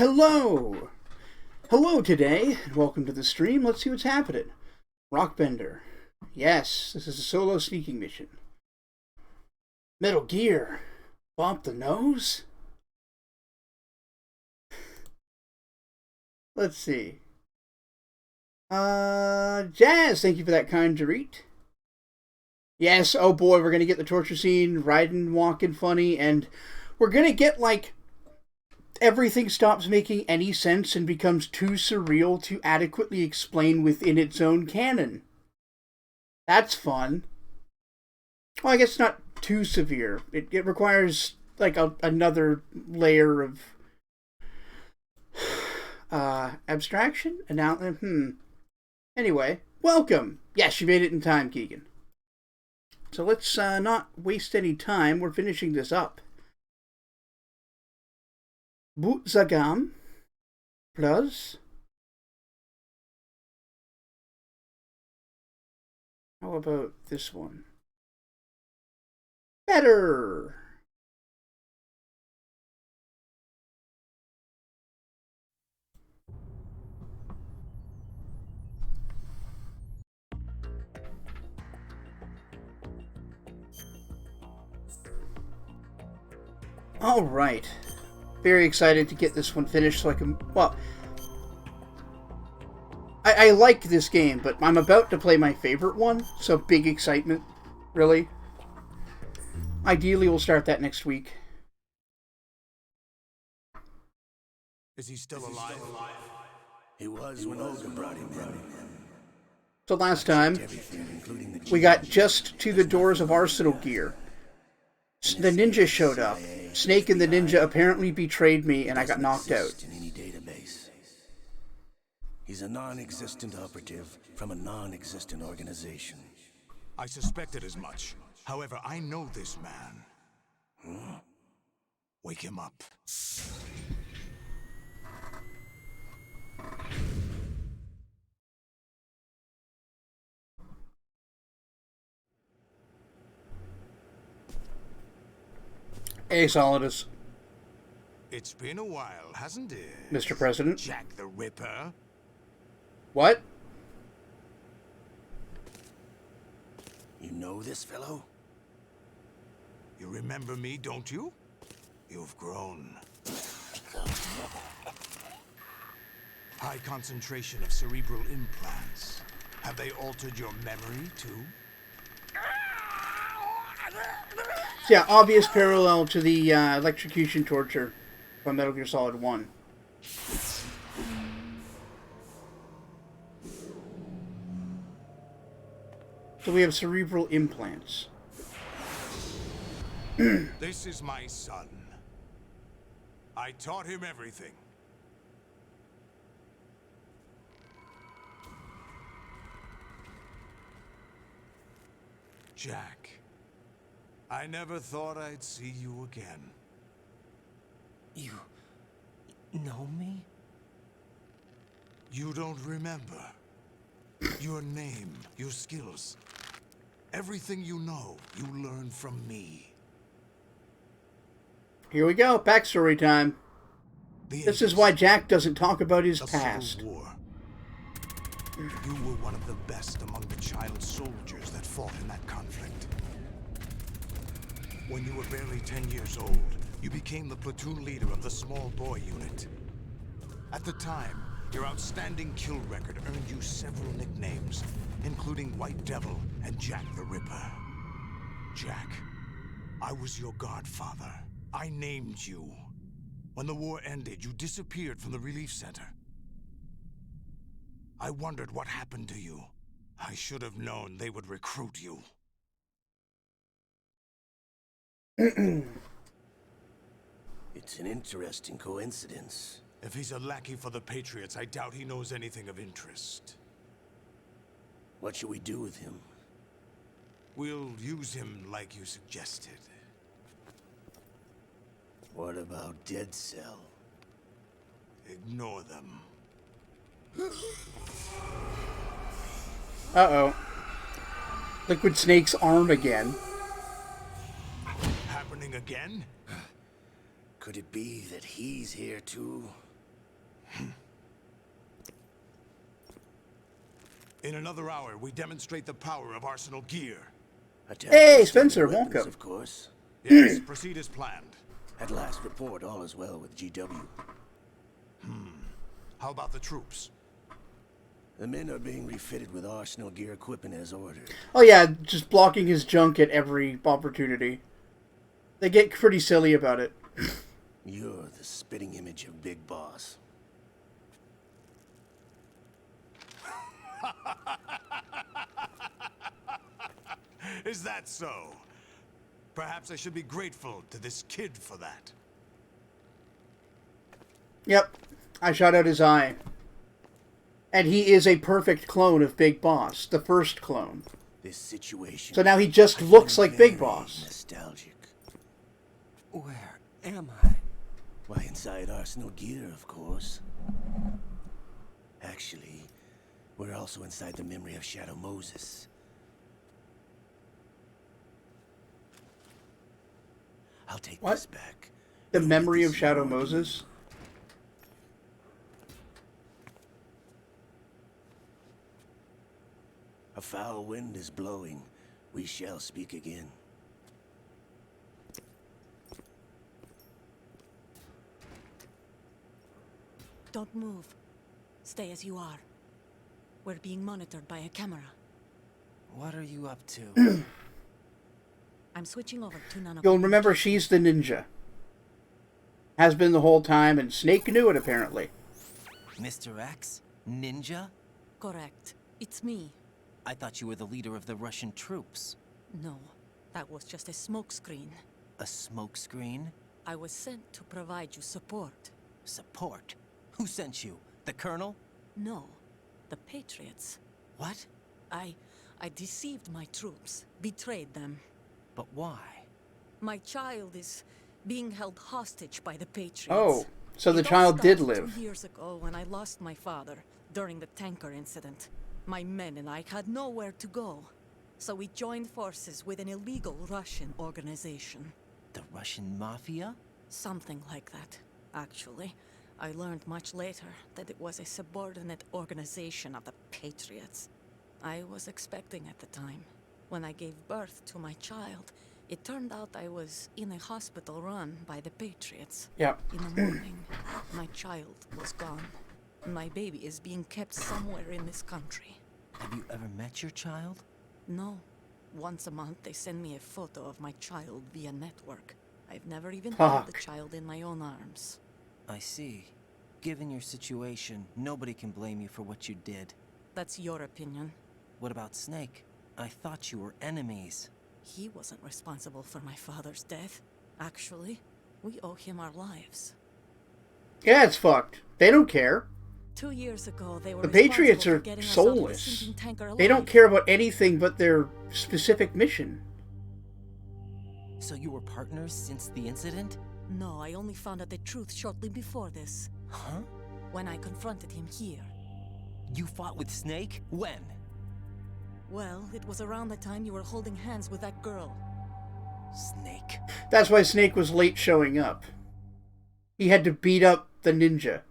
Hello! Hello today, and welcome to the stream. Let's see what's happening. Rockbender. Yes, this is a solo sneaking mission. Metal Gear. Bump the nose? Let's see. Jazz, thank you for that kind treat. Yes, oh boy, we're gonna get the torture scene, riding, walking funny, and we're gonna get, like, everything stops making any sense and becomes too surreal to adequately explain within its own canon. That's fun. Well, I guess not too severe. It requires, like, another layer of abstraction? Anyway, welcome! Yes, you made it in time, Keegan. So let's not waste any time. We're finishing this up. Bootzagam plus, how about this one? Better. All right. Very excited to get this one finished so I can, well, I like this game, but I'm about to play my favorite one, so big excitement, really. Ideally, we'll start that next week. Is he still alive? He was when Olga brought him in. So last time, we got just to the doors of Arsenal Gear. The ninja showed up. Snake and the ninja apparently betrayed me, and I got knocked out. In any database. He's a non-existent operative from a non-existent organization. I suspected as much. However, I know this man. Huh? Wake him up. Hey, Solidus. It's been a while, hasn't it? Mr. President. Jack the Ripper. What? You know this fellow? You remember me, don't you? You've grown. High concentration of cerebral implants. Have they altered your memory, too? Yeah, obvious parallel to the electrocution torture from Metal Gear Solid 1. So we have cerebral implants. This is my son. I taught him everything. Jack, I never thought I'd see you again. You know me? You don't remember. Your name, your skills. Everything you know, you learn from me. Here we go, backstory time. This is why Jack doesn't talk about his past. Civil War. You were one of the best among the child soldiers that fought in that conflict. When you were barely 10 years old, you became the platoon leader of the small boy unit. At the time, your outstanding kill record earned you several nicknames, including White Devil and Jack the Ripper. Jack, I was your godfather. I named you. When the war ended, you disappeared from the relief center. I wondered what happened to you. I should have known they would recruit you. It's an interesting coincidence. If he's a lackey for the Patriots, I doubt he knows anything of interest. What should we do with him? We'll use him like you suggested. What about Dead Cell? Ignore them. Uh-oh. Liquid Snake's arm again. Happening again? Could it be that he's here too? In another hour, we demonstrate the power of Arsenal gear. Attack Hey, with Spencer, weapons, welcome. Of course. Yes, proceed as planned. At last report, all is well with GW. How about the troops? The men are being refitted with Arsenal gear equipment as ordered. Oh yeah, just blocking his junk at every opportunity. They get pretty silly about it. You're the spitting image of Big Boss. Is that so? Perhaps I should be grateful to this kid for that. Yep, I shot out his eye. And he is a perfect clone of Big Boss, the first clone. This situation. So now he just looks like Big Boss. Nostalgic. Where am I? Why, inside Arsenal gear, of course. Actually, we're also inside the memory of Shadow Moses. I'll take What? this back. The You'll memory get of this Shadow more Moses? A foul wind is blowing. We shall speak again. Don't move. Stay as you are. We're being monitored by a camera. What are you up to? I'm switching over to nano. You'll remember she's the ninja. Has been the whole time, and Snake knew it apparently. Mr. X? Ninja? Correct. It's me. I thought you were the leader of the Russian troops. No, that was just a smokescreen. A smokescreen? I was sent to provide you support. Support? Who sent you? The Colonel? No, the Patriots. What? I deceived my troops, betrayed them. But why? My child is being held hostage by the Patriots. Oh, so the It all child did started live. 2 years ago when I lost my father during the tanker incident. My men and I had nowhere to go. So we joined forces with an illegal Russian organization. The Russian Mafia? Something like that, actually. I learned much later that it was a subordinate organization of the Patriots. I was expecting at the time. When I gave birth to my child, it turned out I was in a hospital run by the Patriots. Yeah. In the morning, my child was gone. My baby is being kept somewhere in this country. Have you ever met your child? No. Once a month, they send me a photo of my child via network. I've never even held the Fuck. child in my own arms. I see. Given your situation, nobody can blame you for what you did. That's your opinion. What about Snake? I thought you were enemies. He wasn't responsible for my father's death. Actually, we owe him our lives. Yeah, it's fucked. They don't care. 2 years ago, they were The Patriots responsible are for getting us out of the soulless. sinking tanker They don't alive. care about anything but their specific mission. So you were partners since the incident? No, I only found out the truth shortly before this. Huh? When I confronted him here. You fought with Snake? When? Well, it was around the time you were holding hands with that girl. Snake. That's why Snake was late showing up. He had to beat up the ninja.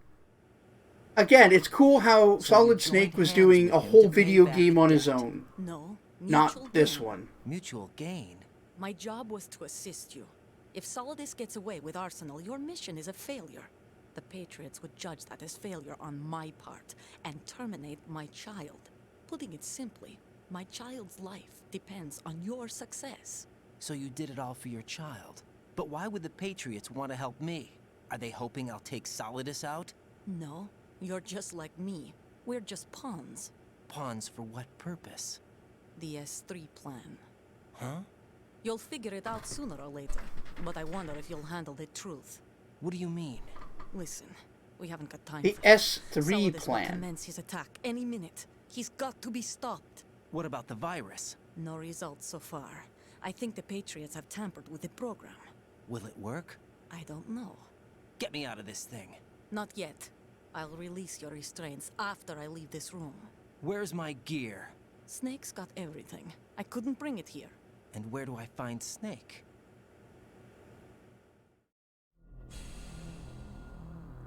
Again, it's cool how So Solid you Snake joined was hands doing with a him whole to pay video back game on the his debt. own. No, Not mutual this gain. one. Mutual gain. My job was to assist you. If Solidus gets away with Arsenal, your mission is a failure. The Patriots would judge that as failure on my part and terminate my child. Putting it simply, my child's life depends on your success. So you did it all for your child. But why would the Patriots want to help me? Are they hoping I'll take Solidus out? No, you're just like me. We're just pawns. Pawns for what purpose? The S3 plan. Huh? You'll figure it out sooner or later, but I wonder if you'll handle the truth. What do you mean? Listen, we haven't got time The for that. S3 Solidus will plan. commence his attack any minute. He's got to be stopped. What about the virus? No results so far. I think the Patriots have tampered with the program. Will it work? I don't know. Get me out of this thing. Not yet. I'll release your restraints after I leave this room. Where's my gear? Snake's got everything. I couldn't bring it here. And where do I find Snake?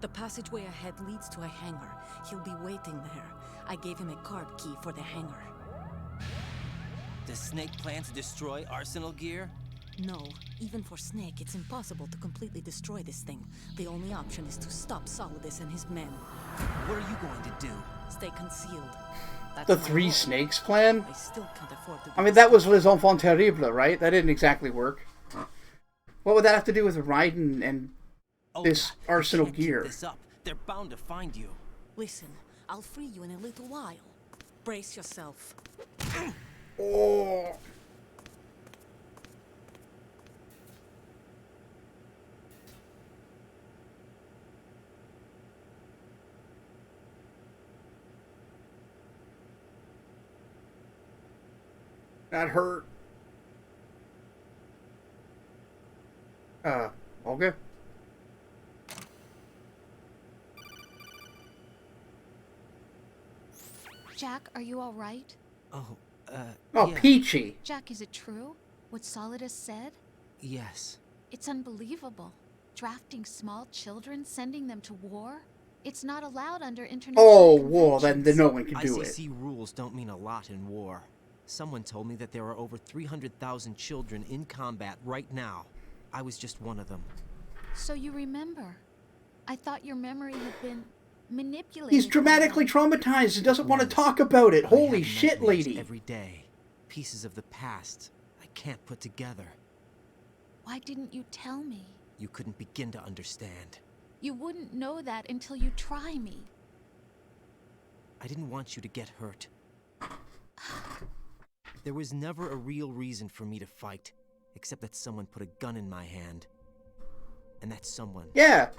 The passageway ahead leads to a hangar. He'll be waiting there. I gave him a card key for the hangar. Does Snake plan to destroy Arsenal gear? No, even for Snake, it's impossible to completely destroy this thing. The only option is to stop Solidus and his men. What are you going to do? Stay concealed. That's The my Three role. Snakes plan? I still can't afford to I be mean, that was discovered. Les Enfants Terribles, right? That didn't exactly work. What would that have to do with Raiden and this Olga, Arsenal you can't keep gear? this up. They're bound to find you. Listen, I'll free you in a little while. Brace yourself. Oh. That hurt. Okay. Jack, are you all right? Oh, Oh, yeah. Peachy. Jack, is it true? What Solidus said? Yes. It's unbelievable. Drafting small children, sending them to war? It's not allowed under international Oh, well, conventions. then no one can do it. ICC rules don't mean a lot in war. Someone told me that there are over 300,000 children in combat right now. I was just one of them. So you remember. I thought your memory had been manipulated. He's by dramatically them. traumatized and doesn't want to Was. talk about it. I Holy have shit, nightmares lady. Every day. Pieces of the past I can't put together. Why didn't you tell me? You couldn't begin to understand. You wouldn't know that until you try me. I didn't want you to get hurt. There was never a real reason for me to fight, except that someone put a gun in my hand. And that someone... Yeah.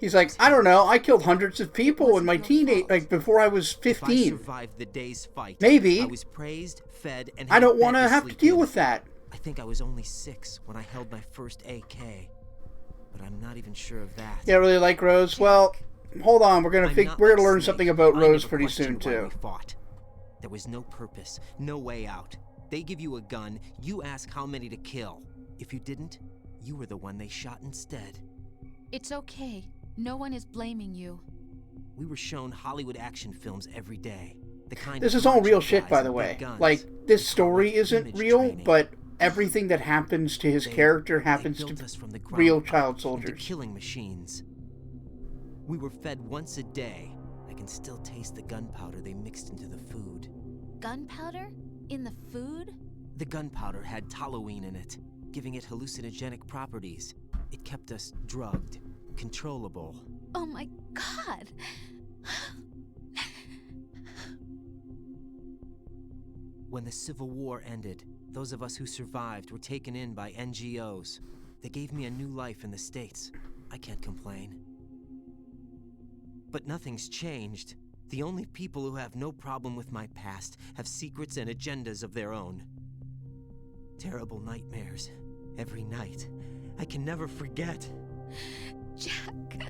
He's like, I don't know, I killed hundreds of people in wasn't my your teenage, fault. like, before I was If I 15. survived the day's fight, Maybe. I was praised, fed, and I had a don't bed want to have to sleep deal in. with that. I think I was only 6 when I held my first AK. But I'm not even sure of that. Yeah, really like Rose? Well, hold on, we're gonna I'm not we're gonna like learn Snake. something about I Rose never pretty soon questioned why too. we fought. There was no purpose, no way out. They give you a gun, you ask how many to kill. If you didn't, you were the one they shot instead. It's okay. No one is blaming you. We were shown Hollywood action films every day. The kind This of is all macho real shit, guys by the and big way. guns. Like, this They call story it isn't image real, training. but everything that happens to his character happens They built to us from the ground real up child into soldiers. killing machines. We were fed once a day. I can still taste the gunpowder they mixed into the food. Gunpowder? In the food? The gunpowder had toluene in it, giving it hallucinogenic properties. It kept us drugged, controllable. Oh my god! When the Civil War ended, those of us who survived were taken in by NGOs. They gave me a new life in the States. I can't complain. But nothing's changed. The only people who have no problem with my past have secrets and agendas of their own. Terrible nightmares. Every night. I can never forget. Jack.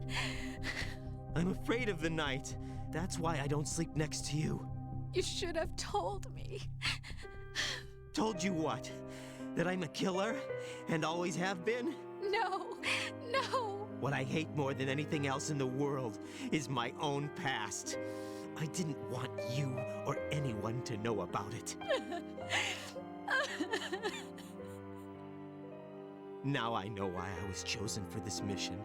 I'm afraid of the night. That's why I don't sleep next to you. You should have told me. Told you what? That I'm a killer? And always have been? No, no. What I hate more than anything else in the world is my own past. I didn't want you or anyone to know about it. Now I know why I was chosen for this mission.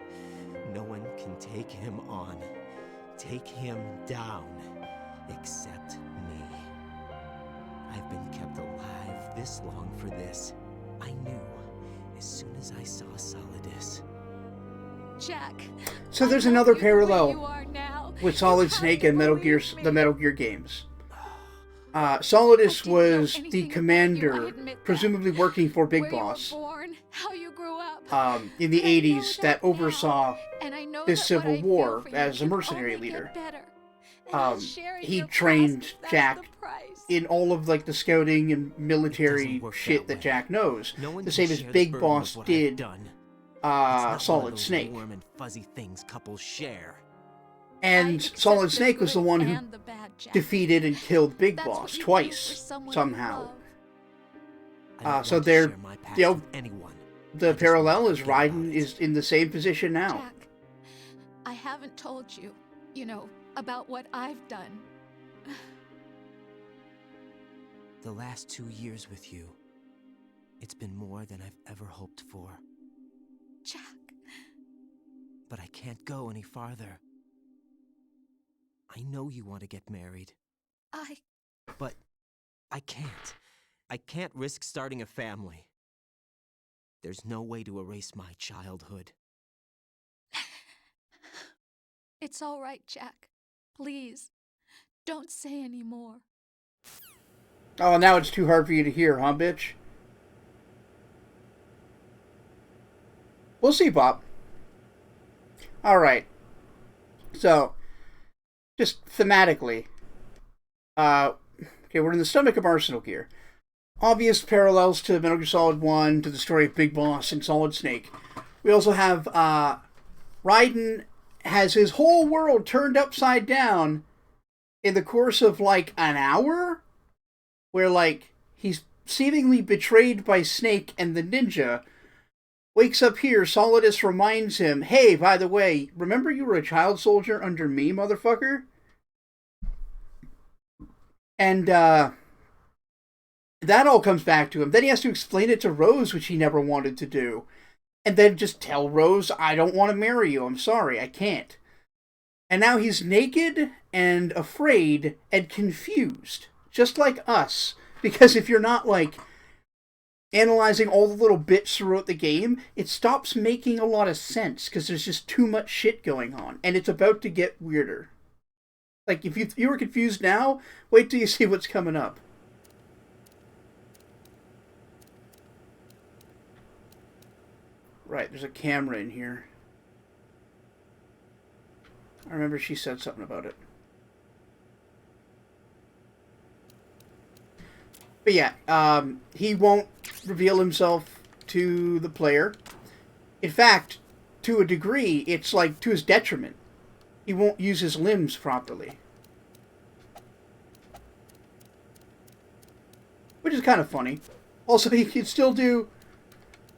No one can take him on, take him down, except me. I've been kept alive this long for this. I knew as soon as I saw Solidus. Jack. So there's I love another you the way parallel you are now. with You Solid have Snake to and Metal Gear, believe me. the Metal Gear games. I Solidus didn't know was anything the about you, I commander, admit that. presumably working for Big Where Boss, you were born, how you grew up. in the But I know 80s that now, oversaw and I know this that what Civil I feel War for you as a can mercenary only get leader. better. And I'll Um, share in he your trained past if that's Jack the price. in all of like the scouting and military work shit that that way. Jack knows, No one the can same as share the Big burden Boss of what I've did done. It's not one of Solid those Snake. warm and fuzzy things couples share. I And accept Solid the Snake was the good one who and the bad, Jack. defeated and killed Big That's what Boss you do twice, for someone you somehow. love. I don't so want to they're- share my past you know, with anyone. I The just parallel want is to forget about Raiden it. is in the same position now. Jack, I haven't told you, about what I've done. the last 2 years with you. It's been more than I've ever hoped for. Jack. But I can't go any farther. I know you want to get married. But I can't. I can't risk starting a family. There's no way to erase my childhood. It's all right, Jack. Please, don't say any more. Oh, now it's too hard for you to hear, huh, bitch? We'll see, Bob. Alright. So, just thematically. Okay, we're in the stomach of Arsenal Gear. Obvious parallels to Metal Gear Solid 1, to the story of Big Boss and Solid Snake. We also have, Raiden has his whole world turned upside down in the course of, like, an hour? Where, like, he's seemingly betrayed by Snake and the ninja. Wakes up here, Solidus reminds him, hey, by the way, remember you were a child soldier under me, motherfucker? And, that all comes back to him. Then he has to explain it to Rose, which he never wanted to do. And then just tell Rose, I don't want to marry you, I'm sorry, I can't. And now he's naked and afraid and confused. Just like us. Because if you're not, like, analyzing all the little bits throughout the game, it stops making a lot of sense, because there's just too much shit going on. And it's about to get weirder. Like, if you were confused now, wait till you see what's coming up. Right, there's a camera in here. I remember she said something about it. But yeah, he won't reveal himself to the player. In fact, to a degree, it's like to his detriment. He won't use his limbs properly. Which is kind of funny. Also, he can still do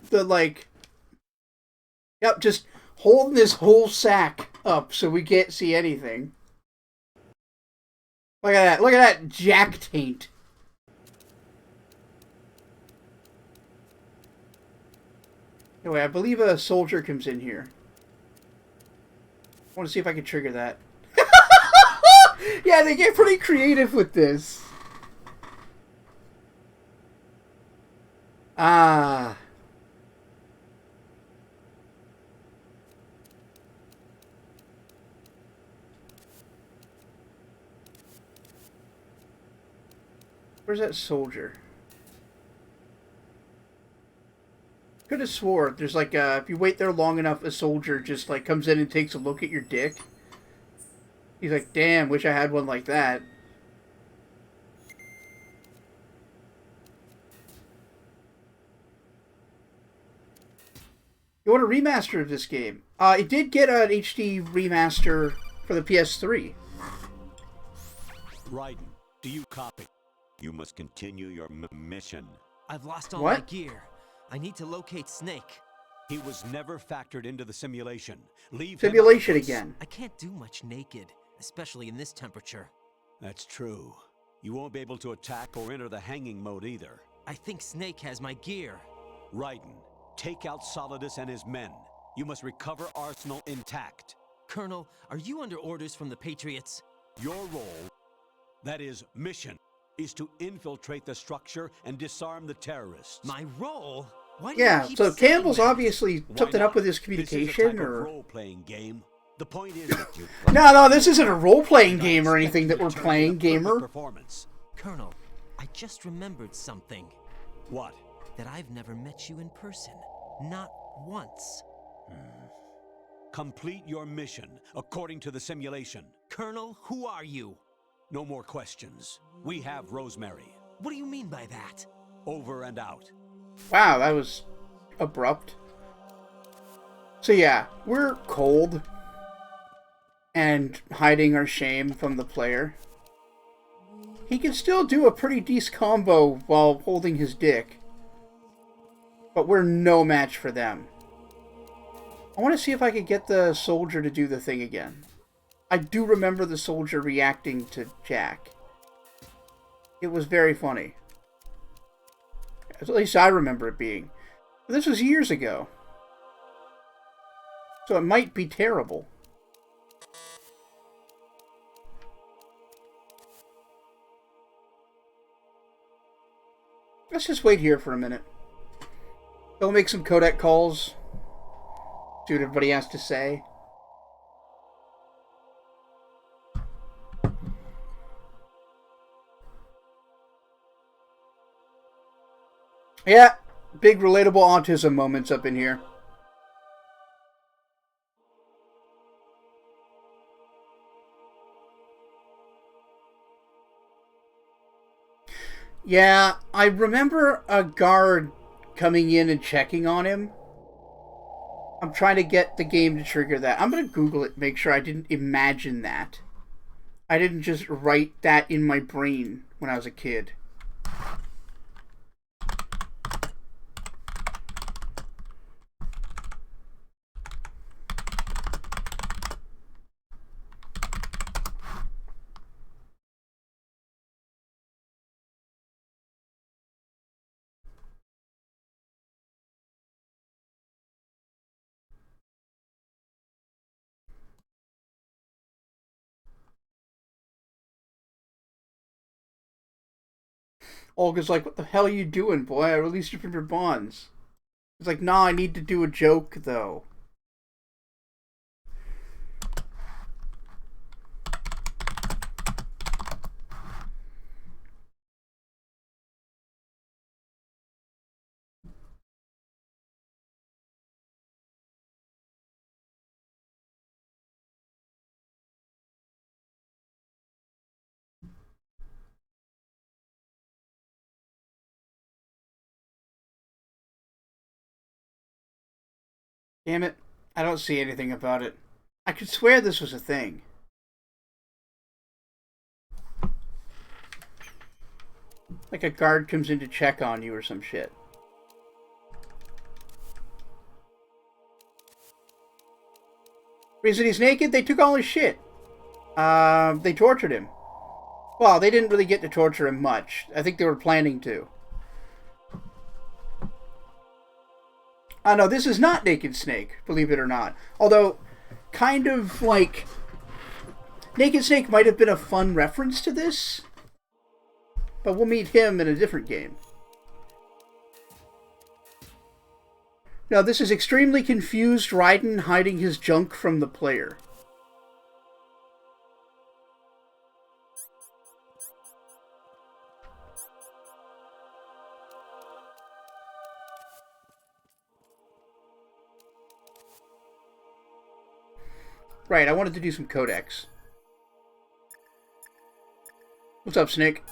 the, like... Yep, just holding this whole sack up so we can't see anything. Look at that. Look at that jack taint. Anyway, I believe a soldier comes in here. I want to see if I can trigger that. Yeah, they get pretty creative with this. Ah. Where's that soldier? Could have swore there's like if you wait there long enough, a soldier just like comes in and takes a look at your dick. He's like, damn, wish I had one like that. You want a remaster of this game? It did get an HD remaster for the PS3. Raiden, do you copy? You must continue your mission. I've lost all What? my gear. I need to locate Snake. He was never factored into the simulation. Leave Simulation him out. again. I can't do much naked, especially in this temperature. That's true. You won't be able to attack or enter the hanging mode either. I think Snake has my gear. Raiden, take out Solidus and his men. You must recover Arsenal intact. Colonel, are you under orders from the Patriots? Your role, that is mission, is to infiltrate the structure and disarm the terrorists. My role? Why do Yeah, you keep so saying Campbell's that? obviously Why something not? up with his This communication, is a type or... of role-playing game. The point is that you No, this isn't a role-playing game or anything that we're playing, gamer. Performance. Colonel, I just remembered something. What? That I've never met you in person. Not once. Complete your mission according to the simulation. Colonel, who are you? No more questions. We have Rosemary. What do you mean by that? Over and out. Wow, that was abrupt. So yeah, we're cold and hiding our shame from the player. He can still do a pretty decent combo while holding his dick. But we're no match for them. I want to see if I could get the soldier to do the thing again. I do remember the soldier reacting to Jack. It was very funny. At least I remember it being. But this was years ago. So it might be terrible. Let's just wait here for a minute. They'll make some codec calls. See what everybody has to say. Yeah, big relatable autism moments up in here. Yeah, I remember a guard coming in and checking on him. I'm trying to get the game to trigger that. I'm going to Google it, make sure I didn't imagine that. I didn't just write that in my brain when I was a kid. Olga's like, what the hell are you doing, boy? I released you from your bonds. It's like, nah, I need to do a joke, though. Damn it. I don't see anything about it. I could swear this was a thing. Like a guard comes in to check on you or some shit. Reason he's naked? They took all his shit. They tortured him. Well, they didn't really get to torture him much. I think they were planning to. No, this is not Naked Snake, believe it or not. Although, kind of like... Naked Snake might have been a fun reference to this. But we'll meet him in a different game. Now, this is extremely confused Raiden hiding his junk from the player. Right, I wanted to do some codecs. What's up, Snake?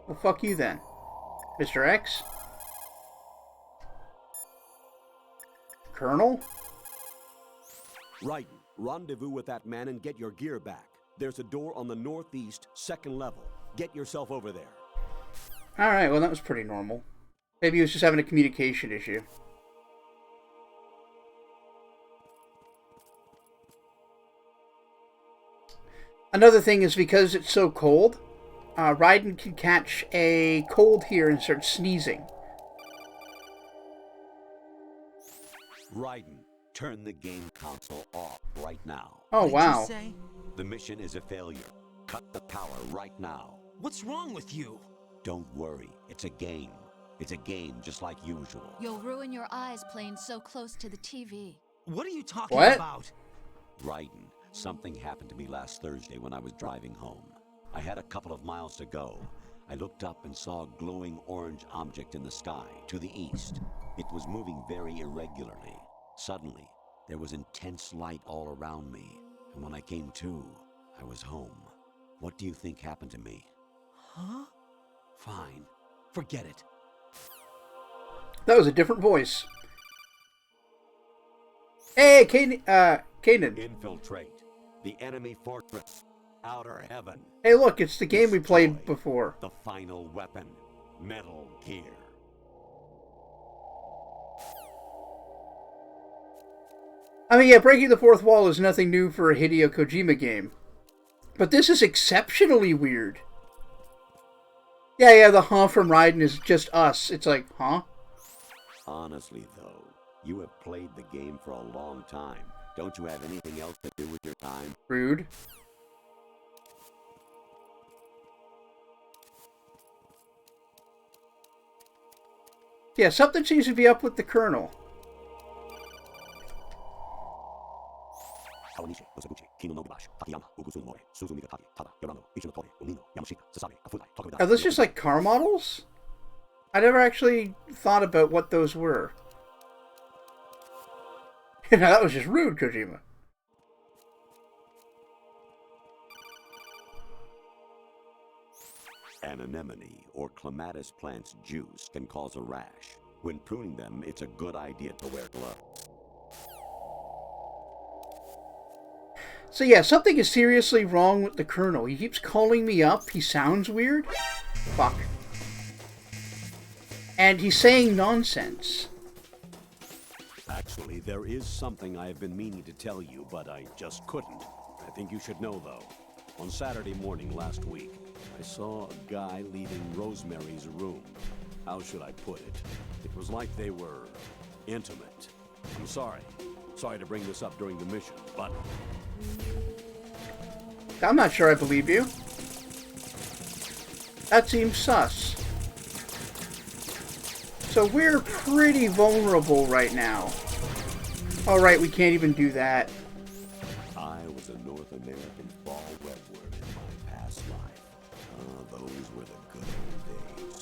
Well, fuck you then. Mr. X? Colonel? Raiden, rendezvous with that man and get your gear back. There's a door on the northeast, second level. Get yourself over there. Alright, well that was pretty normal. Maybe he was just having a communication issue. Another thing is because it's so cold, Raiden can catch a cold here and start sneezing. Raiden, turn the game console off right now. Oh, What did wow. you say? The mission is a failure. Cut the power right now. What's wrong with you? Don't worry, it's a game. It's a game just like usual. You'll ruin your eyes playing so close to the TV. What are you talking What? about? Raiden, something happened to me last Thursday when I was driving home. I had a couple of miles to go. I looked up and saw a glowing orange object in the sky, to the east. It was moving very irregularly. Suddenly, there was intense light all around me, and when I came to, I was home. What do you think happened to me? Huh? Fine. Forget it. That was a different voice. Hey, Kanan. Infiltrate the enemy fortress. Outer heaven. Hey, look, it's the game we played Destroy before. The final weapon. Metal Gear. I mean, yeah, breaking the fourth wall is nothing new for a Hideo Kojima game. But this is exceptionally weird. Yeah, the huh from Raiden is just us. It's like, huh? Honestly, though, you have played the game for a long time. Don't you have anything else to do with your time? Rude. Yeah, something seems to be up with the Colonel. Are those just like car models? I never actually thought about what those were. That was just rude, Kojima. An anemone or clematis plant's juice can cause a rash. When pruning them, it's a good idea to wear gloves. So yeah, something is seriously wrong with the Colonel. He keeps calling me up. He sounds weird. Fuck. And he's saying nonsense. Actually, there is something I have been meaning to tell you, but I just couldn't. I think you should know, though. On Saturday morning last week, I saw a guy leaving Rosemary's room. How should I put it? It was like they were intimate. I'm sorry. Sorry to bring this up during the mission, but... I'm not sure I believe you. That seems sus. So we're pretty vulnerable right now. Alright, we can't even do that. I was a North American ball webworm in my past life. Those were the good old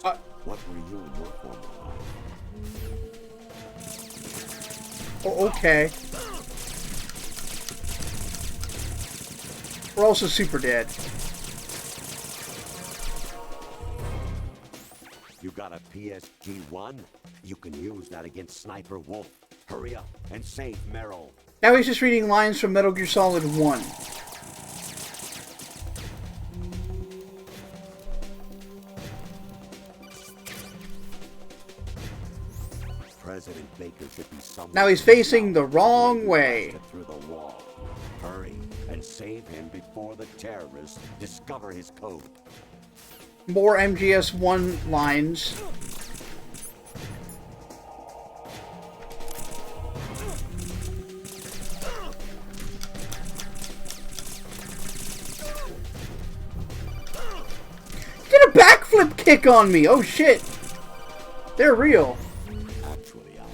days. What were you in your former life? Oh, okay. We're also super dead. You got a PSG-1? You can use that against Sniper Wolf. Hurry up and save Meryl. Now he's just reading lines from Metal Gear Solid 1. President Baker should be somewhere. Now he's facing the wrong way. Through the wall. Hurry and save him before the terrorists discover his code. More MGS1 lines. Did a backflip kick on me! Oh shit! They're real. Actually, I'm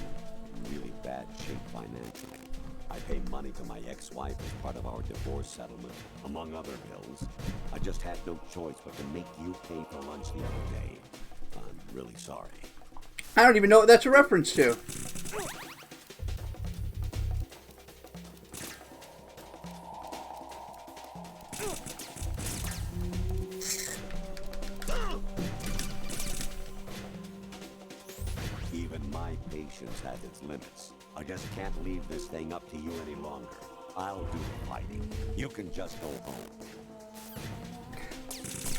in really bad shape financially. I pay money to my ex-wife as part of our divorce settlement, among other bills. I just had no choice but to make you pay for lunch the other day. I'm really sorry. I don't even know what that's a reference to. Even my patience has its limits. I just can't leave this thing up to you any longer. I'll do the fighting. You can just go home.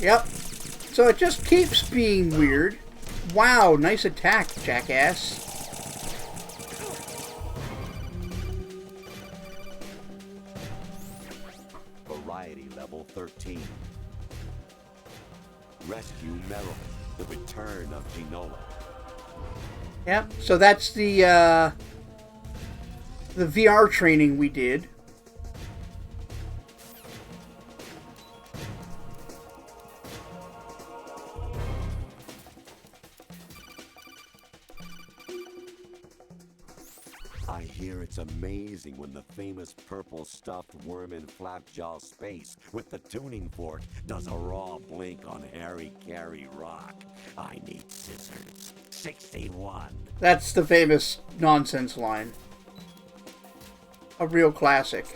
Yep. So it just keeps being weird. Wow, nice attack, jackass. Variety level 13. Rescue Meryl. The return of Ginola. Yep. So that's the VR training we did. I hear it's amazing when the famous purple stuffed worm in Flapjaw Space with the tuning fork does a raw blink on Harry Carey Rock. I need scissors. 61. That's the famous nonsense line. A real classic.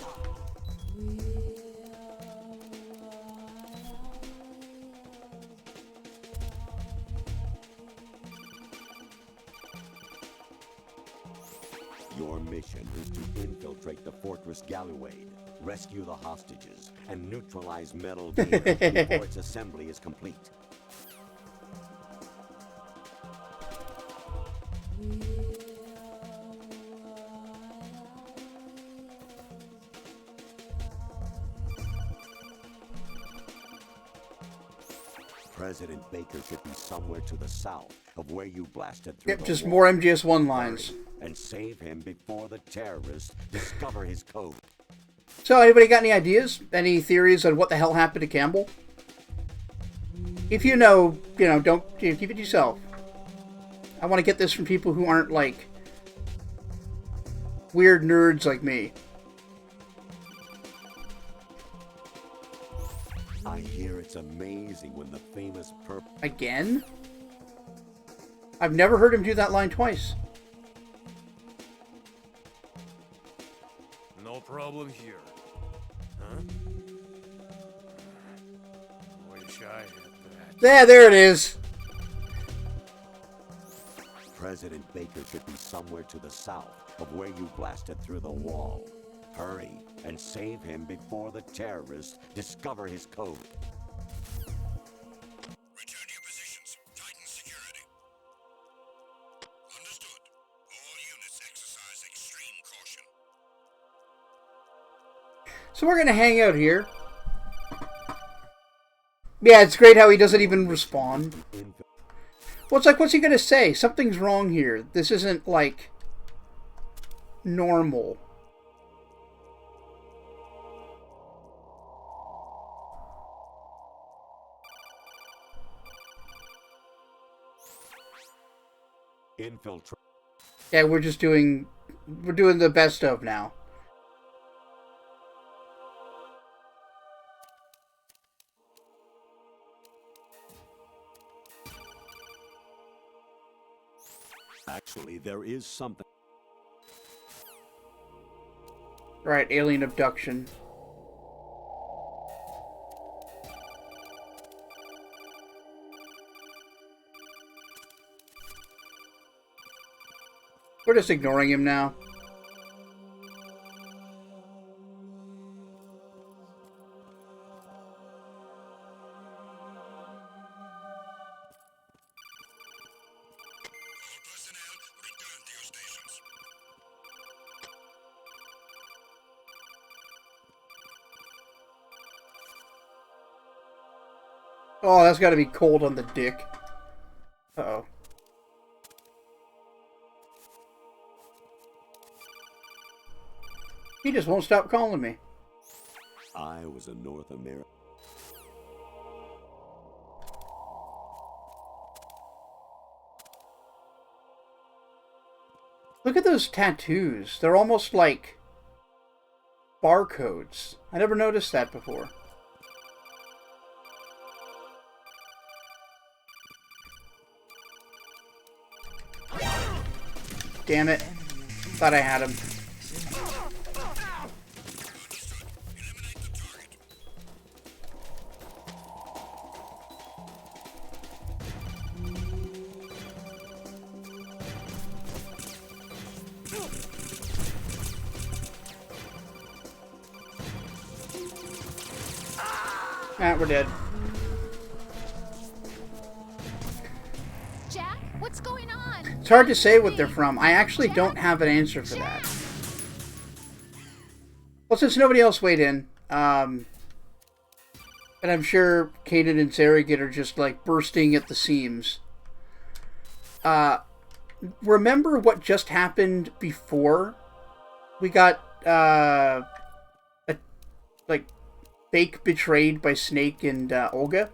Your mission is to infiltrate the Fortress Gallowade, rescue the hostages, and neutralize Metal Gear before its assembly is complete. President Baker should be somewhere to the south of where you blasted through Yep, the just wall. more MGS1 lines. Hurry and save him before the terrorists discover his code. So, anybody got any ideas? Any theories on what the hell happened to Campbell? If you know, don't keep it to yourself. I want to get this from people who aren't, like, weird nerds like me. I hear it's amazing when the famous Again? I've never heard him do that line twice. No problem here. Huh? Wish I had that. There it is. President Baker should be somewhere to the south of where you blasted through the wall. Hurry and save him before the terrorists discover his code. Return to your positions. Tighten security. Understood. All units exercise extreme caution. So we're gonna hang out here. Yeah, it's great how he doesn't even respond. Well, it's like, what's he gonna say? Something's wrong here. This isn't, like, normal. Infiltrate. Yeah, we're doing the best of now. Actually, there is something. Right, alien abduction. We're just ignoring him now. Oh, that's got to be cold on the dick. Uh-oh. He just won't stop calling me. I was a North American. Look at those tattoos. They're almost like barcodes. I never noticed that before. Damn it. Thought I had him. Ah, we're dead. Jack, what's going on? It's hard to say what they're from. I actually don't have an answer for that. Well, since nobody else weighed in, and I'm sure Kaden and Surrogate are just like bursting at the seams. Remember what just happened before we got like fake betrayed by Snake and Olga?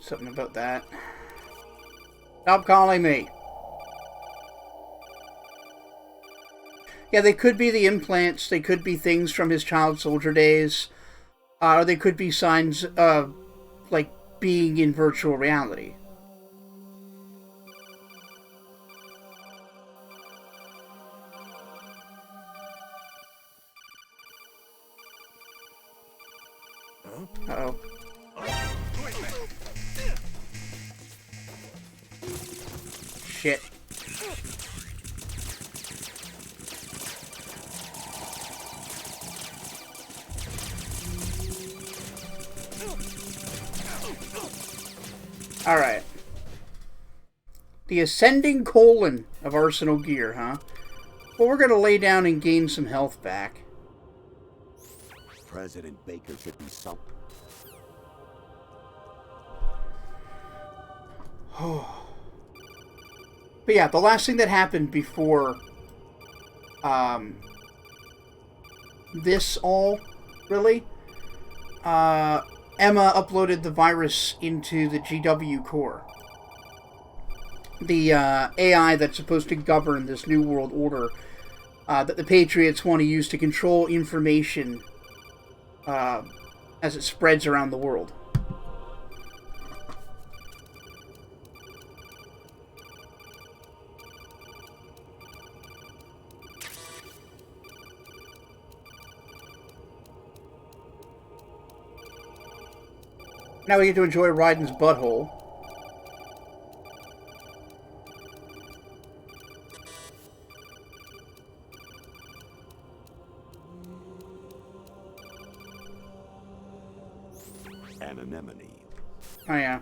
Something about that. Stop calling me. Yeah, they could be the implants. They could be things from his child soldier days. Or they could be signs of, like, being in virtual reality. Uh-oh. Shit. Alright. The ascending colon of arsenal gear, huh? Well, we're gonna lay down and gain some health back. President Baker should be some. But yeah, the last thing that happened before this all, really, Emma uploaded the virus into the GW core. The AI that's supposed to govern this new world order that the Patriots want to use to control information as it spreads around the world. Now we get to enjoy Raiden's butthole. Anemone. Oh yeah.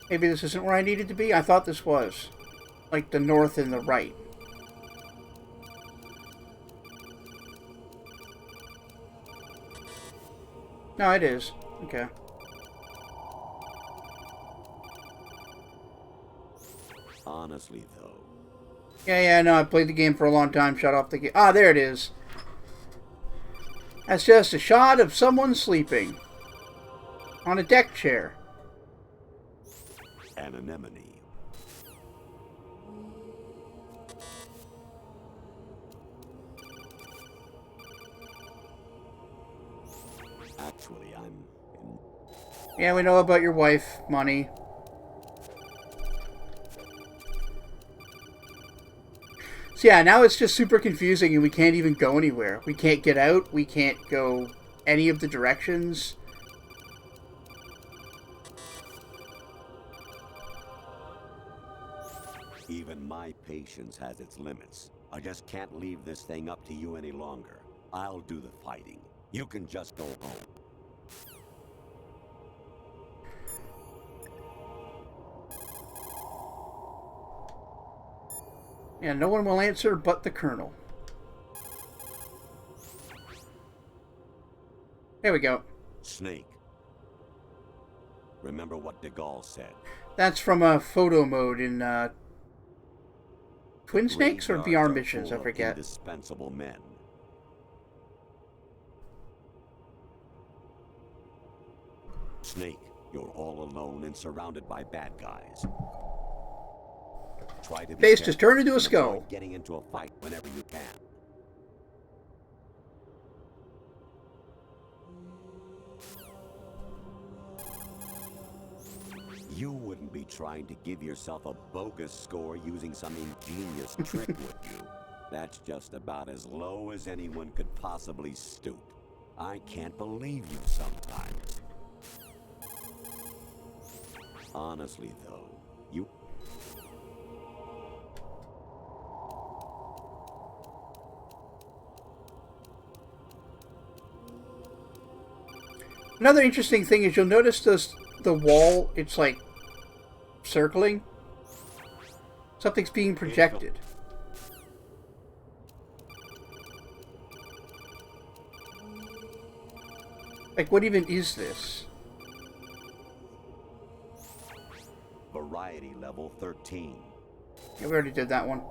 Maybe this isn't where I needed to be? I thought this was. Like the north and the right. No, it is. Okay. Honestly, though. Yeah, no, I played the game for a long time. Shut off the game. Ah, there it is. That's just a shot of someone sleeping. On a deck chair. An anemone. Actually, I'm in... Yeah, we know about your wife, Money. So yeah, now it's just super confusing and we can't even go anywhere. We can't get out. We can't go any of the directions. Even my patience has its limits. I just can't leave this thing up to you any longer. I'll do the fighting. You can just go home. Yeah, no one will answer but the Colonel. There we go. Snake. Remember what de Gaulle said. That's from a photo mode in Twin Snakes or Graveyards VR are missions, full I of forget. Indispensable men. Snake, you're all alone and surrounded by bad guys. Try to be Face just careful turned into a and skull. avoid getting into a fight whenever you can. You wouldn't be trying to give yourself a bogus score using some ingenious trick, would you? That's just about as low as anyone could possibly stoop. I can't believe you sometimes. Honestly, though, you... Another interesting thing is you'll notice the wall, it's like circling. Something's being projected. Like, what even is this? Variety level 13. Yeah, we already did that one.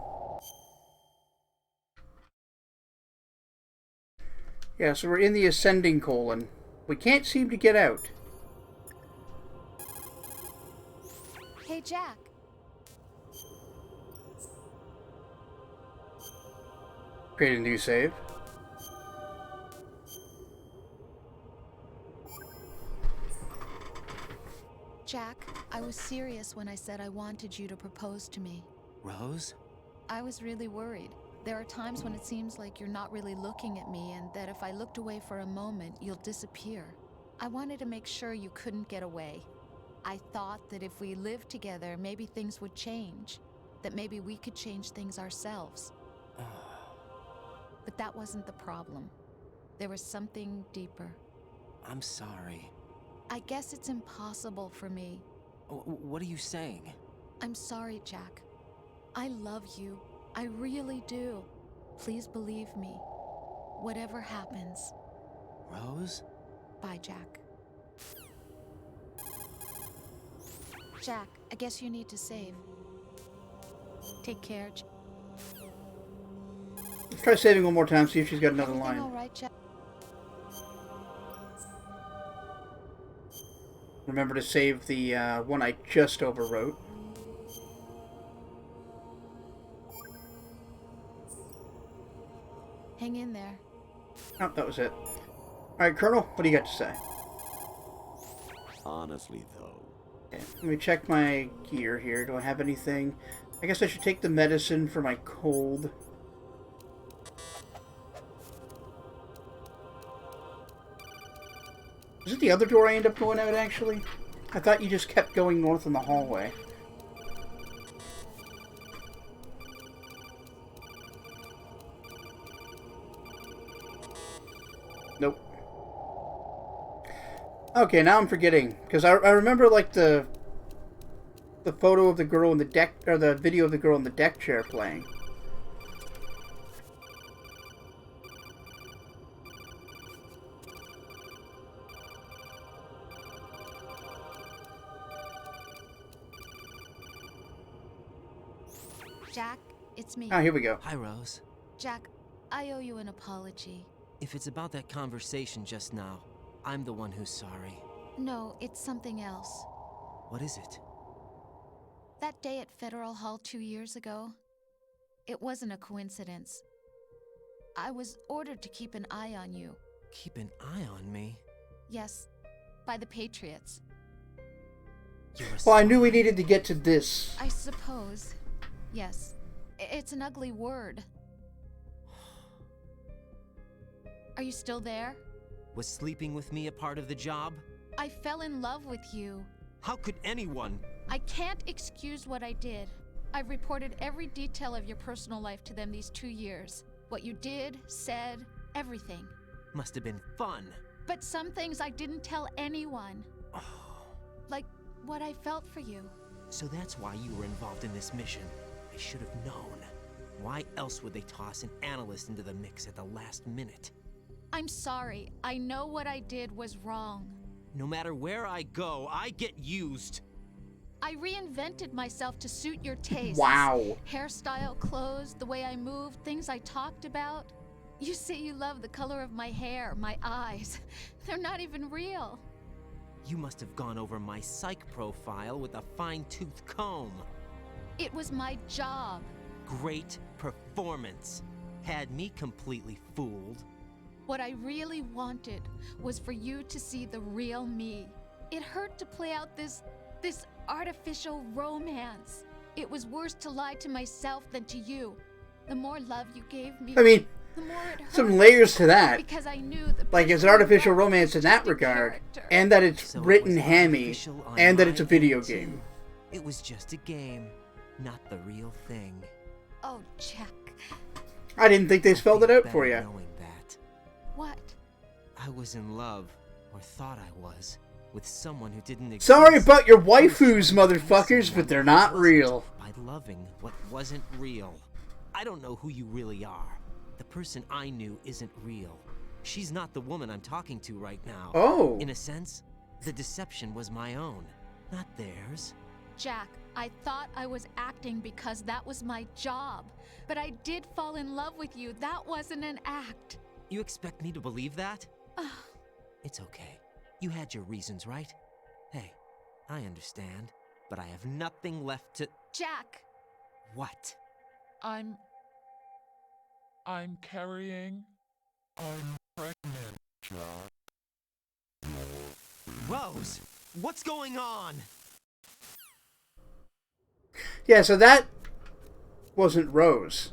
Yeah, so we're in the ascending colon. We can't seem to get out. Hey, Jack. Create a new save. Jack, I was serious when I said I wanted you to propose to me. Rose? I was really worried. There are times when it seems like you're not really looking at me and that if I looked away for a moment, you'll disappear. I wanted to make sure you couldn't get away. I thought that if we lived together, maybe things would change. That maybe we could change things ourselves. But that wasn't the problem. There was something deeper. I'm sorry. I guess it's impossible for me. What are you saying? I'm sorry, Jack. I love you. I really do. Please believe me. Whatever happens. Rose? Bye, Jack. Jack, I guess you need to save. Take care, Jack. Let's try saving one more time, see if she's got another Everything line. all right, Jack? Remember to save the one I just overwrote. Hang in there. Oh, that was it. Alright, Colonel, what do you got to say? Honestly, though, Okay, let me check my gear here. Do I have anything? I guess I should take the medicine for my cold. Is it the other door I end up going out, actually? I thought you just kept going north in the hallway. Nope. Okay, now I'm forgetting. Because I remember, like, the photo of the girl in the deck, or the video of the girl in the deck chair playing. Jack, it's me. Ah, here we go. Hi, Rose. Jack, I owe you an apology. If it's about that conversation just now, I'm the one who's sorry. No, it's something else. What is it? That day at Federal Hall 2 years ago, it wasn't a coincidence. I was ordered to keep an eye on you. Keep an eye on me? Yes, by the Patriots. You're a Well, I knew spy. we needed to get to this. I suppose. Yes. It's an ugly word. Are you still there? Was sleeping with me a part of the job? I fell in love with you. How could anyone? I can't excuse what I did. I've reported every detail of your personal life to them these 2 years. What you did, said, everything. Must have been fun. But some things I didn't tell anyone. Like what I felt for you. So that's why you were involved in this mission. I should have known. Why else would they toss an analyst into the mix at the last minute? I'm sorry. I know what I did was wrong. No matter where I go, I get used. I reinvented myself to suit your tastes. Wow. Hairstyle, clothes, the way I moved, things I talked about. You say you love the color of my hair, my eyes. They're not even real. You must have gone over my psych profile with a fine-tooth comb. It was my job. Great performance. Had me completely fooled. What I really wanted was for you to see the real me. It hurt to play out this artificial romance. It was worse to lie to myself than to you. The more love you gave me, I mean, the more it hurt. some layers to that. Because I knew the Like, it's person an artificial you loved romance in was that just a regard, character. and that it's So it written was hammy, artificial on and that my it's a video end, too. game. It was just a game, not the real thing. Oh, Jack. I didn't think they spelled it Feel out for better you. knowing that. What? I was in love, or thought I was, with someone who didn't exist. Sorry about your waifus, motherfuckers, but they're not real. By loving what wasn't real. I don't know who you really are. The person I knew isn't real. She's not the woman I'm talking to right now. Oh. In a sense, the deception was my own, not theirs. Jack, I thought I was acting because that was my job. But I did fall in love with you. That wasn't an act. You expect me to believe that? It's okay. You had your reasons, right? Hey, I understand, but I have nothing left to... Jack! What? I'm carrying. I'm pregnant, Jack. Rose, what's going on? Yeah, so that wasn't Rose.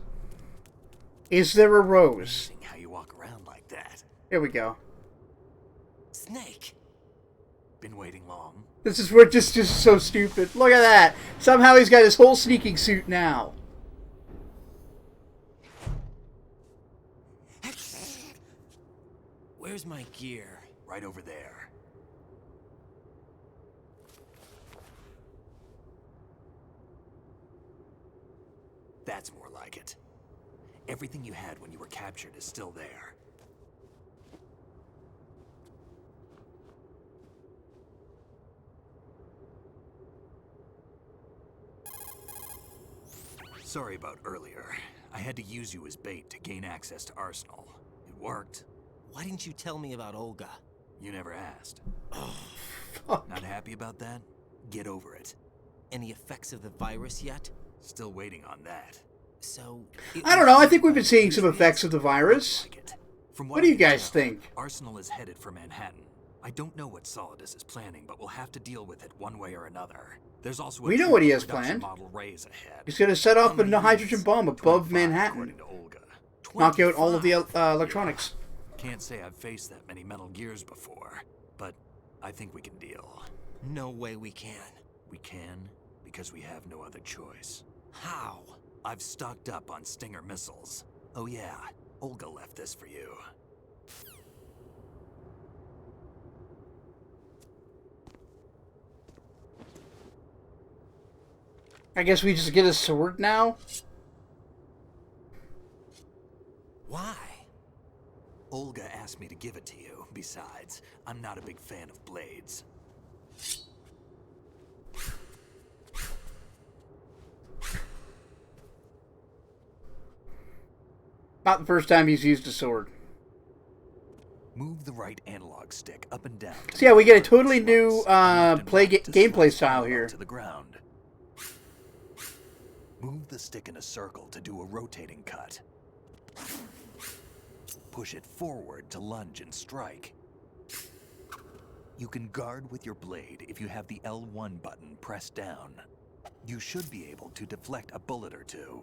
Is there a rose? Amazing how you walk around like that. Here we go. Snake! Been waiting long? This is we're just so stupid. Look at that. Somehow he's got his whole sneaking suit now. Where's my gear? Right over there. That's more like it. Everything you had when you were captured is still there. Sorry about earlier. I had to use you as bait to gain access to Arsenal. It worked. Why didn't you tell me about Olga? You never asked. Fuck. Not happy about that? Get over it. Any effects of the virus yet? Still waiting on that. So... I don't know. I think we've been seeing some effects of the virus. Like it. From What do you I can guys tell, think? Arsenal is headed for Manhattan. I don't know what Solidus is planning, but we'll have to deal with it one way or another. There's also We know what he has planned. Model Rays ahead. He's going to set off How many a hydrogen years? bomb above 25, Manhattan. according to Olga. Knock out all of the 25. electronics. Can't say I've faced that many Metal Gears before, but I think we can deal. No way we can. We can because we have no other choice. How? I've stocked up on Stinger missiles. Oh yeah, Olga left this for you. I guess we just get a sword now? Why? Olga asked me to give it to you. Besides, I'm not a big fan of blades. Not the first time he's used a sword. Move the right analog stick up and down. So yeah, we get a totally new gameplay style here. To the ground. Move the stick in a circle to do a rotating cut. Push it forward to lunge and strike. You can guard with your blade if you have the L1 button pressed down. You should be able to deflect a bullet or two.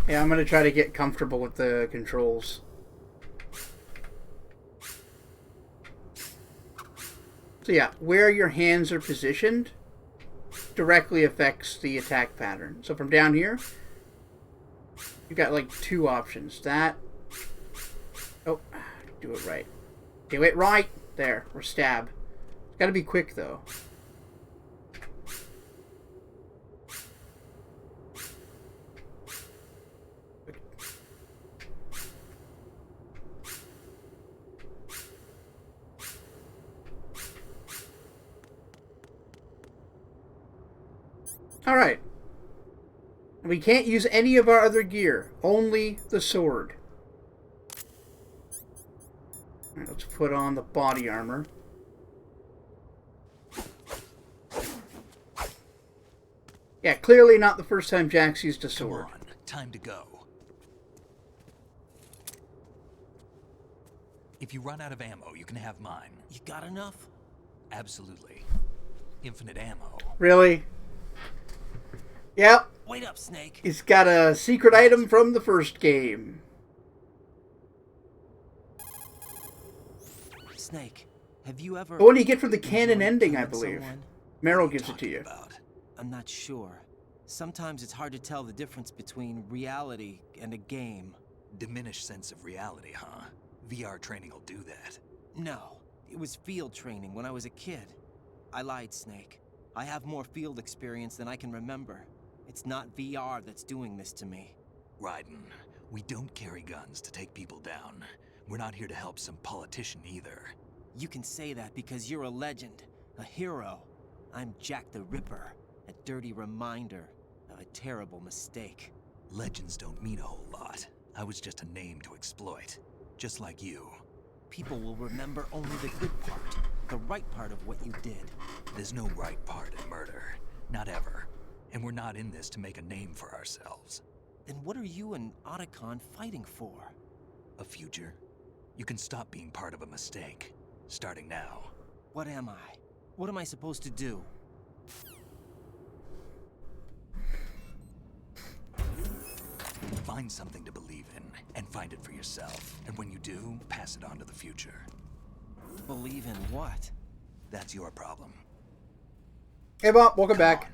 Yeah, I'm going to try to get comfortable with the controls. So yeah, where your hands are positioned directly affects the attack pattern. So from down here, you've got like two options. That... Oh, do it right. Okay, wait, right. There, or stab. It's got to be quick though. Alright. We can't use any of our other gear. Only the sword. Alright, let's put on the body armor. Yeah, clearly not the first time Jack's used a sword. Come on, time to go. If you run out of ammo, you can have mine. You got enough? Absolutely. Infinite ammo. Really? Yep. Wait up, Snake. He's got a secret item from the first game. Snake, have you ever... The one you get from the canon enjoyed ending, I killing believe. someone? Meryl gives it to you. About? I'm not sure. Sometimes it's hard to tell the difference between reality and a game. Diminished sense of reality, huh? VR training will do that. No, it was field training when I was a kid. I lied, Snake. I have more field experience than I can remember. It's not VR that's doing this to me. Raiden, we don't carry guns to take people down. We're not here to help some politician either. You can say that because you're a legend, a hero. I'm Jack the Ripper, a dirty reminder of a terrible mistake. Legends don't mean a whole lot. I was just a name to exploit. Just like you. People will remember only the good part, the right part of what you did. There's no right part in murder. Not ever. And we're not in this to make a name for ourselves. Then what are you and Otacon fighting for? A future. You can stop being part of a mistake. Starting now. What am I? What am I supposed to do? Find something to believe in, and find it for yourself. And when you do, pass it on to the future. Believe in what? That's your problem. Hey Bob, welcome back.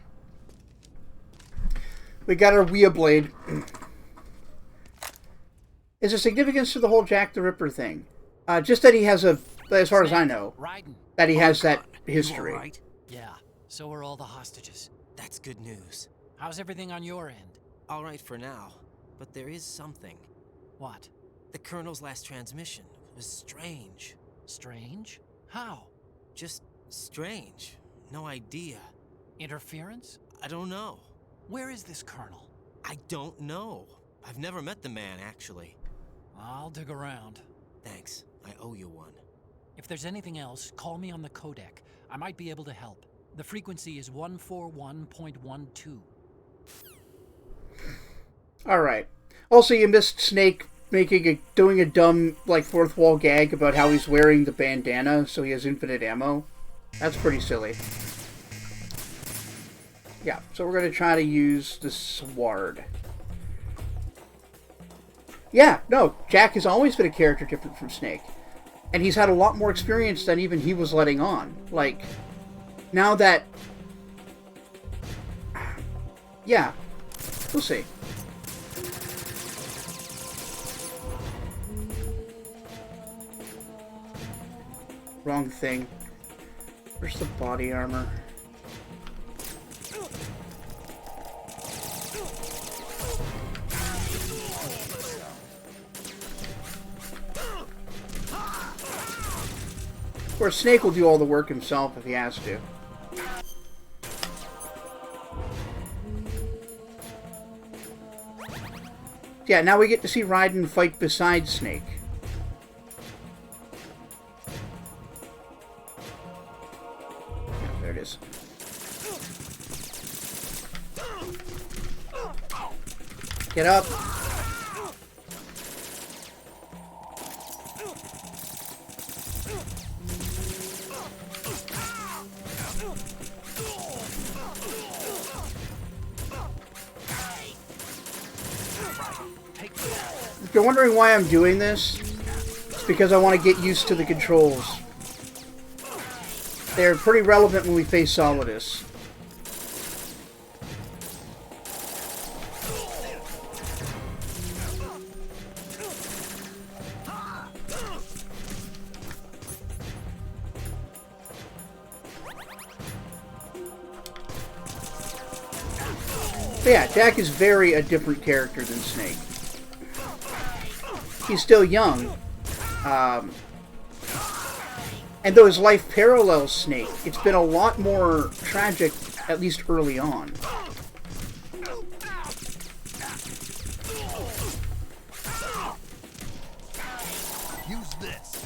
We got our Wea blade. Is there significance to the whole Jack the Ripper thing? Just that he has a, as far as I know, that he has that history. You all right? Yeah, so are all the hostages. That's good news. How's everything on your end? All right for now, but there is something. What? The Colonel's last transmission was strange. Strange? How? Just strange. No idea. Interference? I don't know. Where is this Colonel? I don't know. I've never met the man, actually. I'll dig around. Thanks. I owe you one. If there's anything else, call me on the codec. I might be able to help. The frequency is 141.12. Alright. Also, you missed Snake doing a dumb, like, fourth wall gag about how he's wearing the bandana so he has infinite ammo. That's pretty silly. Yeah, so we're going to try to use the Sword. Yeah, no, Jack has always been a character different from Snake. And he's had a lot more experience than even he was letting on. Like, now that... Yeah, we'll see. Wrong thing. Where's the body armor? Of course, Snake will do all the work himself if he has to. Yeah, now we get to see Raiden fight beside Snake. Yeah, there it is. Get up! If you're wondering why I'm doing this, it's because I want to get used to the controls. They're pretty relevant when we face Solidus. But yeah, Jack is very a different character than Snake. He's still young. And though his life parallels Snake, it's been a lot more tragic, at least early on. Use this.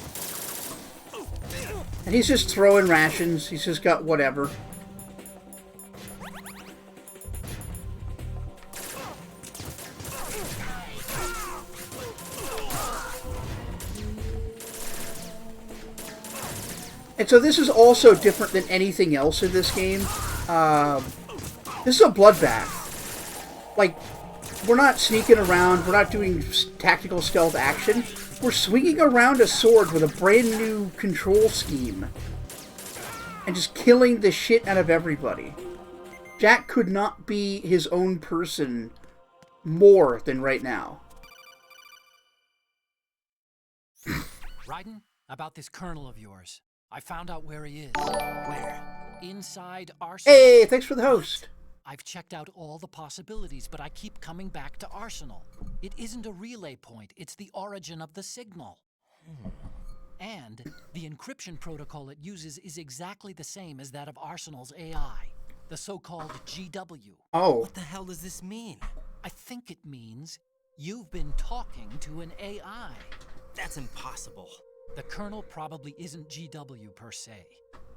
And he's just throwing rations. He's just got whatever. And so this is also different than anything else in this game. This is a bloodbath. Like, we're not sneaking around, we're not doing tactical stealth action. We're swinging around a sword with a brand new control scheme. And just killing the shit out of everybody. Jack could not be his own person more than right now. Raiden, about this Colonel of yours. I found out where he is. Where? Inside Arsenal. Hey, thanks for the host. I've checked out all the possibilities, but I keep coming back to Arsenal. It isn't a relay point, it's the origin of the signal. And the encryption protocol it uses is exactly the same as that of Arsenal's AI, the so-called GW. Oh. What the hell does this mean? I think it means you've been talking to an AI. That's impossible. The Colonel probably isn't GW per se.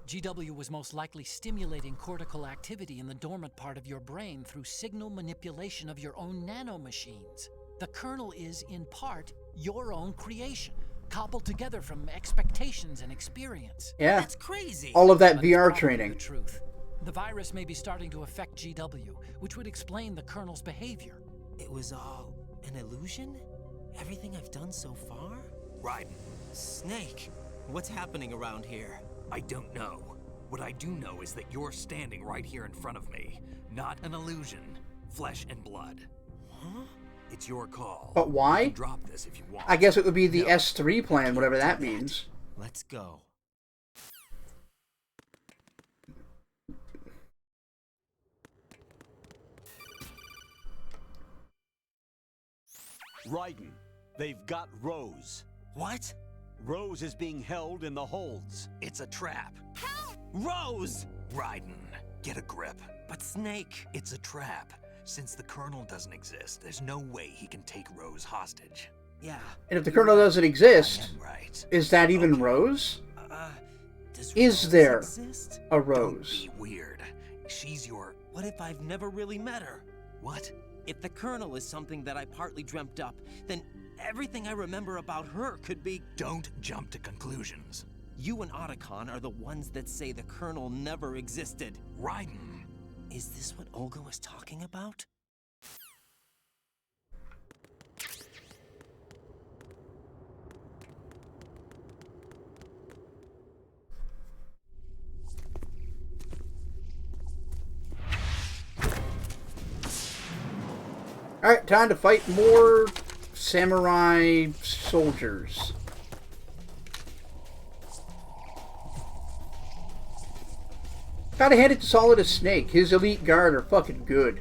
GW was most likely stimulating cortical activity in the dormant part of your brain through signal manipulation of your own nanomachines. The kernel is, in part, your own creation, cobbled together from expectations and experience. Yeah. That's crazy. All of that But it's VR probably training. the truth. The virus may be starting to affect GW, which would explain the kernel's behavior. It was all an illusion? Everything I've done so far? Raiden, Snake, what's happening around here? I don't know. What I do know is that you're standing right here in front of me. Not an illusion. Flesh and blood. Huh? It's your call. But why? You can drop this if you want. I guess it would be the No, S3 plan, whatever that means. Let's go. Raiden, they've got Rose. What? Rose is being held in the holds. It's a trap. Rose! Raiden, get a grip. But Snake... It's a trap. Since the Colonel doesn't exist, there's no way he can take Rose hostage. Yeah. And if the kernel doesn't exist, I am right. is that even Rose? Does Is Rose there exist? a Don't Rose? be weird. She's your... What if I've never really met her? What? If the Colonel is something that I partly dreamt up, then everything I remember about her could be... Don't jump to conclusions. You and Otacon are the ones that say the Colonel never existed. Raiden. Is this what Olga was talking about? Alright, time to fight more samurai soldiers. Gotta hand it to Solidus Snake. His elite guard are fucking good.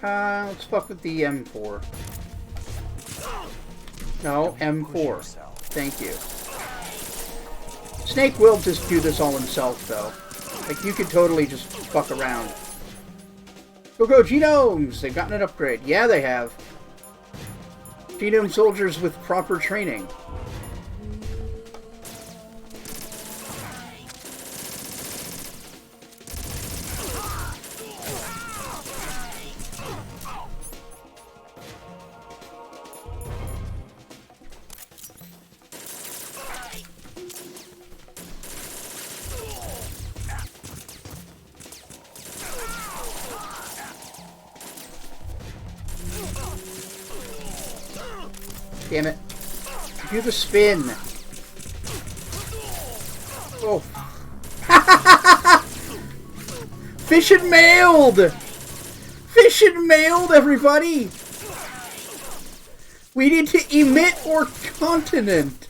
Let's fuck with the M4. No, M4. Thank you. Snake will just do this all himself, though. Like, you could totally just fuck around. Go Genomes! They've gotten an upgrade. Yeah, they have. Genome soldiers with proper training. Damn it. Do the spin. Oh. Fish and mailed! Fish and mailed, everybody! We need to emit or continent.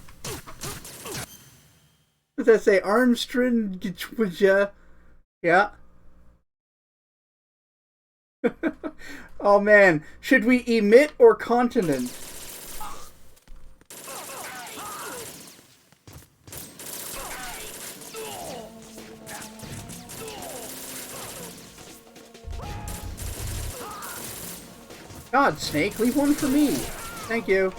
What does that say? Armstrong, yeah. Oh man, should we emit or continent? God, Snake, leave one for me. Thank you.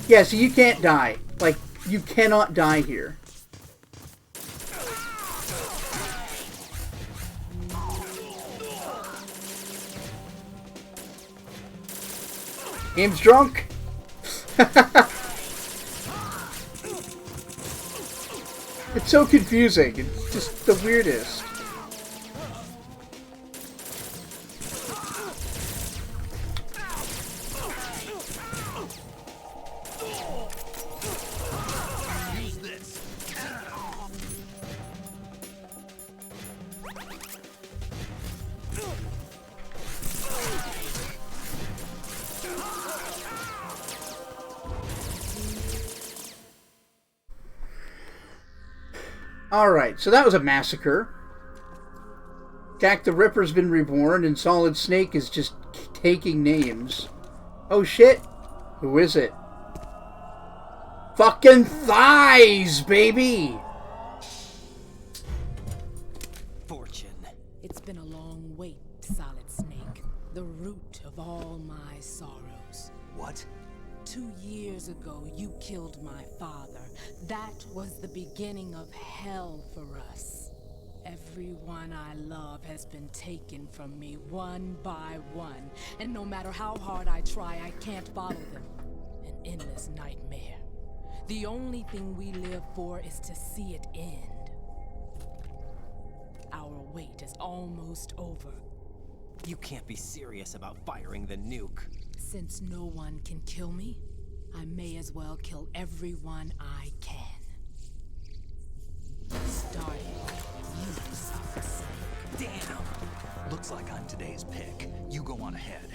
Yeah, so you can't die. Like, you cannot die here. Game's drunk. It's so confusing. It's just the weirdest. Alright, so that was a massacre. Jack the Ripper's been reborn, and Solid Snake is just taking names. Oh shit! Who is it? fucking thighs, baby! Fortune. It's been a long wait, Solid Snake. The root of all my sorrows. What? 2 years ago, you killed my father. That was the beginning of hell for us. Everyone I love has been taken from me one by one. And no matter how hard I try, I can't follow them. An endless nightmare. The only thing we live for is to see it end. Our wait is almost over. You can't be serious about firing the nuke. Since no one can kill me, I may as well kill everyone I can. Starting with you, Solid Snake. Damn! Looks like I'm today's pick. You go on ahead.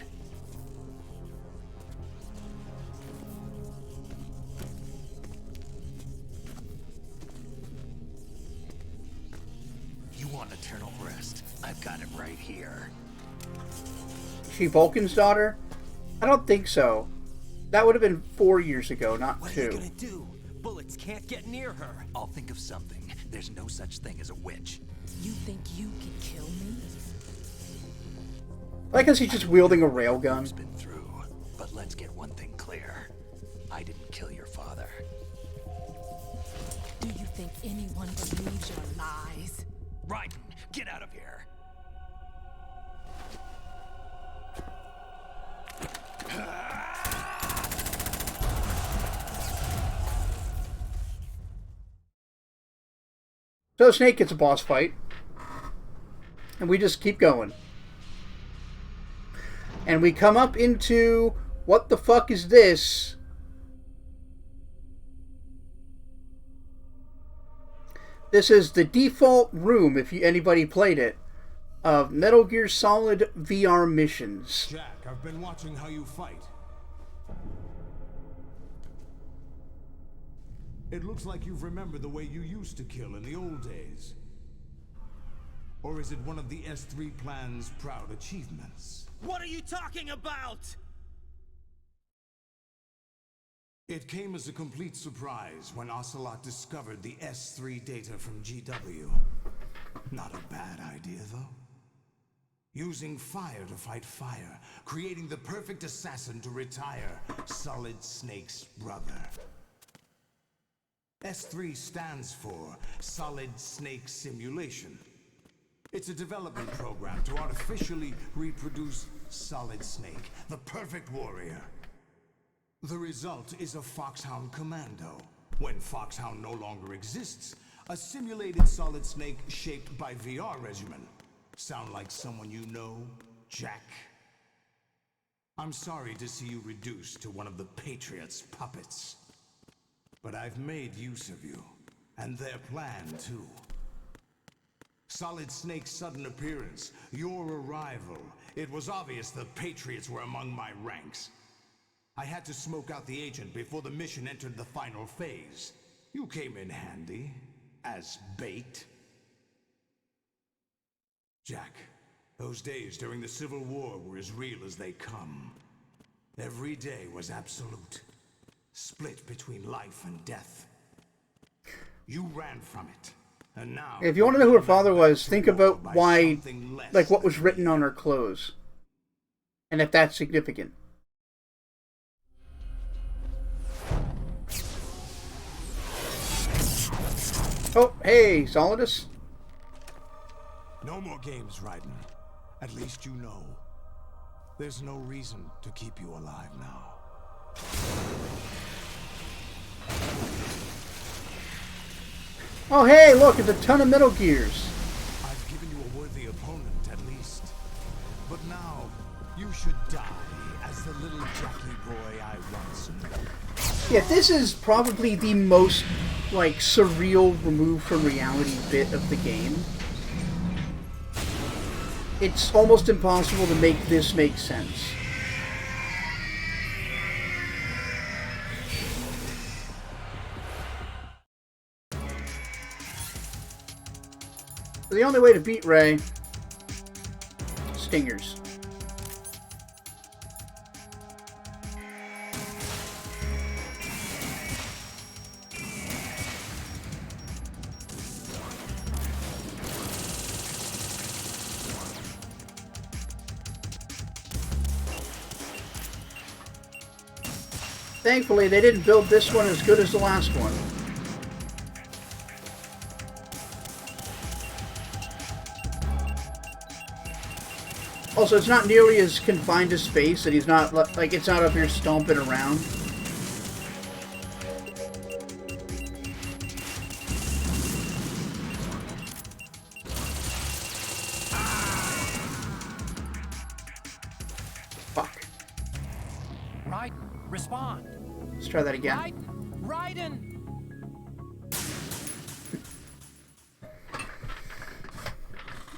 You want eternal rest? I've got it right here. Is she Vulcan's daughter? I don't think so. That would have been 4 years ago, not 2. What are you gonna do? Bullets can't get near her. I'll think of something. There's no such thing as a witch. You think you can kill me? Like as he's just wielding a railgun. Been through, but let's get one thing clear. I didn't kill your father. Do you think anyone believes your lies? Raiden, get out of here. So Snake gets a boss fight. And we just keep going. And we come up into... What the fuck is this? This is the default room, if anybody played it, of Metal Gear Solid VR missions. Jack, I've been watching how you fight. It looks like you've remembered the way you used to kill in the old days. Or is it one of the S3 plan's proud achievements? What are you talking about? It came as a complete surprise when Ocelot discovered the S3 data from GW. Not a bad idea, though. Using fire to fight fire, creating the perfect assassin to retire Solid Snake's brother. S3 stands for Solid Snake Simulation. It's a development program to artificially reproduce Solid Snake, the perfect warrior. The result is a Foxhound Commando. When Foxhound no longer exists, a simulated Solid Snake shaped by VR regimen. Sound like someone you know, Jack? I'm sorry to see you reduced to one of the Patriots' puppets. But I've made use of you, and their plan too. Solid Snake's sudden appearance, your arrival. It was obvious the Patriots were among my ranks. I had to smoke out the agent before the mission entered the final phase. You came in handy, as bait. Jack, those days during the Civil War were as real as they come. Every day was absolute. Split between life and death. You ran from it. And now, if you want to know who her father was, think about why, like what was written on her clothes. And if that's significant. Oh, hey, Solidus. No more games, Raiden. At least you know. There's no reason to keep you alive now. Oh, hey, look, it's a ton of Metal Gears. I've given you a worthy opponent, at least. But now, you should die as the little Jackie boy I once knew. Yeah, this is probably the most, like, surreal, removed from reality bit of the game. It's almost impossible to make this make sense. The only way to beat Ray, stingers. Thankfully, they didn't build this one as good as the last one. Also, it's not nearly as confined to space, and he's not, like, it's not up here stomping around. Fuck. Raiden, respond. Let's try that again. Raiden!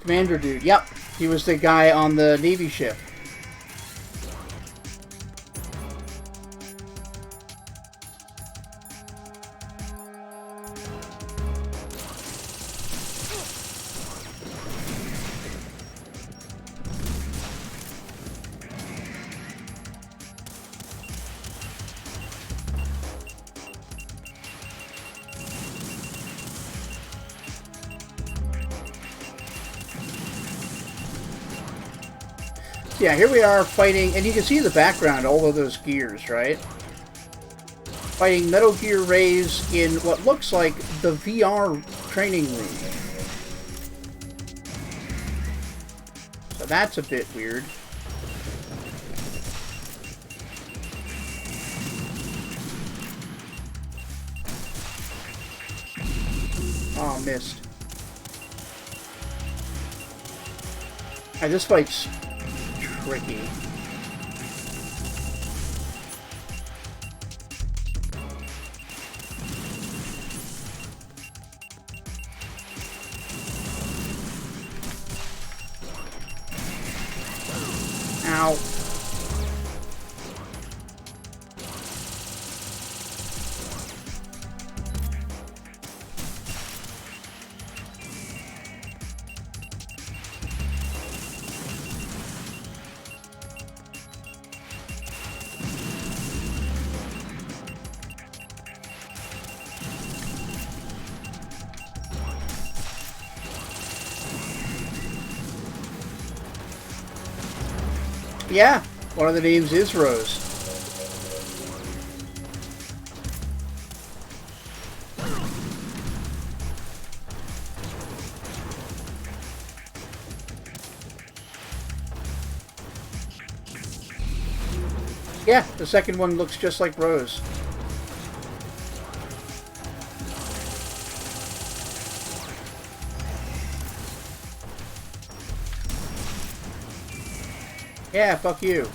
Commander dude, yep. He was the guy on the Navy ship. Yeah, here we are fighting, and you can see in the background all of those gears, right? Fighting Metal Gear Rays in what looks like the VR training room. So that's a bit weird. Oh, missed. Alright, this fight's tricky. Ow. Yeah, one of the names is Rose. Yeah, the second one looks just like Rose. Yeah, fuck you.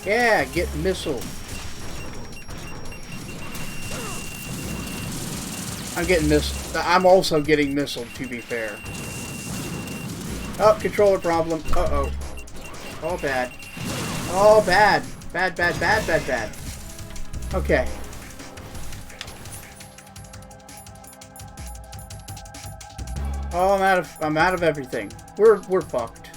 Yeah, get missile. I'm also getting missile, to be fair. Oh, controller problem. Uh-oh. Oh, bad. Oh, bad. Bad, bad, bad, bad, bad. Okay. Oh, I'm out of everything. We're fucked.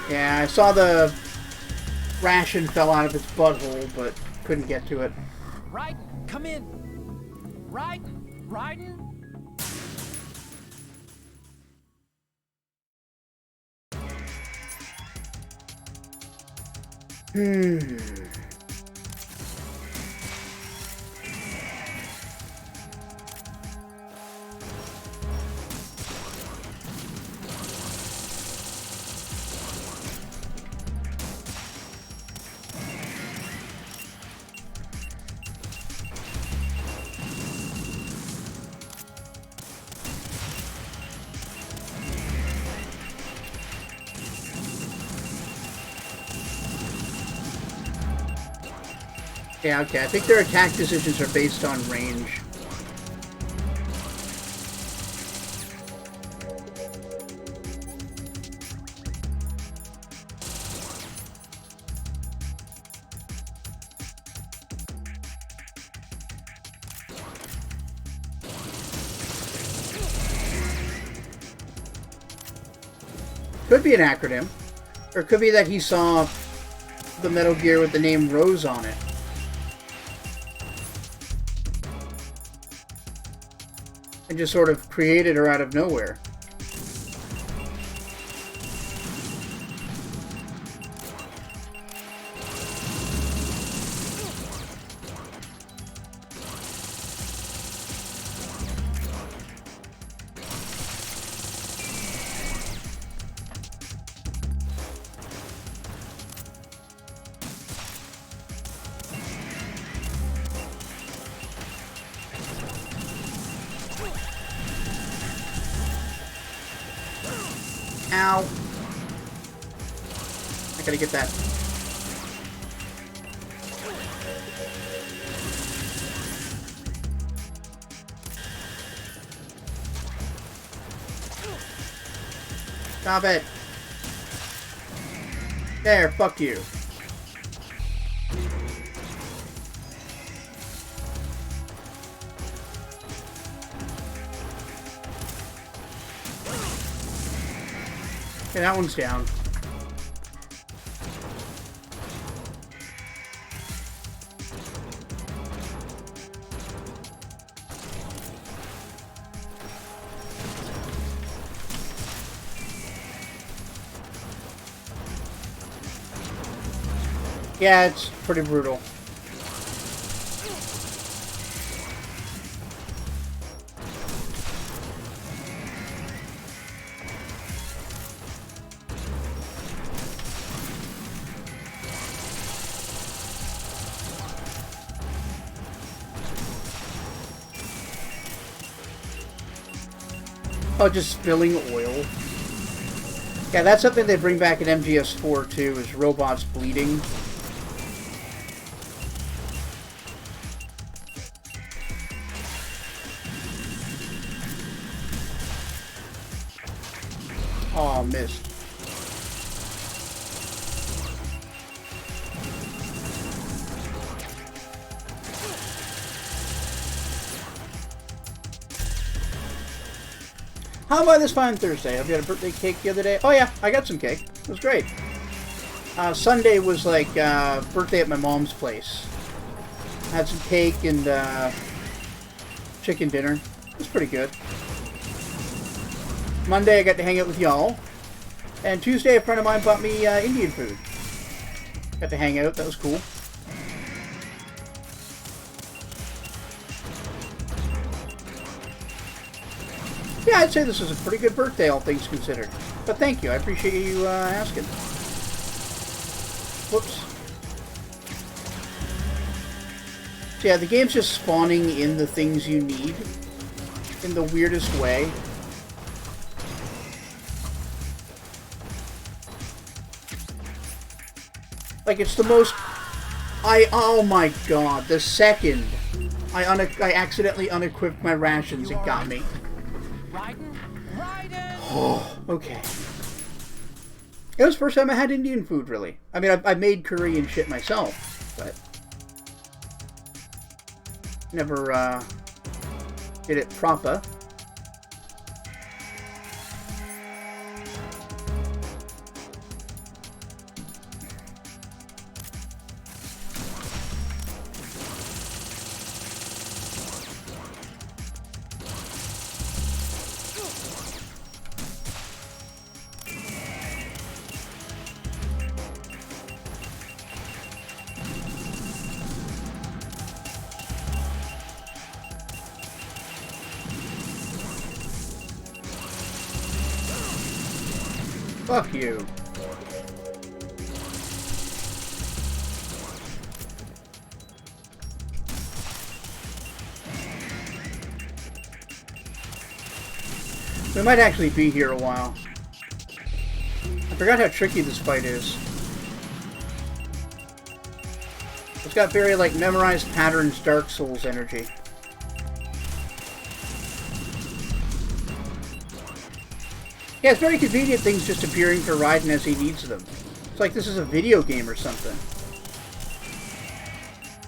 Yeah, I saw the ration fell out of its butthole, but couldn't get to it. Raiden, come in. Raiden, Raiden. Yeah, okay. I think their attack decisions are based on range. Could be an acronym. Or it could be that he saw the Metal Gear with the name Rose on it. and just sort of created her out of nowhere. Ow. I gotta get that. Stop it. There, fuck you. Okay, that one's down. Yeah, it's pretty brutal. Oh, just spilling oil. Yeah, that's something they bring back in MGS4 too, is robots bleeding. Oh, missed. How about this fine Thursday? Have you had a birthday cake the other day? Oh yeah, I got some cake. It was great. Sunday was like birthday at my mom's place. I had some cake and chicken dinner. It was pretty good. Monday I got to hang out with y'all. And Tuesday a friend of mine bought me Indian food. Got to hang out. That was cool. Yeah, I'd say this was a pretty good birthday, all things considered. But thank you. I appreciate you asking. Whoops. So yeah, the game's just spawning in the things you need in the weirdest way. Like, it's the most... oh my god, the second I accidentally unequipped my rations, it got me. Oh, okay. It was the first time I had Indian food, really. I mean, I made curry and shit myself, but never did it proper. Fuck you. We might actually be here a while. I forgot how tricky this fight is. It's got very, like, memorized patterns Dark Souls energy. Yeah, it's very convenient things just appearing for Raiden as he needs them. It's like this is a video game or something.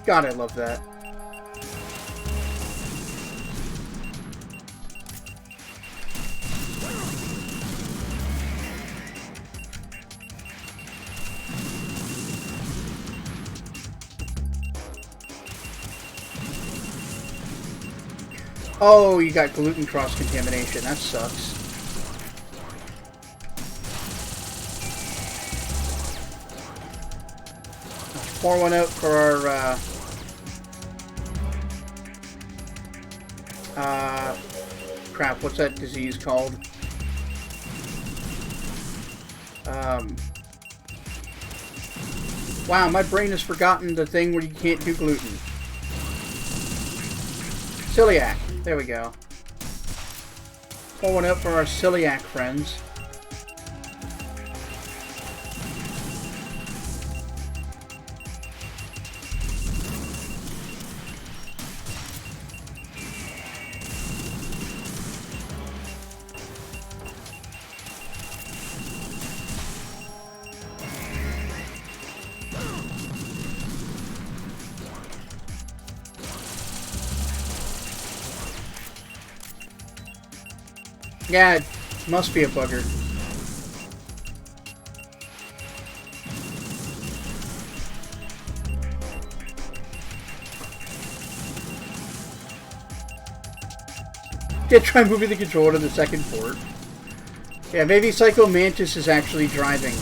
God, I love that. Oh, you got gluten cross-contamination. That sucks. Pour one out for our... crap, what's that disease called? Wow, my brain has forgotten the thing where you can't do gluten. Celiac. There we go. Pour one out for our celiac friends. Yeah, it must be a bugger. Yeah, try moving the controller to the second port. Yeah, maybe Psycho Mantis is actually driving.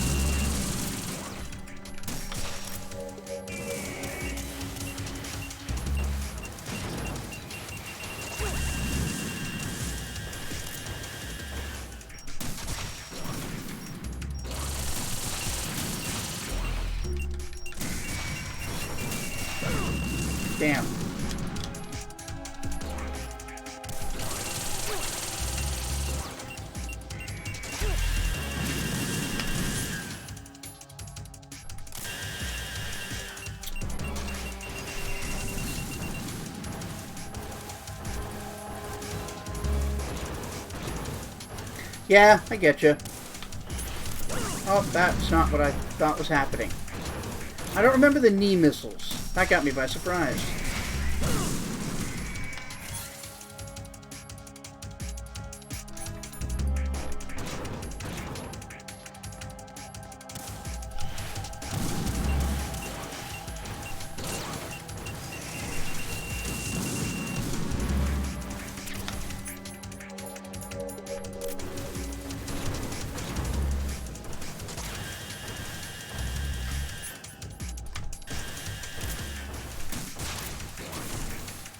Damn. Yeah, I get you. Oh, that's not what I thought was happening. I don't remember the knee missiles. That got me by surprise.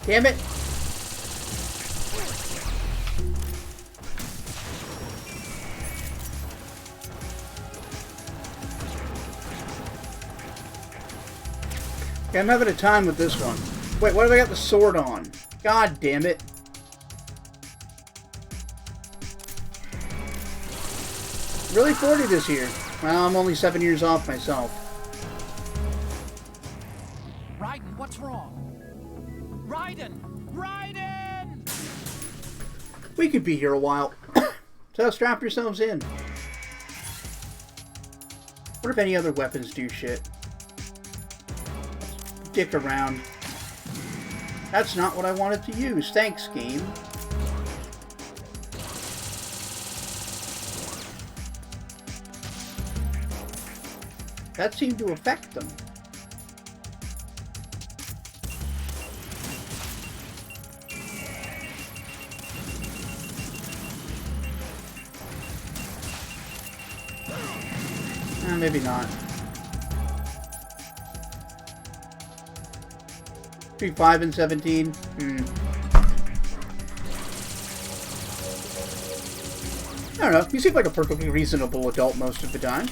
Damn it! Okay, I'm having a time with this one. Wait, what have I got the sword on? God damn it. Really 40 this year. Well, I'm only 7 years off myself. Raiden, what's wrong? Raiden! Raiden! We could be here a while. So strap yourselves in. What if any other weapons do shit? Dick around. That's not what I wanted to use. Thanks, game. That seemed to affect them. Maybe not. Between 5 and 17. I don't know. You seem like a perfectly reasonable adult most of the time.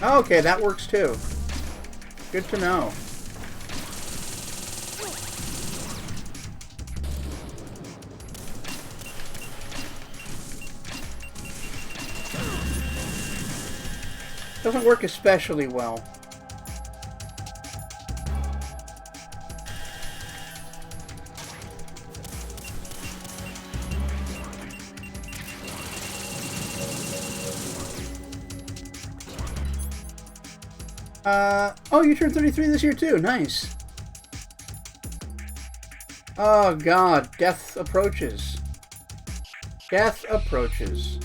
Okay, that works too. Good to know. Doesn't work especially well. Oh, you turned 33 this year too. Nice. Oh god, death approaches. Death approaches.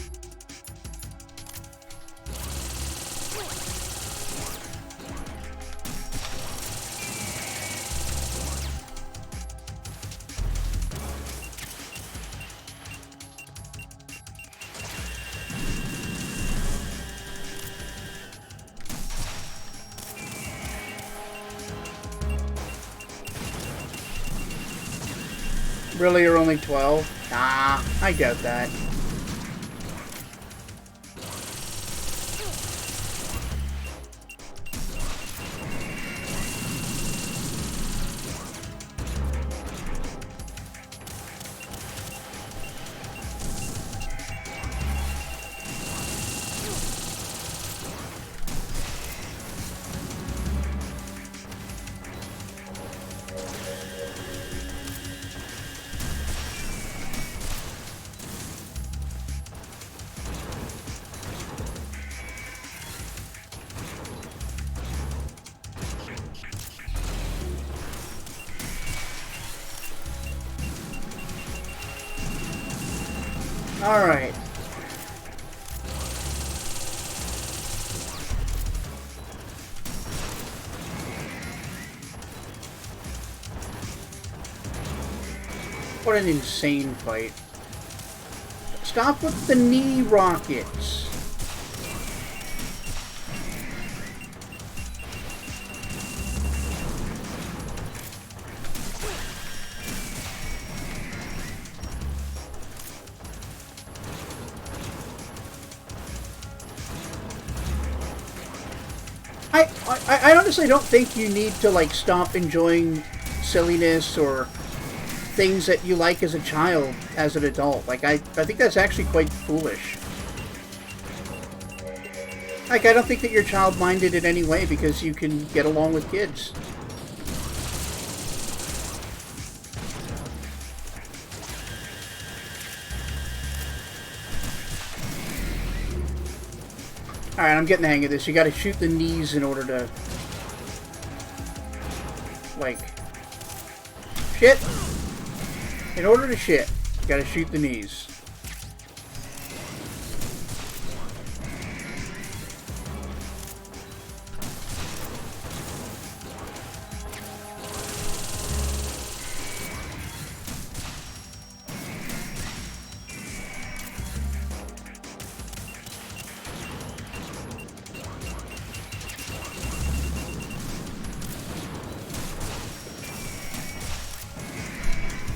Really, you're only 12? Nah, I get that. Alright. What an insane fight. Stop with the knee rockets. I honestly don't think you need to, like, stop enjoying silliness or things that you like as a child as an adult. Like, I think that's actually quite foolish. Like, I don't think that you're child-minded in any way because you can get along with kids. Alright, I'm getting the hang of this. You gotta shoot the knees in order to... like... shit! In order to shit, you gotta shoot the knees.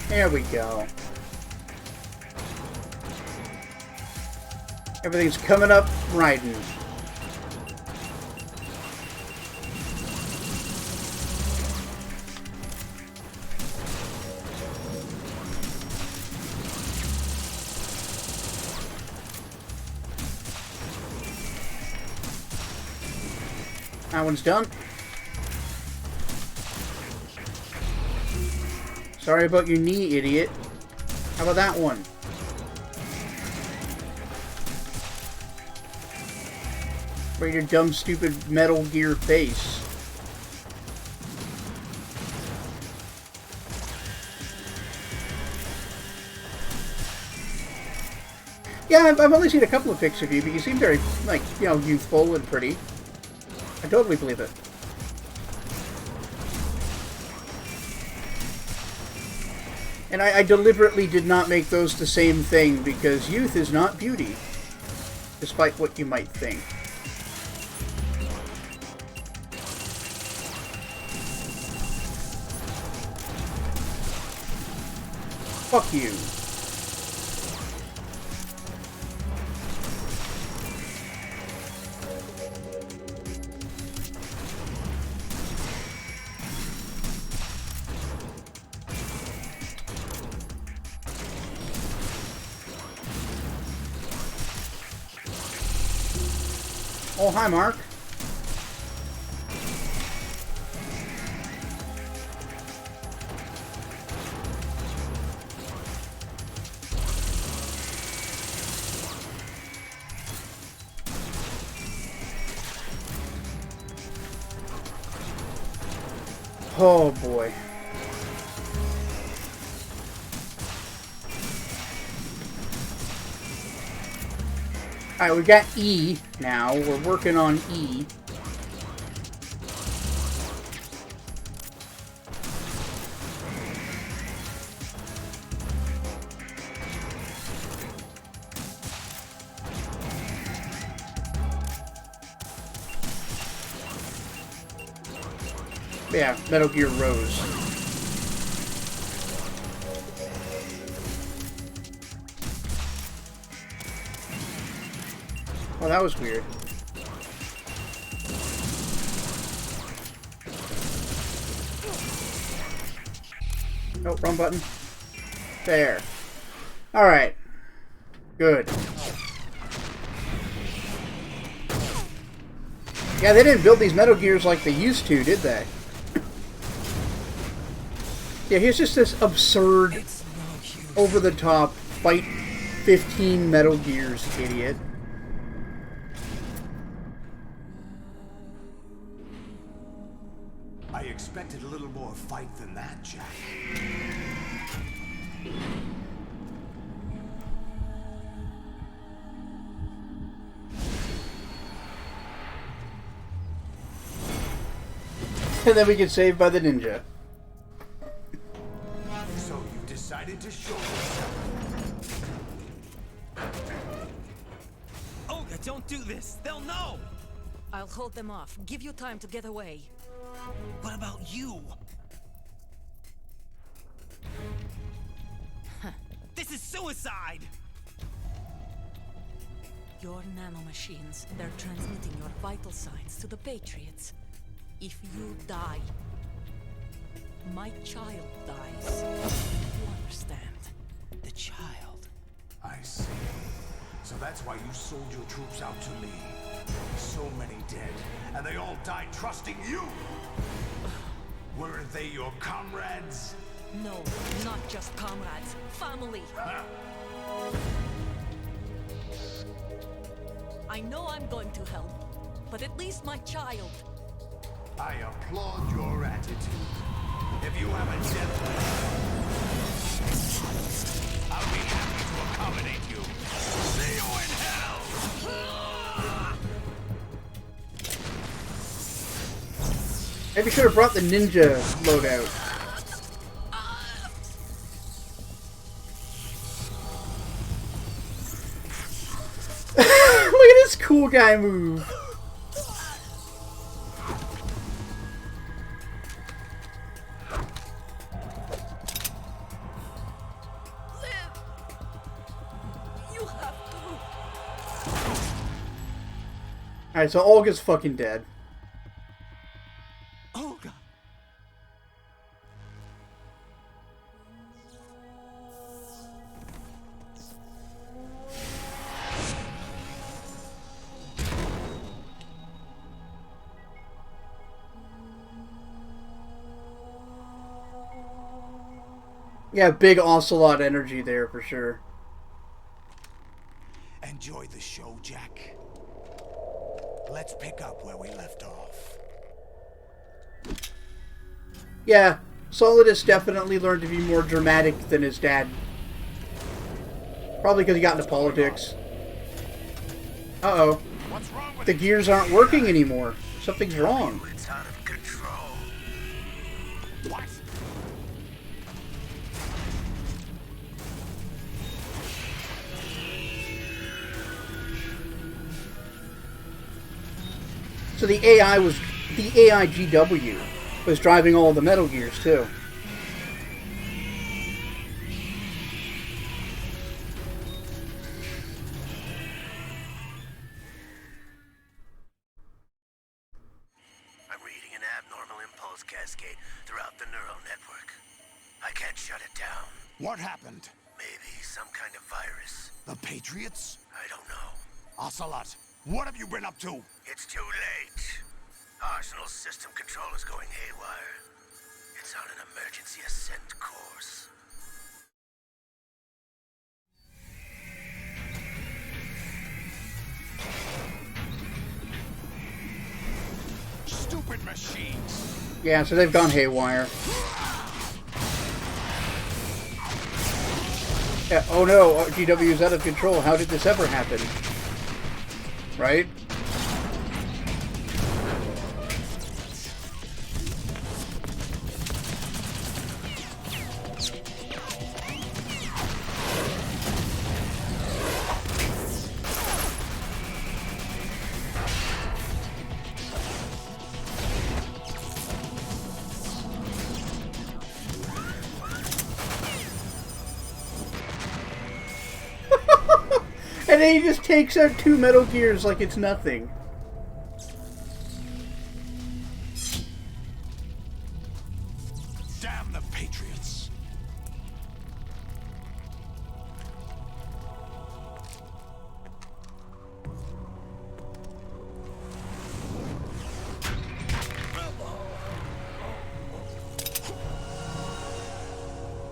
There we go. Everything's coming up riding. That one's done. Sorry about your knee, idiot. How about that one? Right, your dumb, stupid Metal Gear face. Yeah, I've only seen a couple of pics of you, but you seem very, like, you know, youthful and pretty. I totally believe it. And I deliberately did not make those the same thing, because youth is not beauty, despite what you might think. Fuck you. Oh, hi, Mark. Oh boy. Alright, we got E now. We're working on E. Yeah, Metal Gear Rose. Oh, that was weird. Oh, wrong button. There. Alright. Good. Yeah, they didn't build these Metal Gears like they used to, did they? Yeah, here's just this absurd, over-the-top, fight 15 Metal Gears, idiot. I expected a little more fight than that, Jack. And then we get saved by the ninja. So you decided to show yourself. Olga, don't do this! They'll know! I'll hold them off. Give you time to get away. What about you? This is suicide! Your nanomachines, they're transmitting your vital signs to the Patriots. If you die, my child dies. You understand? The child? I see. So that's why you sold your troops out to me. So many dead, and they all died trusting you! Weren't they your comrades? No, not just comrades. Family! I know I'm going to help, but at least my child. I applaud your attitude. If you have a death wish, I'll be happy to accommodate you. See you in hell! Maybe should have brought the ninja loadout. Look at this cool guy move. Alright, so Olga's fucking dead. Olga! Yeah, big Ocelot energy there for sure. Enjoy the show, Jack. Let's pick up where we left off. Yeah, Solidus definitely learned to be more dramatic than his dad. Probably because he got into politics. Uh-oh. The gears aren't working anymore. Something's wrong. It's out of control. What? So the AI GW was driving all the Metal Gears too. I'm reading an abnormal impulse cascade throughout the neural network. I can't shut it down. What happened? Maybe some kind of virus. The Patriots? I don't know. Ocelot, what have you been up to? It's too late. Arsenal's system control is going haywire. It's on an emergency ascent course. stupid machines. Yeah, so they've gone haywire. Yeah, oh no, GW is out of control. How did this ever happen? Right? And then he just takes out 2 Metal Gears like it's nothing. Damn the Patriots.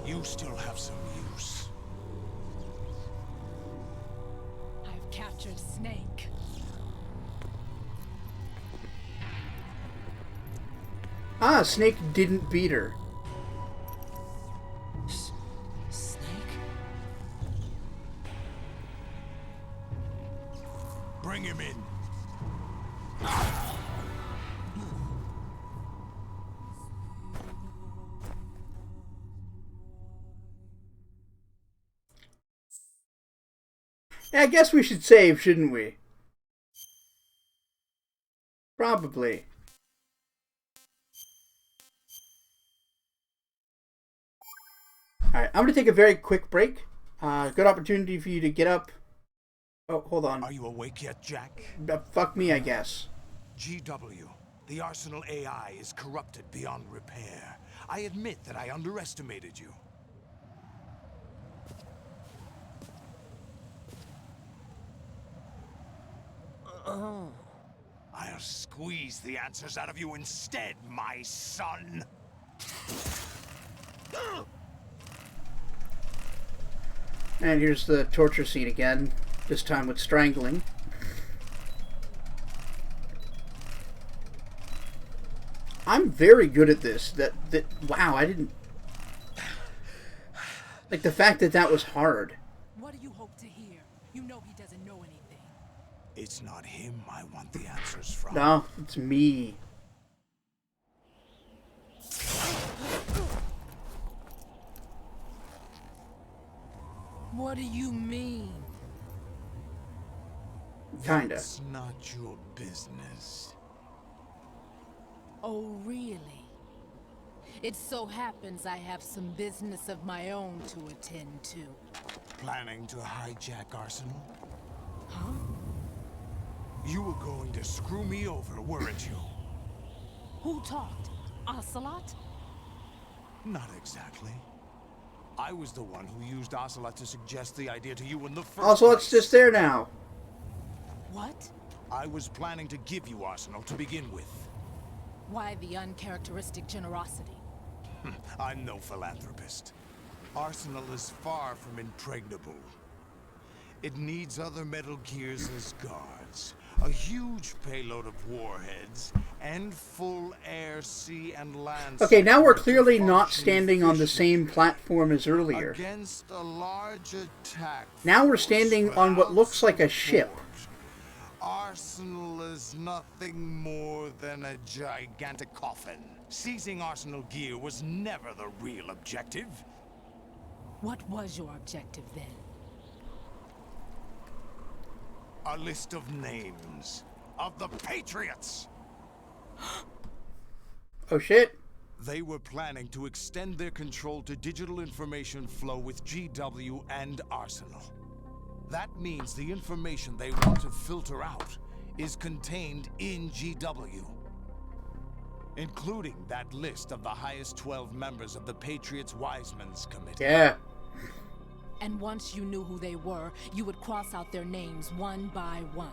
You still have some use. I've captured Snake. Ah, Snake didn't beat her. Snake? Bring him in. I guess we should save, shouldn't we? Probably. Alright, I'm going to take a very quick break. Good opportunity for you to get up. Oh, hold on. Are you awake yet, Jack? Fuck me, I guess. GW, the Arsenal AI is corrupted beyond repair. I admit that I underestimated you. I'll squeeze the answers out of you instead, my son. And here's the torture scene again, this time with strangling. I'm very good at this. Wow, I didn't... Like, the fact that that was hard. What do you hope to hear? You know he doesn't know anything. It's not him I want the answers from. No, it's me. What do you mean? Kinda. It's not your business. Oh, really? It so happens I have some business of my own to attend to. Planning to hijack Arsenal? Huh? You were going to screw me over, weren't you? Who talked? Ocelot? Not exactly. I was the one who used Ocelot to suggest the idea to you in the first Ocelot's place. just there now. What? I was planning to give you Arsenal to begin with. Why the uncharacteristic generosity? I'm no philanthropist. Arsenal is far from impregnable. It needs other Metal Gears as guards, a huge payload of warheads, and full air, sea, and land. Okay, now we're support to clearly not function standing on the same efficiently platform as earlier. against a large attack. Now we're force standing on what looks like a ship. support. Arsenal is nothing more than a gigantic coffin. Seizing Arsenal gear was never the real objective. What was your objective then? A list of names of the Patriots. Oh shit. They were planning to extend their control to digital information flow with GW and Arsenal. That means the information they want to filter out is contained in GW, including that list of the highest 12 members of the Patriots Wiseman's Committee. Yeah. And once you knew who they were, you would cross out their names one by one,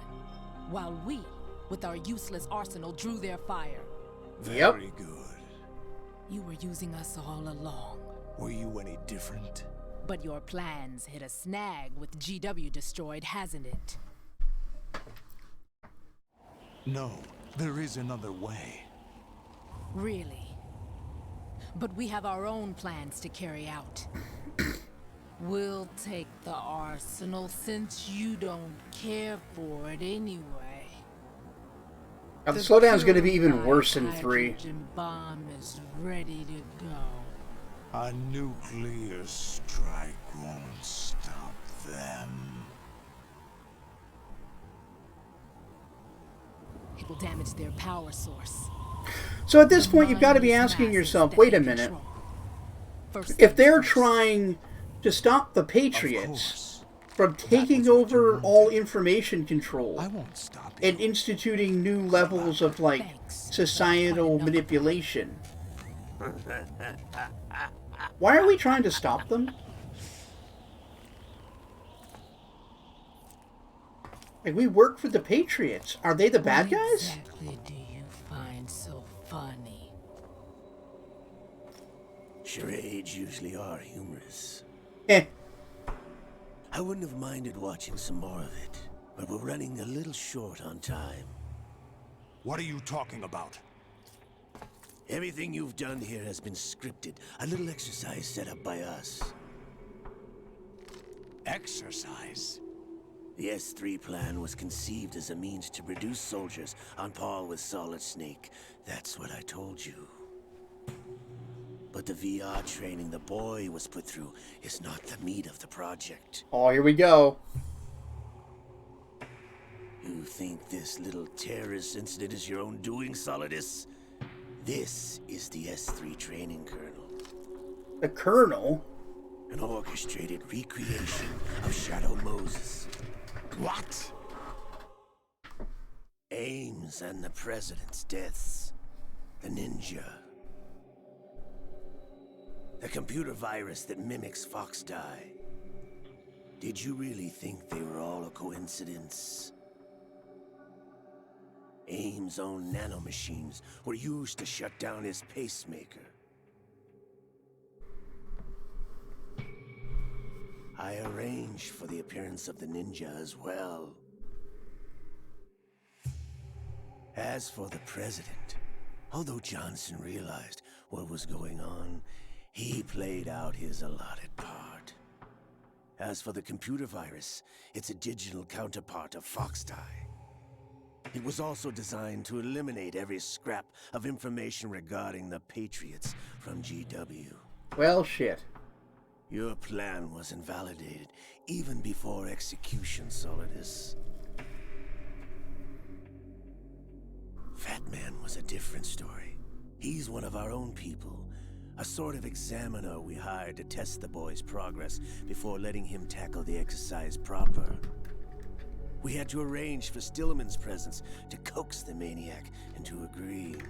while we, with our useless arsenal, drew their fire. Very good. You were using us all along. Were you any different? But your plans hit a snag with GW destroyed, hasn't it? No, there is another way. Really. But we have our own plans to carry out. We'll take the arsenal since you don't care for it anyway. Now, the slowdown is going to be even worse in 3. Hydrogen bomb is ready to go. A nuclear strike won't stop them. It will damage their power source. So at this point, you've got to be asking yourself, wait a minute. If they're trying to stop the Patriots from taking over all information control and instituting new levels of, like, societal manipulation, why are we trying to stop them? Like, we work for the Patriots. Are they the bad guys? What exactly do you find so funny? Charades usually are humorous. Eh. I wouldn't have minded watching some more of it, but we're running a little short on time. What are you talking about? Everything you've done here has been scripted. A little exercise set up by us. Exercise? The S3 plan was conceived as a means to reduce soldiers on par with Solid Snake. That's what I told you. But the VR training the boy was put through is not the meat of the project. Oh, here we go. You think this little terrorist incident is your own doing, Solidus? This is the S3 training kernel. The Colonel? An orchestrated recreation of Shadow Moses. What? Ames and the President's deaths. The ninja. The computer virus that mimics Foxdie. Did you really think they were all a coincidence? Ames' own nanomachines were used to shut down his pacemaker. I arranged for the appearance of the ninja as well. As for the president, although Johnson realized what was going on, he played out his allotted part. As for the computer virus, it's a digital counterpart of Foxdie. It was also designed to eliminate every scrap of information regarding the Patriots from GW. Well, shit. Your plan was invalidated even before execution, Solidus. Fat Man was a different story. He's one of our own people. A sort of examiner we hired to test the boy's progress before letting him tackle the exercise proper. We had to arrange for Stillman's presence to coax the maniac into agreeing.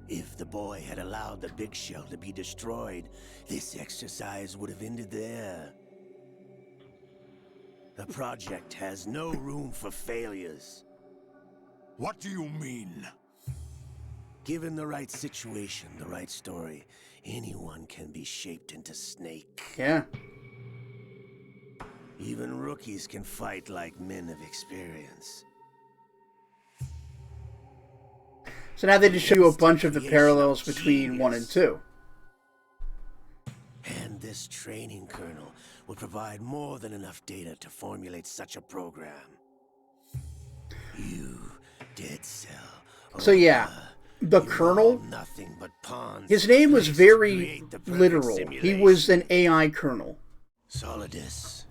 If the boy had allowed the big shell to be destroyed, this exercise would have ended there. The project has no room for failures. What do you mean? Given the right situation, the right story, anyone can be shaped into Snake. Yeah. Even rookies can fight like men of experience. So now they just show you a bunch of the parallels between 1 and 2. And this training kernel will provide more than enough data to formulate such a program. You, Dead Cell. So yeah, the Colonel, nothing but pawns. his name was very literal. He was an AI Colonel. Solidus,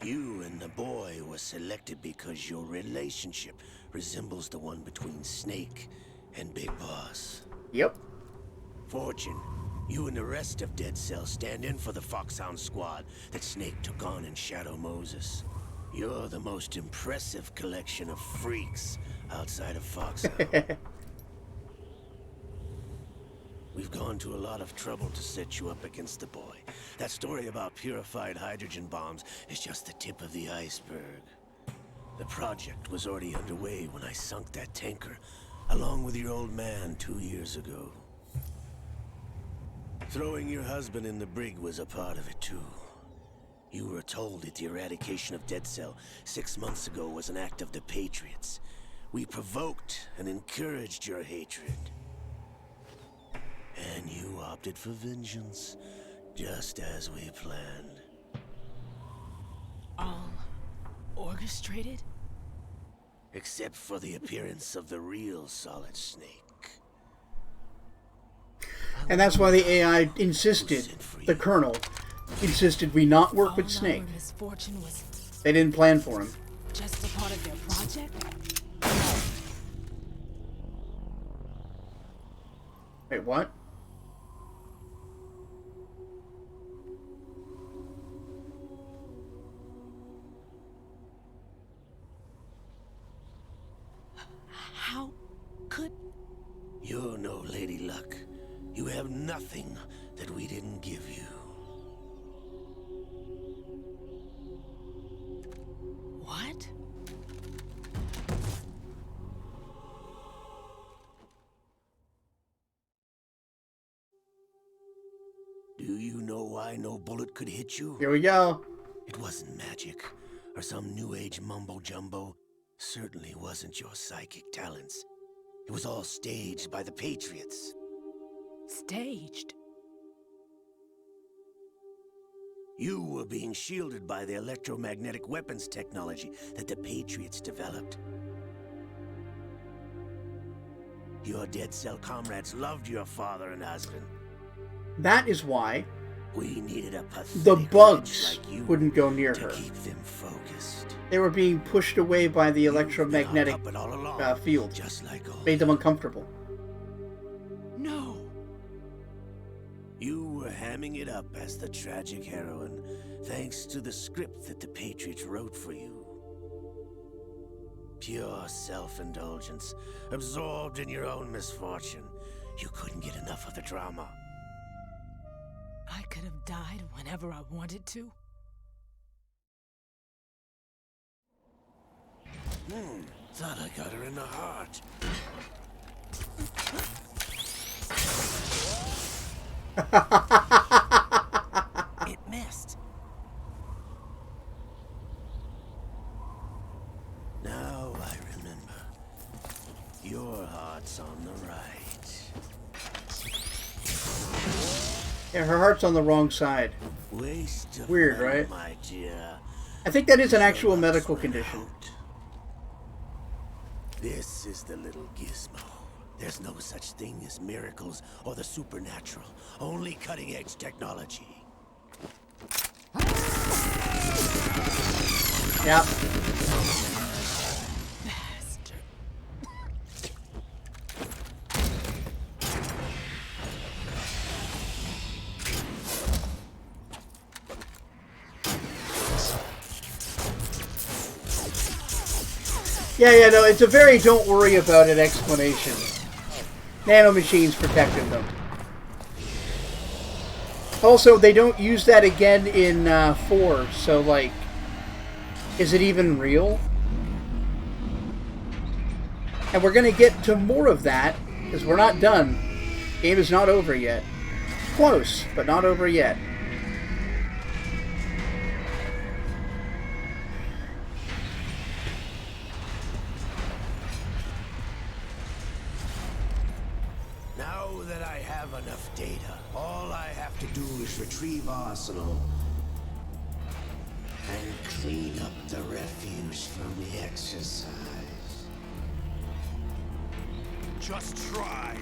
you and the boy were selected because your relationship resembles the one between Snake and Big Boss. Yep. Fortune, you and the rest of Dead Cell stand in for the Foxhound squad that Snake took on in Shadow Moses. You're the most impressive collection of freaks outside of Foxhound. We've gone to a lot of trouble to set you up against the boy. That story about purified hydrogen bombs is just the tip of the iceberg. The project was already underway when I sunk that tanker, along with your old man 2 years ago. Throwing your husband in the brig was a part of it too. You were told that the eradication of Dead Cell 6 months ago was an act of the Patriots. We provoked and encouraged your hatred. And you opted for vengeance, just as we planned. All orchestrated? Except for the appearance of the real Solid Snake. And that's why the AI insisted, the Colonel insisted we not work with Snake. Misfortune was They didn't plan for him. just a part of their project? Wait, what? How could... You're no Lady Luck. You have nothing that we didn't give you. What? Do you know why no bullet could hit you? Here we go. It wasn't magic, or some new age mumbo-jumbo. Certainly wasn't your psychic talents. It was all staged by the Patriots. Staged? You were being shielded by the electromagnetic weapons technology that the Patriots developed. Your dead cell comrades loved your father and husband. That is why We needed a pathetic the bugs witch like you wouldn't go near to her. keep them focused. They were being pushed away by the electromagnetic You've been our puppet all along, field. just like always. Made them uncomfortable. No. You were hamming it up as the tragic heroine, thanks to the script that the Patriots wrote for you. Pure self-indulgence, absorbed in your own misfortune. You couldn't get enough of the drama. I could have died whenever I wanted to. Thought I got her in the heart. It missed. Now I remember. Your heart's on the right. Yeah, her heart's on the wrong side. Waste of Weird, money, right? my dear. I think that is an actual medical condition. This is the little gizmo. There's no such thing as miracles or the supernatural. Only cutting-edge technology. Yep. Yeah, no, it's a very don't worry about it explanation. Nanomachines protected them. Also, they don't use that again in 4, so, like, is it even real? And we're gonna get to more of that, because we're not done. Game is not over yet. Close, but not over yet. Now that I have enough data, all I have to do is retrieve Arsenal and clean up the refuse from the exercise. Just try.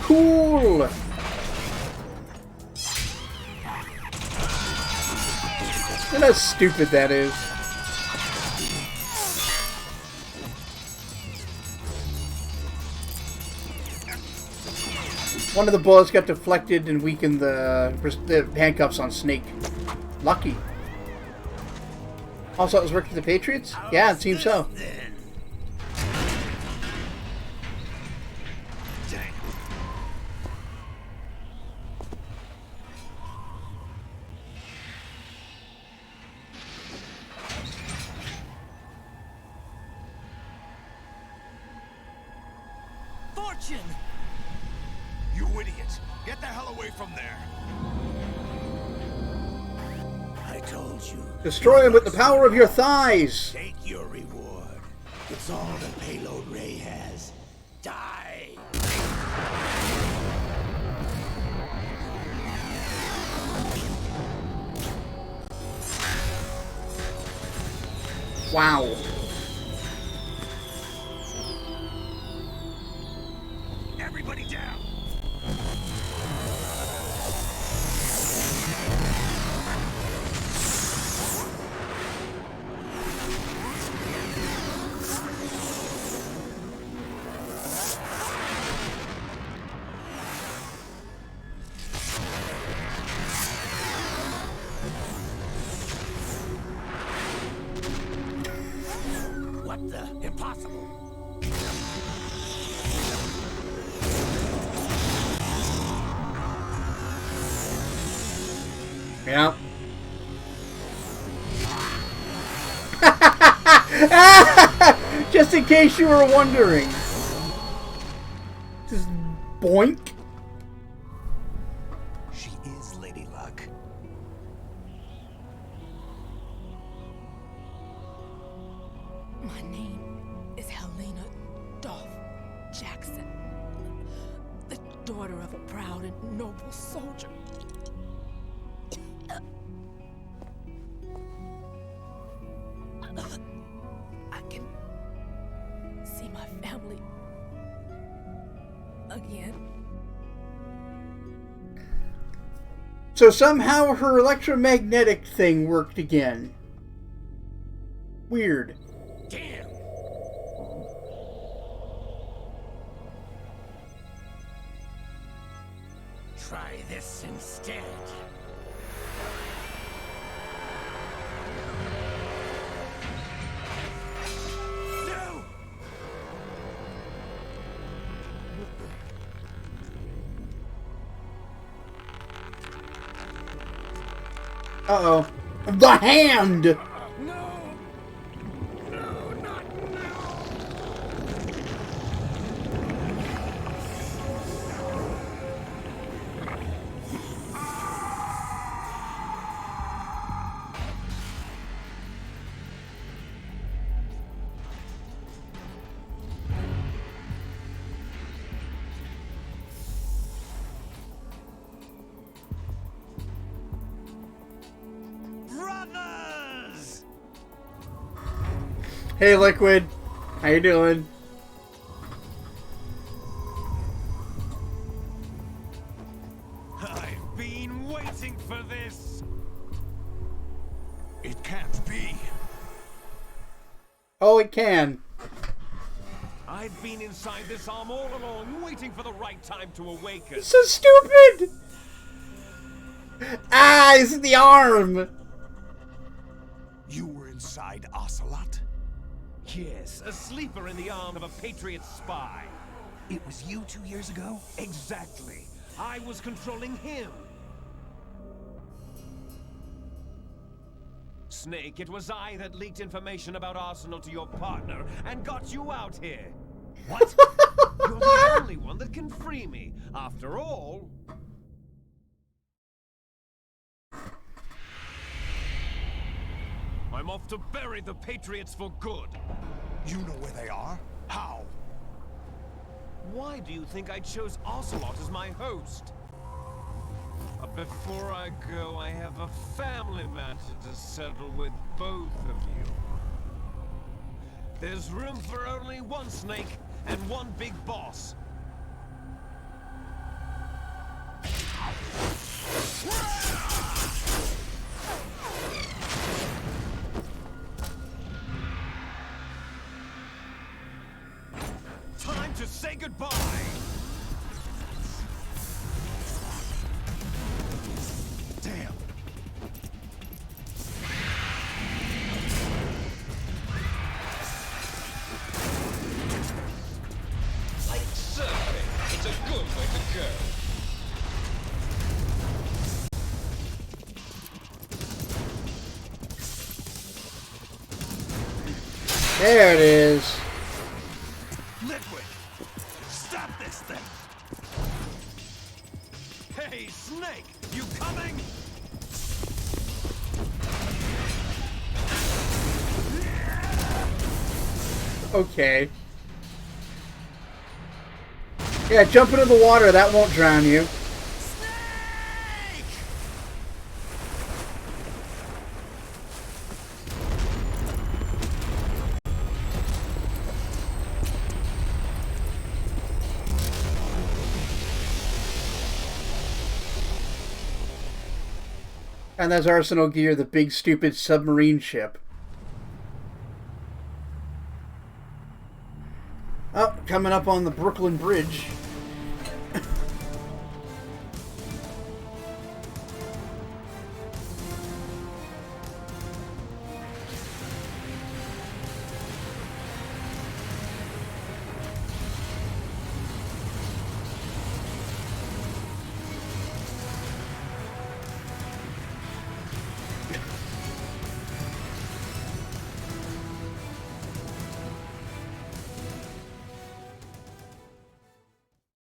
Cool! Look at how stupid that is. One of the bullets got deflected and weakened the handcuffs on Snake. Lucky. Also, it was working for the Patriots? Yeah, it seems so. Fortune! You idiot! Get the hell away from there! I told you. Destroy him with the power of your thighs! Take your reward. It's all the payload Ray has. Die! Wow. Everybody down! What the? Impossible! Yeah. Just in case you were wondering. Just boink. She is Lady Luck. My name is Helena Dolph Jackson, the daughter of a proud and noble soldier. I can see my family again. So somehow her electromagnetic thing worked again. Weird. Damn! Try this instead. No! Uh-oh. The hand! No! No, not now! Brothers! Hey, Liquid. How you doing? I've been waiting for this! It can't be. Oh, it can. I've been inside this arm all along, waiting for the right time to awaken. So stupid! Ah, it's the arm! You were inside Ocelot? Yes, a sleeper in the arm of a Patriot spy. It was you 2 years ago? Exactly. I was controlling him. Snake, it was I that leaked information about Arsenal to your partner and got you out here. What? You're the only one that can free me. After all... I'm off to bury the Patriots for good. You know where they are? How? Why do you think I chose Ocelot as my host? But before I go, I have a family matter to settle with both of you. There's room for only one Snake and one big boss. Time to say goodbye! Damn. Like surfing, it's a good way to go. There it is. Liquid! Stop this thing! Hey, Snake, you coming? Okay. Yeah, jump into the water. That won't drown you. And that's Arsenal Gear, the big stupid submarine ship. Oh, coming up on the Brooklyn Bridge.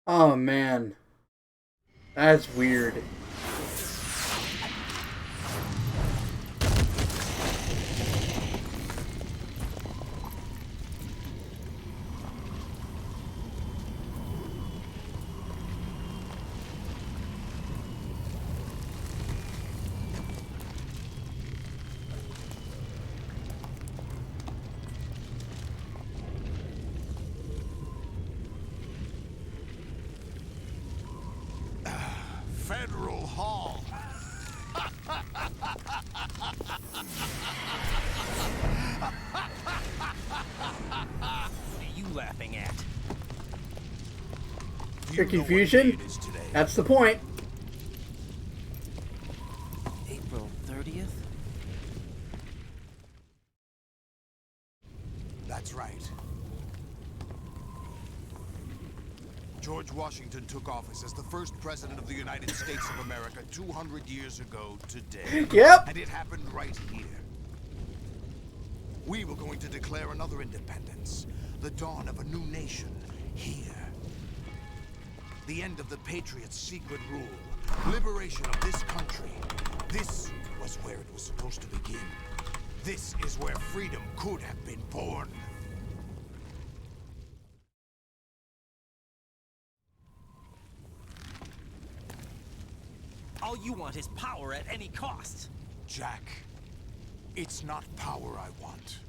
Oh man, that's weird. Federal Hall. What are you laughing at? Your confusion? That's the point. April 30th? That's right. George Washington took office as the first president of the United States of America 200 years ago today. Yep. And it happened right here. We were going to declare another independence, the dawn of a new nation here. The end of the Patriots' secret rule, liberation of this country. This was where it was supposed to begin. This is where freedom could have been born. All you want is power at any cost. Jack, it's not power I want.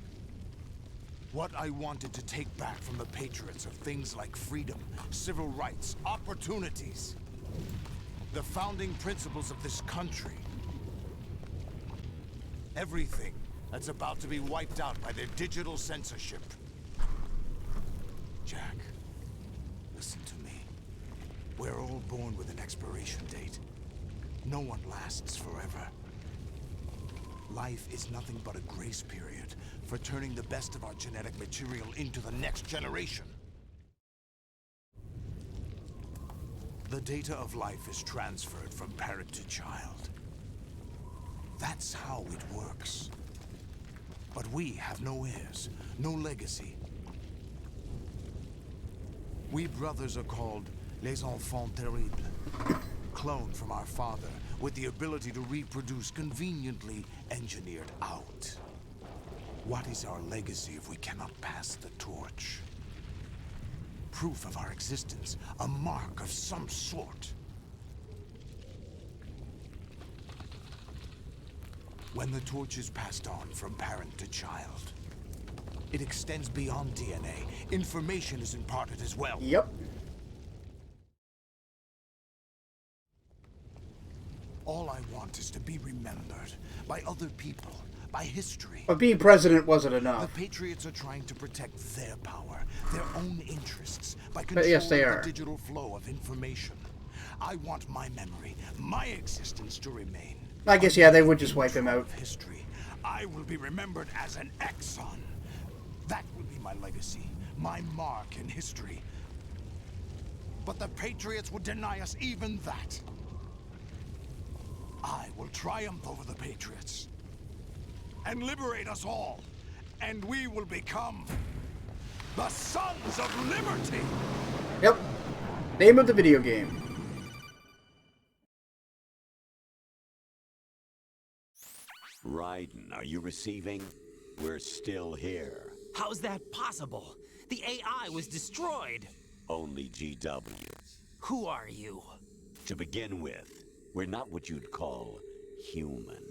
What I wanted to take back from the Patriots are things like freedom, civil rights, opportunities. The founding principles of this country. Everything that's about to be wiped out by their digital censorship. Jack, listen to me. We're all born with an expiration date. No one lasts forever. Life is nothing but a grace period for turning the best of our genetic material into the next generation. The data of life is transferred from parent to child. That's how it works. But we have no heirs, no legacy. We brothers are called les enfants terribles. Cloned from our father, with the ability to reproduce conveniently engineered out. What is our legacy if we cannot pass the torch? Proof of our existence, a mark of some sort. When the torch is passed on from parent to child, it extends beyond DNA. Information is imparted as well. Yep. All I want is to be remembered by other people, by history. But being president wasn't The enough. Patriots are trying to protect their power, their own interests, by But controlling yes, they are. the digital flow of information. I want my memory, my existence to remain. I guess, yeah, they would just wipe him out. Of history. I will be remembered as an Exxon. That will be my legacy, my mark in history. But the Patriots would deny us even that. I will triumph over the Patriots and liberate us all, and we will become the Sons of Liberty. Yep. Name of the video game. Raiden, are you receiving? We're still here. How's that possible? The AI was destroyed. Only GW. Who are you? To begin with, we're not what you'd call human.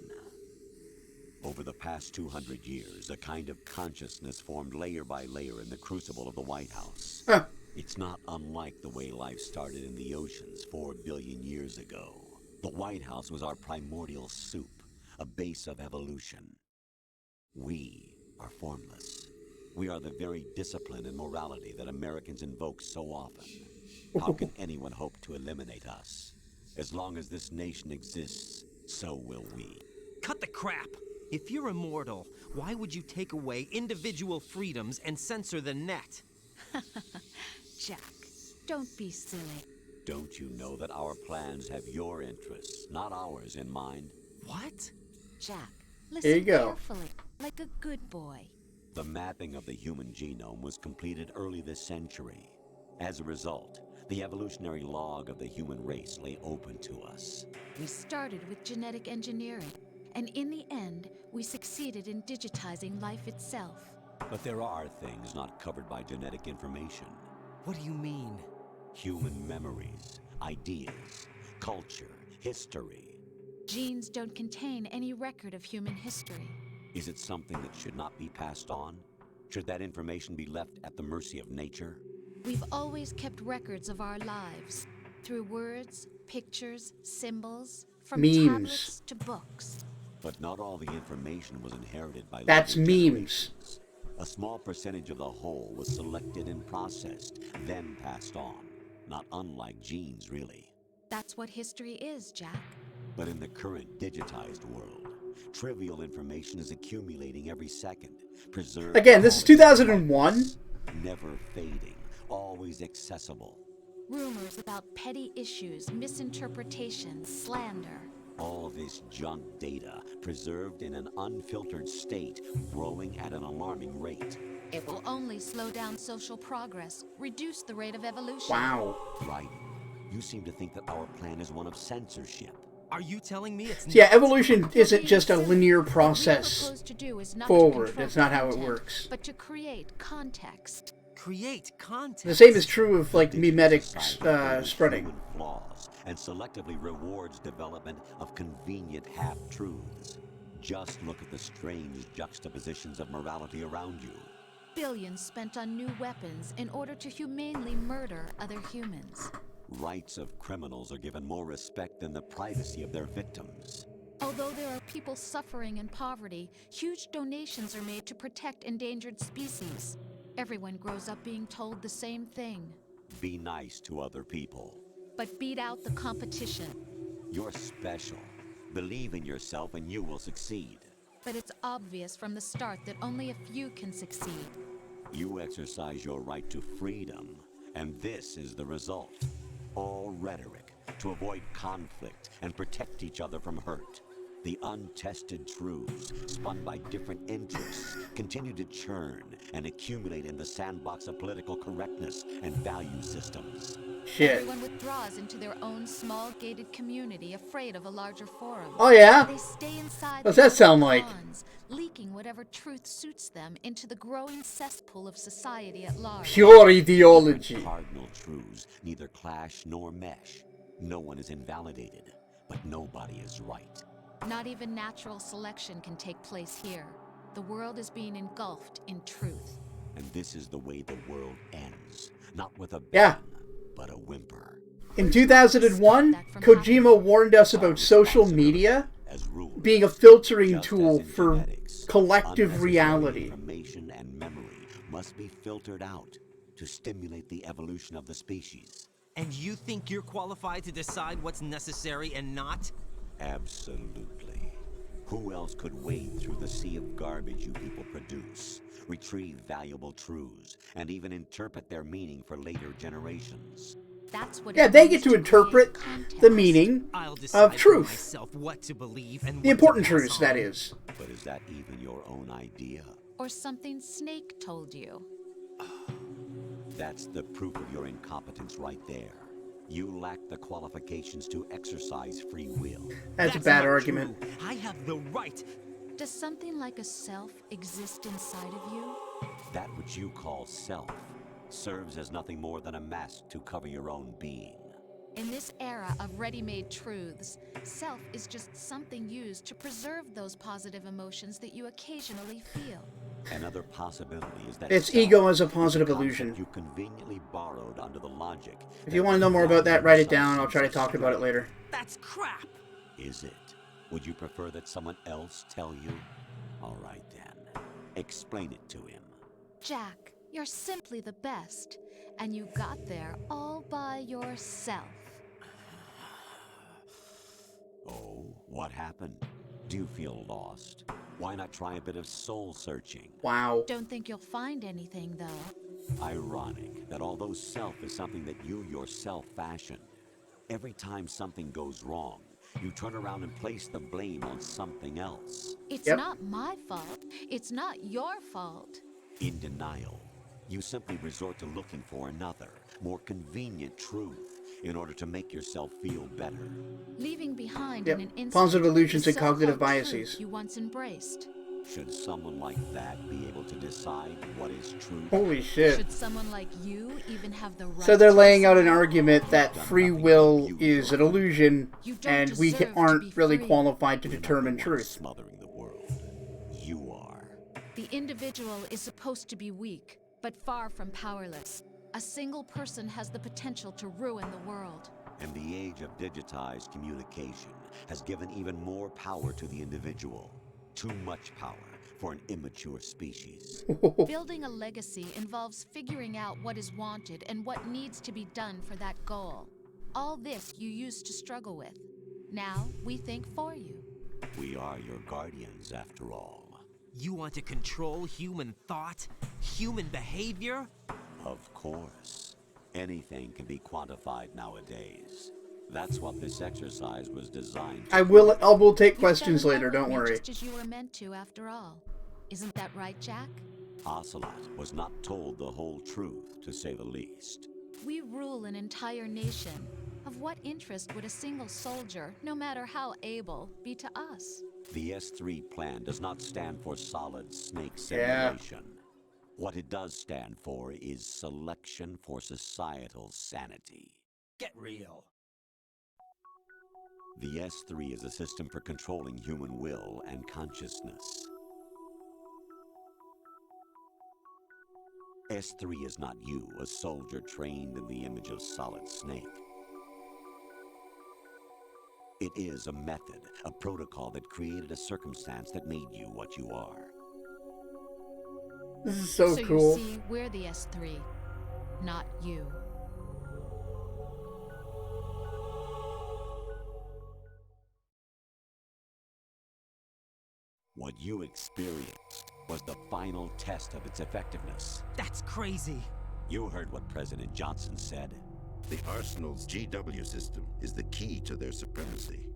Over the past 200 years, a kind of consciousness formed layer by layer in the crucible of the White House. Huh. It's not unlike the way life started in the oceans 4 billion years ago. The White House was our primordial soup. a base of evolution. We are formless. We are the very discipline and morality that Americans invoke so often. How can anyone hope to eliminate us? As long as this nation exists, so will we. Cut the crap! If you're immortal, why would you take away individual freedoms and censor the net? Jack, don't be silly. Don't you know that our plans have your interests, not ours, in mind? What? Jack, There you listen go. carefully, like a good boy. The mapping of the human genome was completed early this century. As a result, the evolutionary log of the human race lay open to us. We started with genetic engineering, and in the end, we succeeded in digitizing life itself. But there are things not covered by genetic information. What do you mean? Human memories, ideas, culture, history. Genes don't contain any record of human history. Is it something that should not be passed on? Should that information be left at the mercy of nature? We've always kept records of our lives, through words, pictures, symbols, from Memes. tablets to books. But not all the information was inherited by That's later memes. generations. A small percentage of the whole was selected and processed, then passed on. Not unlike genes, really. That's what history is, Jack. But in the current digitized world, trivial information is accumulating every second, preserved. Again, this is 2001. Never fading, always accessible. Rumors about petty issues, misinterpretations, slander. All this junk data, preserved in an unfiltered state, growing at an alarming rate. It will only slow down social progress, reduce the rate of evolution. Wow. Right. You seem to think that our plan is one of censorship. Are you telling me it's So yeah, not? evolution isn't just a linear What we process propose to do is not forward. to control That's not how it content, works. but to create context. Create content. The same is true of, like, mimetic spreading. Human flaws and selectively rewards development of convenient half-truths. Just look at the strange juxtapositions of morality around you. Billions spent on new weapons in order to humanely murder other humans. Rights of criminals are given more respect than the privacy of their victims. Although there are people suffering in poverty, huge donations are made to protect endangered species. Everyone grows up being told the same thing. Be nice to other people. But beat out the competition. You're special. Believe in yourself and you will succeed. But it's obvious from the start that only a few can succeed. You exercise your right to freedom, and this is the result. All rhetoric to avoid conflict and protect each other from hurt. The untested truths, spun by different interests, continue to churn and accumulate in the sandbox of political correctness and value systems. Shit. Everyone withdraws into their own small gated community, afraid of a larger forum. Oh, yeah? They stay inside What's their that sound like? bonds, leaking whatever truth suits them into the growing cesspool of society at large. Pure ideology. Cardinal truths neither clash nor mesh. No one is invalidated, but nobody is right. Not even natural selection can take place here. The world is being engulfed in truth. And this is the way the world ends. Not with a Yeah. bang, but a whimper. In 2001, Kojima warned us about social media As ruled, being a filtering just tool as in for genetics, collective unnecessary reality. Information and memory must be filtered out to stimulate the evolution of the species. And you think you're qualified to decide what's necessary and not? Absolutely. Who else could wade through the sea of garbage you people produce, retrieve valuable truths, and even interpret their meaning for later generations? That's what Yeah, it they means get to create interpret context. the meaning I'll decide of for truth. myself what to believe and The what important to pass truths, on. that is. But is that even your own idea? Or something Snake told you. That's the proof of your incompetence right there. You lack the qualifications to exercise free will. That's a bad not argument. true. I have the right. Does something like a self exist inside of you? That which you call self serves as nothing more than a mask to cover your own being. In this era of ready-made truths, self is just something used to preserve those positive emotions that you occasionally feel. Another possibility is that Its self ego is a is positive concept illusion. you conveniently borrowed under the logic. If you want to know more about that, write it down. I'll try to talk about it later. That's crap. Is it? Would you prefer that someone else tell you? All right then. Explain it to him. Jack, you're simply the best. And you got there all by yourself. Oh, what happened? Do you feel lost? Why not try a bit of soul searching? Wow. Don't think you'll find anything, though. Ironic that although self is something that you yourself fashioned, every time something goes wrong, you turn around and place the blame on something else. It's not my fault. It's not your fault. In denial, you simply resort to looking for another, more convenient truth in order to make yourself feel better. Leaving behind in an instant Positive illusions the and cognitive so-called biases. truth you once embraced. Should someone like that be able to decide what is truth? Holy shit. Should someone like you even have the right So they're to laying out an decide? argument that free will is an illusion, and we aren't really qualified to determine truth. Smothering the world. You are. The individual is supposed to be weak, but far from powerless. A single person has the potential to ruin the world. And the age of digitized communication has given even more power to the individual. Too much power for an immature species. Building a legacy involves figuring out what is wanted and what needs to be done for that goal. All this you used to struggle with. Now we think for you. We are your guardians, after all. You want to control human thought? Human behavior? Of course. Anything can be quantified nowadays. That's what this exercise was designed to I will take questions later, don't worry. Just as you were meant to, after all. Isn't that right, Jack? Ocelot was not told the whole truth, to say the least. We rule an entire nation. Of what interest would a single soldier, no matter how able, be to us? The S3 plan does not stand for solid snake simulation. What it does stand for is selection for societal sanity. Get real. The S3 is a system for controlling human will and consciousness. S3 is not you, a soldier trained in the image of Solid Snake. It is a method, a protocol that created a circumstance that made you what you are. This is so cool. cool. You see, we're the S3, not you. What you experienced was the final test of its effectiveness. That's crazy. You heard what President Johnson said. The Arsenal's GW system is the key to their supremacy.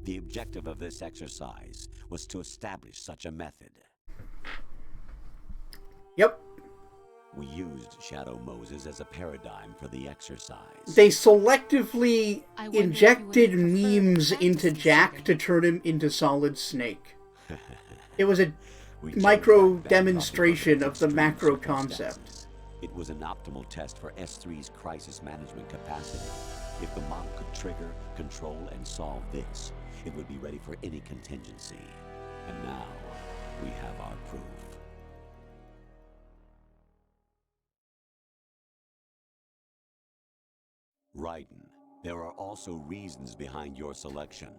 The objective of this exercise was to establish such a method. Yep. We used Shadow Moses as a paradigm for the exercise. They selectively injected memes into Jack to turn him into Solid Snake. It was a micro demonstration of the macro concept. It was an optimal test for S3's crisis management capacity. If the model could trigger, control, and solve this, it would be ready for any contingency. And now, we have our proof. Raiden, there are also reasons behind your selection.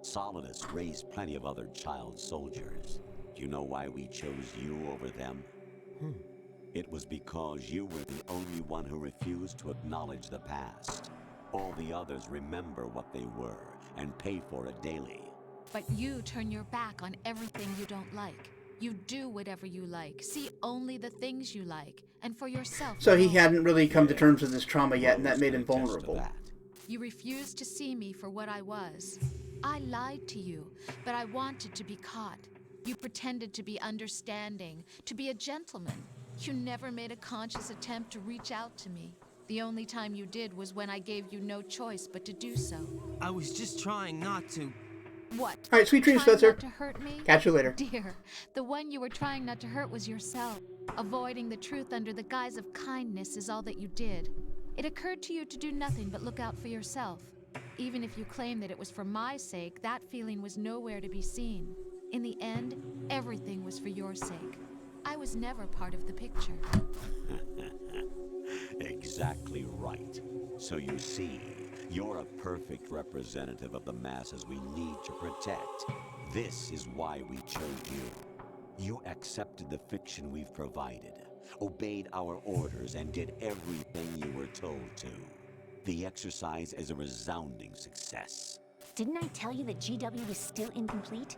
Solidus raised plenty of other child soldiers. Do you know why we chose you over them? It was because you were the only one who refused to acknowledge the past. All the others remember what they were and pay for it daily. But you turn your back on everything you don't like. You do whatever you like, see only the things you like, and for yourself. So he hadn't really come to terms with his trauma yet, and that made him vulnerable. You refused to see me for what I was. I lied to you, but I wanted to be caught. You pretended to be understanding, to be a gentleman. You never made a conscious attempt to reach out to me. The only time you did was when I gave you no choice but to do so. I was just trying not to. What? All right, sweet dreams, Trying Spencer. not to hurt me? Catch you later. Dear, the one you were trying not to hurt was yourself. Avoiding the truth under the guise of kindness is all that you did. It occurred to you to do nothing but look out for yourself. Even if you claim that it was for my sake, that feeling was nowhere to be seen. In the end, everything was for your sake. I was never part of the picture. Exactly right. So you see, You're a perfect representative of the masses we need to protect. This is why we chose you. You accepted the fiction we've provided, obeyed our orders, and did everything you were told to. The exercise is a resounding success. Didn't I tell you that GW was still incomplete?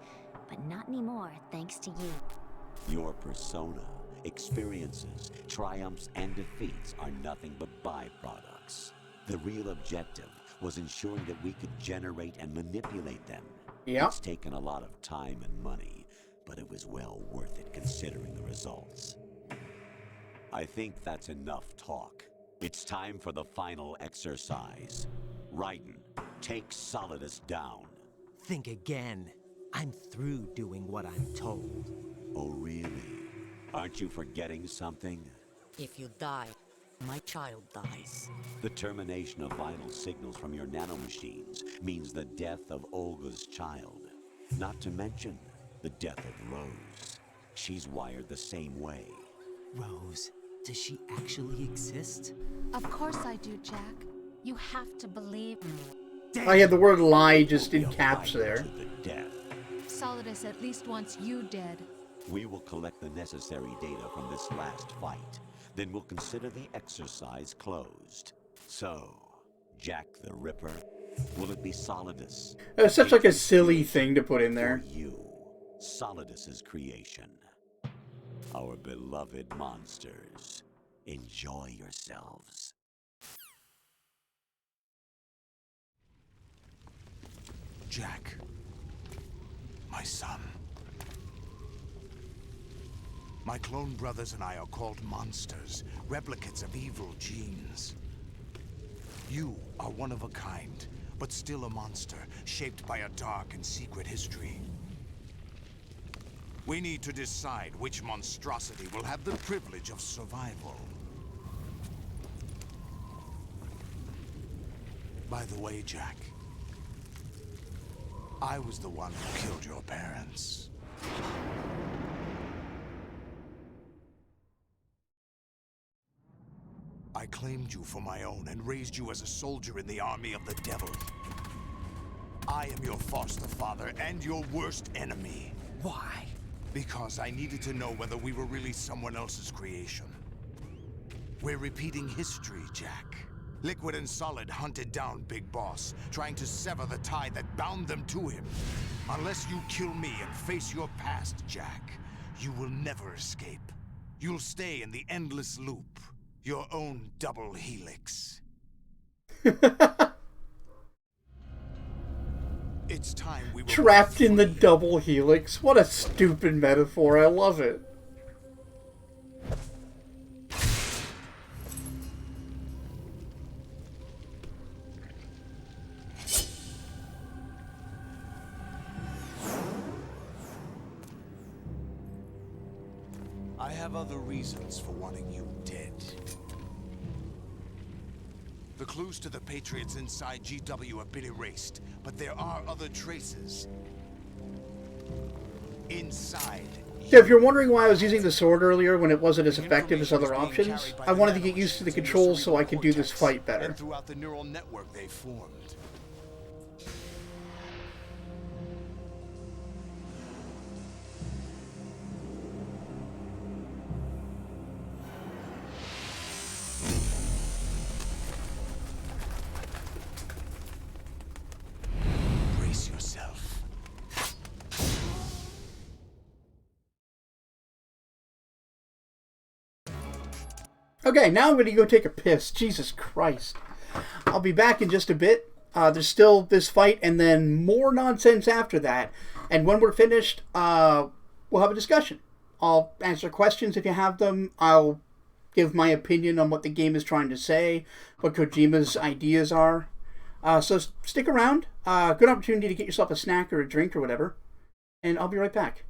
But not anymore, thanks to you. Your persona, experiences, triumphs, and defeats are nothing but byproducts. The real objective was ensuring that we could generate and manipulate them. Yep. It's taken a lot of time and money, but it was well worth it considering the results. I think that's enough talk. It's time for the final exercise. Raiden, take Solidus down. Think again. I'm through doing what I'm told. Oh, really? Aren't you forgetting something? If you die, my child dies. The termination of vital signals from your nanomachines means the death of Olga's child. Not to mention the death of Rose. She's wired the same way. Rose, does she actually exist? Of course I do, Jack. You have to believe me. I had the word lie just in caps there. To the death. Solidus at least wants you dead. We will collect the necessary data from this last fight. Then we'll consider the exercise closed. So, Jack the Ripper, will it be Solidus? That's such like a silly thing to put in there. For you, Solidus's creation. Our beloved monsters. Enjoy yourselves. Jack, my son. My clone brothers and I are called monsters, replicates of evil genes. You are one of a kind, but still a monster, shaped by a dark and secret history. We need to decide which monstrosity will have the privilege of survival. By the way, Jack, I was the one who killed your parents. I claimed you for my own and raised you as a soldier in the army of the devil. I am your foster father and your worst enemy. Why? Because I needed to know whether we were really someone else's creation. We're repeating history, Jack. Liquid and Solid hunted down Big Boss, trying to sever the tie that bound them to him. Unless you kill me and face your past, Jack, you will never escape. You'll stay in the endless loop. Your own double helix. It's time we were trapped in the double helix. What a stupid metaphor. I love it. I have other reasons for wanting you dead. The clues to the Patriots inside GW have been erased, but there are other traces. Inside. Yeah, if you're wondering why I was using the sword earlier when it wasn't as effective as other options, I wanted to get used to the controls so I could do this fight better. And throughout the neural network they formed. Brace yourself. Okay, now I'm going to go take a piss. Jesus Christ. I'll be back in just a bit. There's still this fight and then more nonsense after that. And when we're finished, we'll have a discussion. I'll answer questions if you have them. I'll give my opinion on what the game is trying to say, what Kojima's ideas are. So stick around. Good opportunity to get yourself a snack or a drink or whatever. And I'll be right back.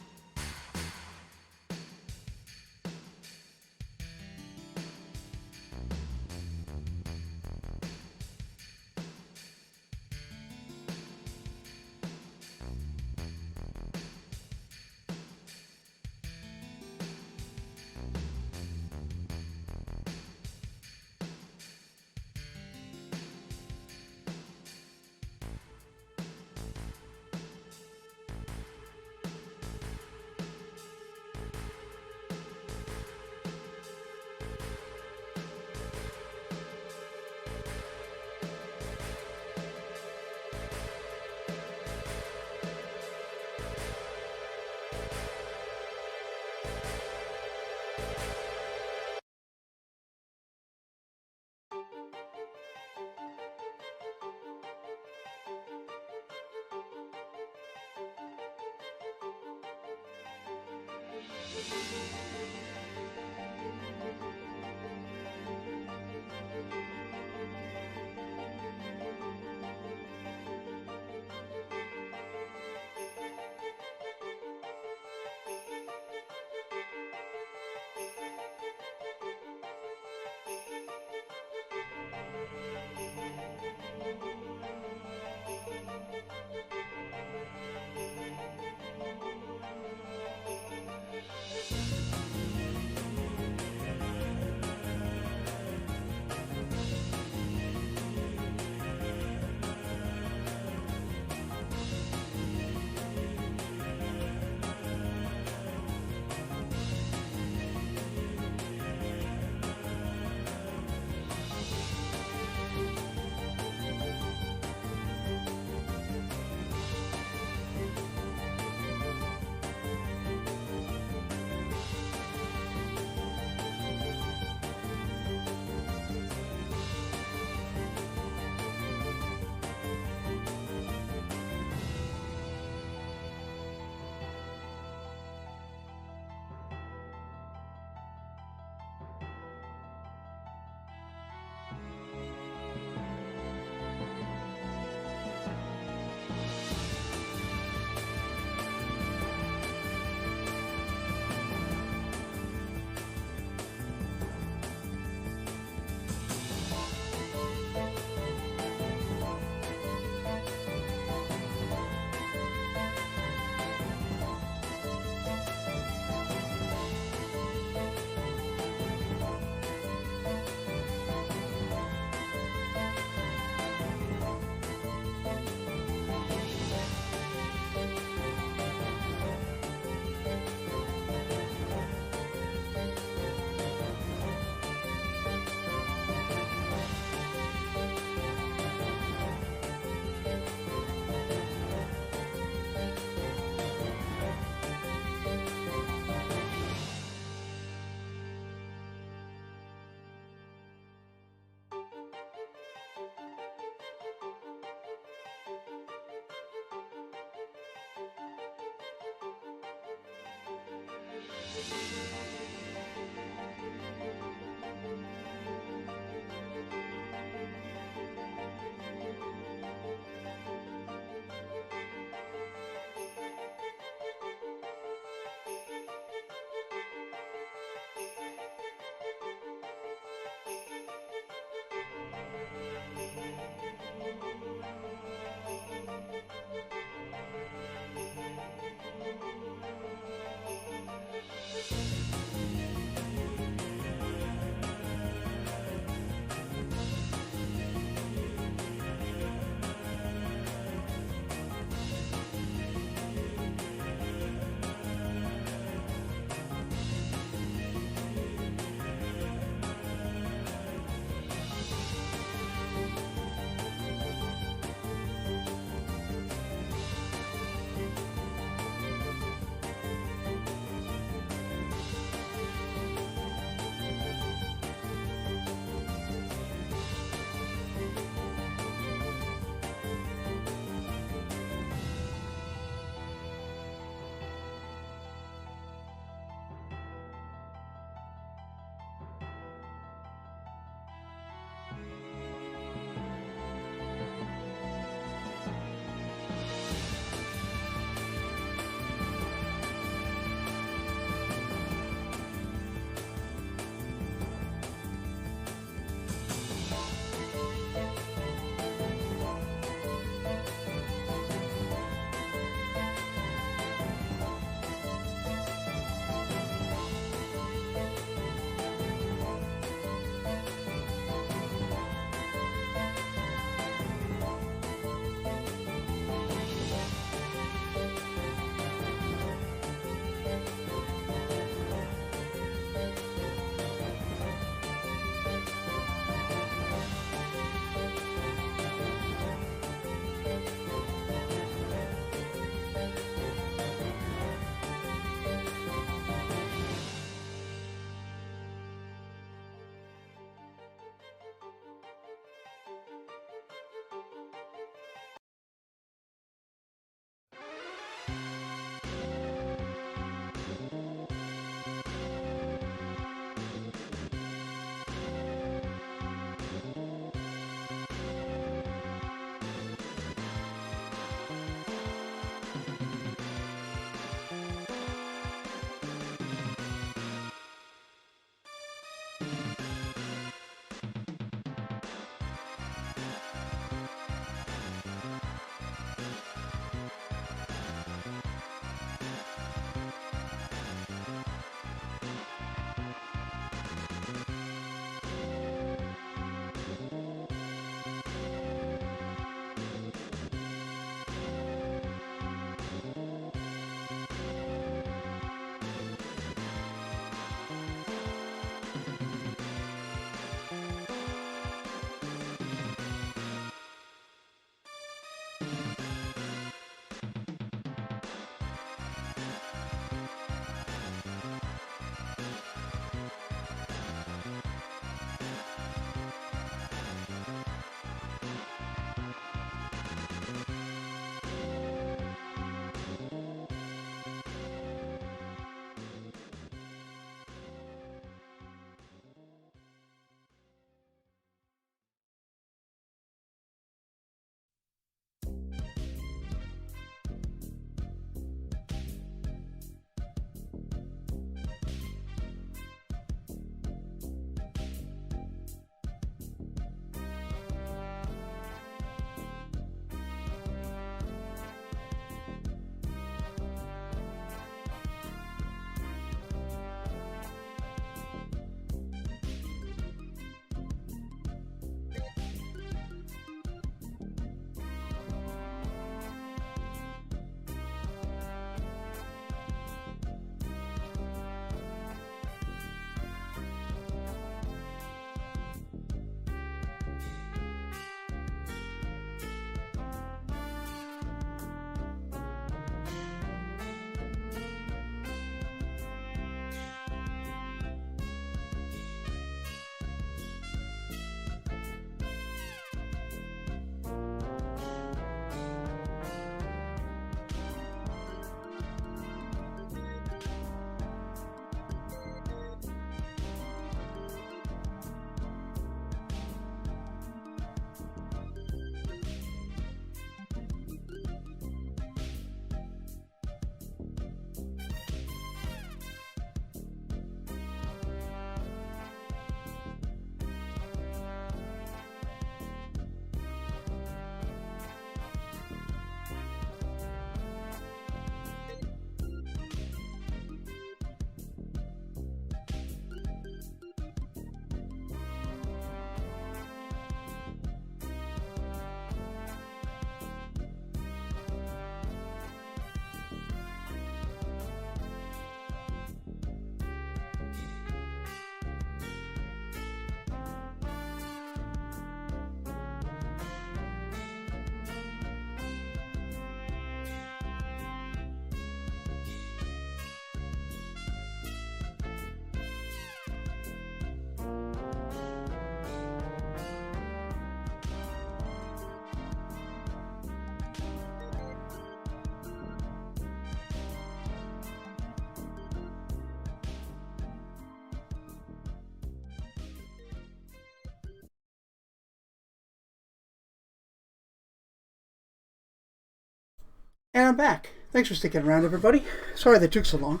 And I'm back. Thanks for sticking around, everybody. Sorry that took so long.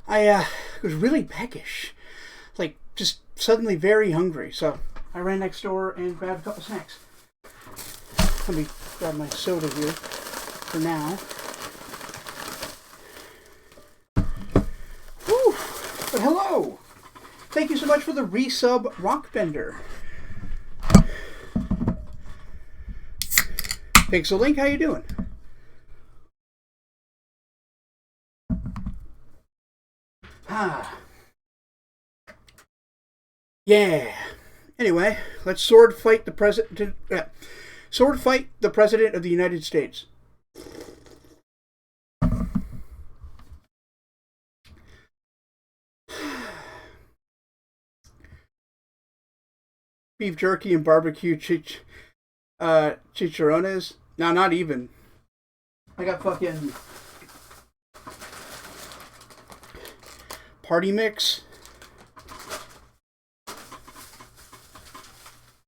I was really peckish. Like, just suddenly very hungry. So, I ran next door and grabbed a couple snacks. Let me grab my soda here for now. Whew! But hello! Thank you so much for the resub, Rockbender. Pixel Link, how you doing? Yeah. Anyway, let's sword fight the president. Sword fight the president of the United States. Beef jerky and barbecue chicharrones. No, not even. I got fucking party mix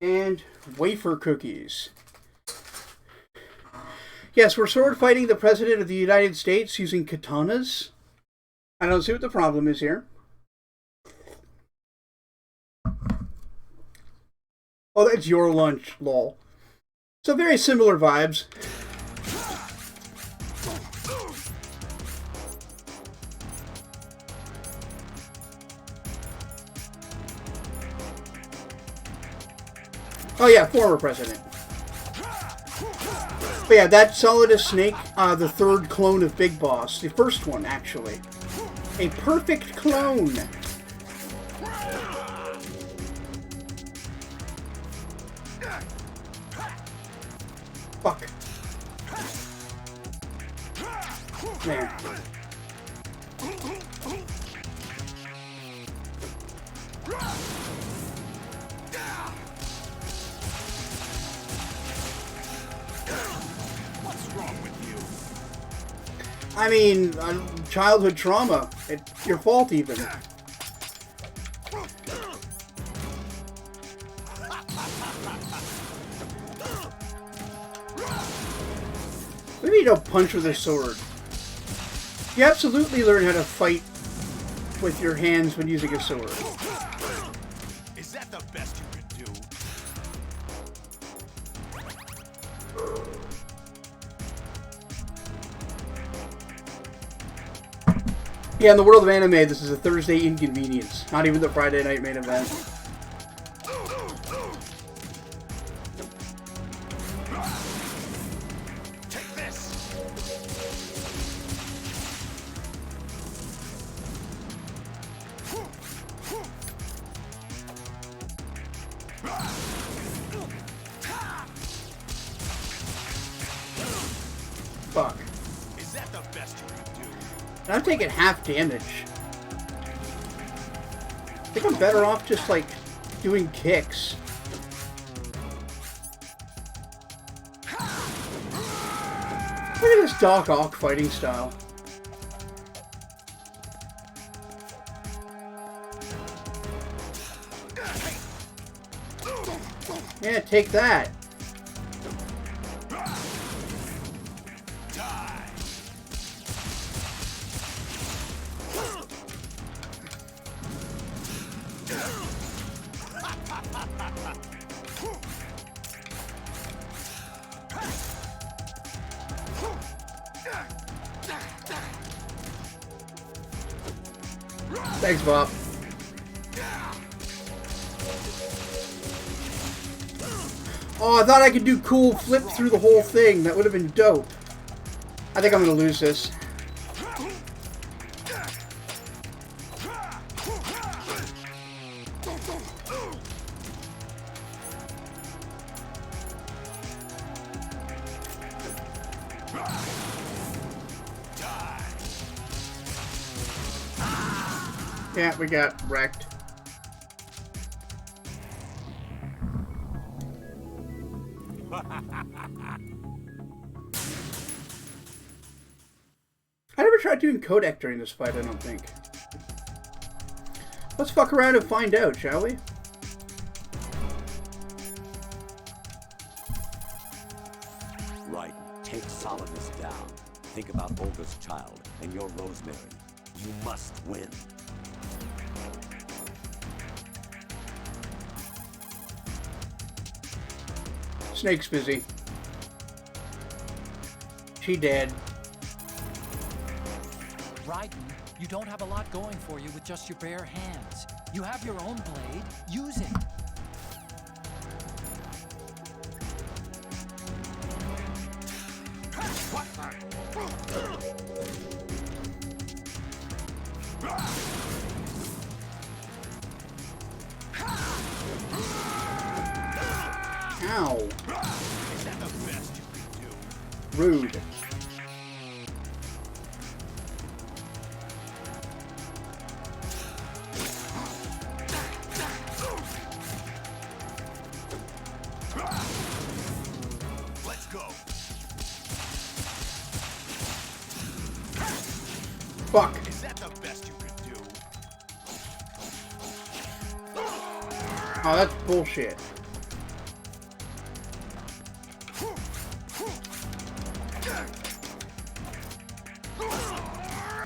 and wafer cookies. Yes, we're sword fighting the President of the United States using katanas. I don't see what the problem is here. Oh, that's your lunch, lol. So very similar vibes. Oh yeah, former president. But yeah, that Solidus Snake, the third clone of Big Boss. The first one, actually. A perfect clone. Fuck. Man. What's wrong with you? I mean, childhood trauma. It's your fault, even. Maybe you don't punch with a sword. You absolutely learn how to fight with your hands when using a sword. Is that the best you could do? Yeah, in the world of anime, this is a Thursday inconvenience. Not even the Friday night main event. Take this. Fuck. Is that the best you could do? And I'm taking half damage. I think I'm better off just, like, doing kicks. Look at this Doc Ock fighting style. Yeah, take that. Thanks, Bob. Oh, I thought I could do cool flip through the whole thing. That would have been dope. I think I'm going to lose this. Yeah, we got wrecked. I never tried doing codec during this fight, I don't think. Let's fuck around and find out, shall we? Right. Take Solidus down. Think about Olga's child and your Rosemary. You must win. Snake's busy. She dead. Raiden, you don't have a lot going for you with just your bare hands. You have your own blade. Use it. Ow. Rude. Let's go. Fuck. Is that the best you could do? Oh, that's bullshit.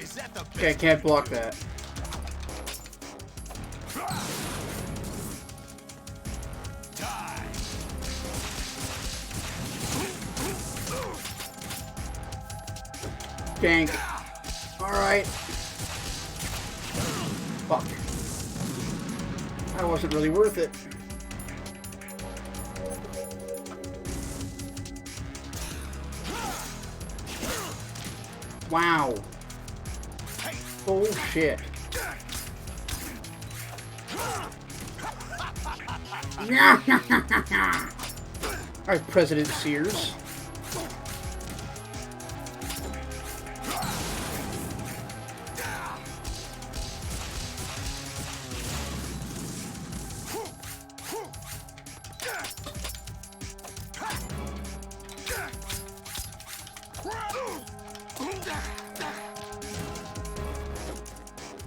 Is that the best? Okay, I can't block that. Die. Gank. Alright. Fuck. That wasn't really worth it. Wow. Bullshit. Alright, President Sears.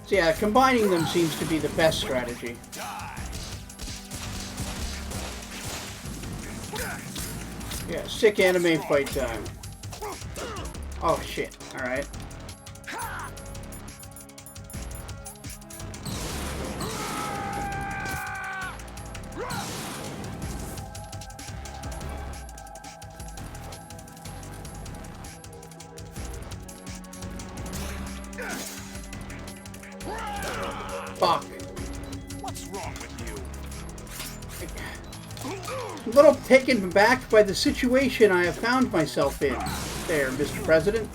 So yeah, combining them seems to be the best strategy. Yeah, sick anime fight time. Oh shit, alright. Fuck. What's wrong with you? A little taken back by the situation I have found myself in. There, Mr. President.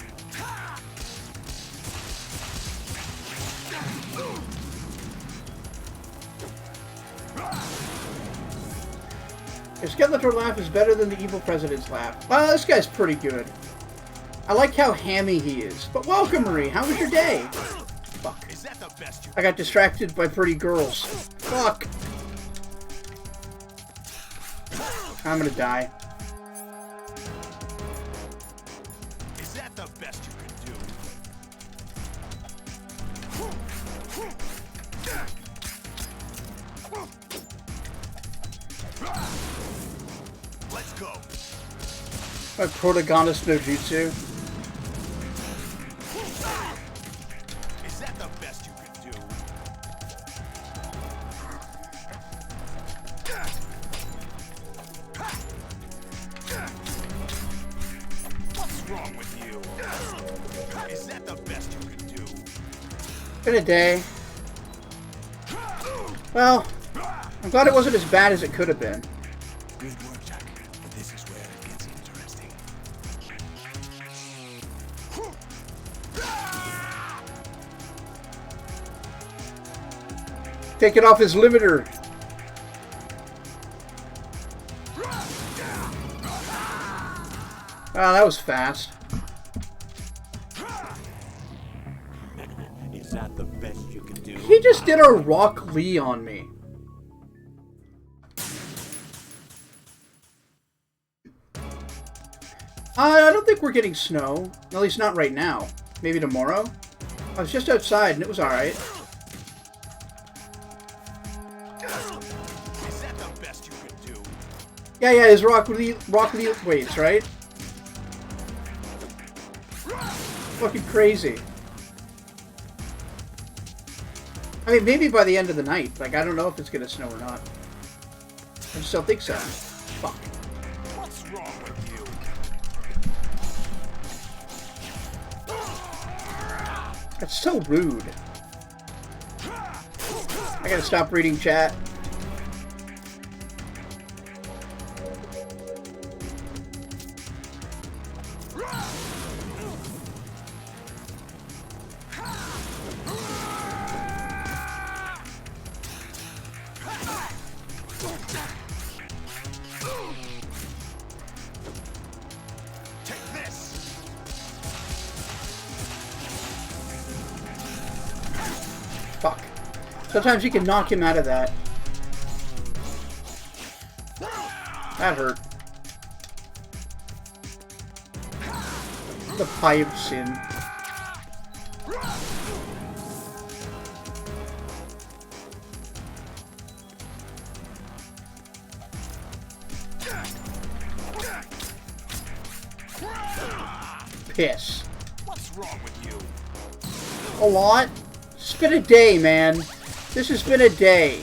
Your Skeletor laugh is better than the evil president's laugh. Well, this guy's pretty good. I like how hammy he is. But welcome, Marie. How was your day? Fuck. Is that the best you I got distracted by pretty girls. Fuck. I'm gonna die. Is that the best you could do? Let's go. My protagonist no jutsu. Is that the best you could do? What's wrong with you? Is that the best you could do? Been a day. Well, I'm glad it wasn't as bad as it could have been. Good work, Jack. But this is where it gets interesting. Take it off his limiter. Wow, that was fast. Is that the best you can do? He just did a Rock Lee on me. I don't think we're getting snow. At least not right now. Maybe tomorrow? I was just outside and it was alright. Is that the best you can do? Yeah, there's rockly weights, right? Fucking crazy. I mean, maybe by the end of the night. Like, I don't know if it's gonna snow or not. I just don't think so. Fuck. What's wrong with you? That's so rude. I gotta stop reading chat. Fuck. Sometimes you can knock him out of that. That hurt. The pipes in. Piss. What's wrong with you? A lot? It's been a day, man. This has been a day.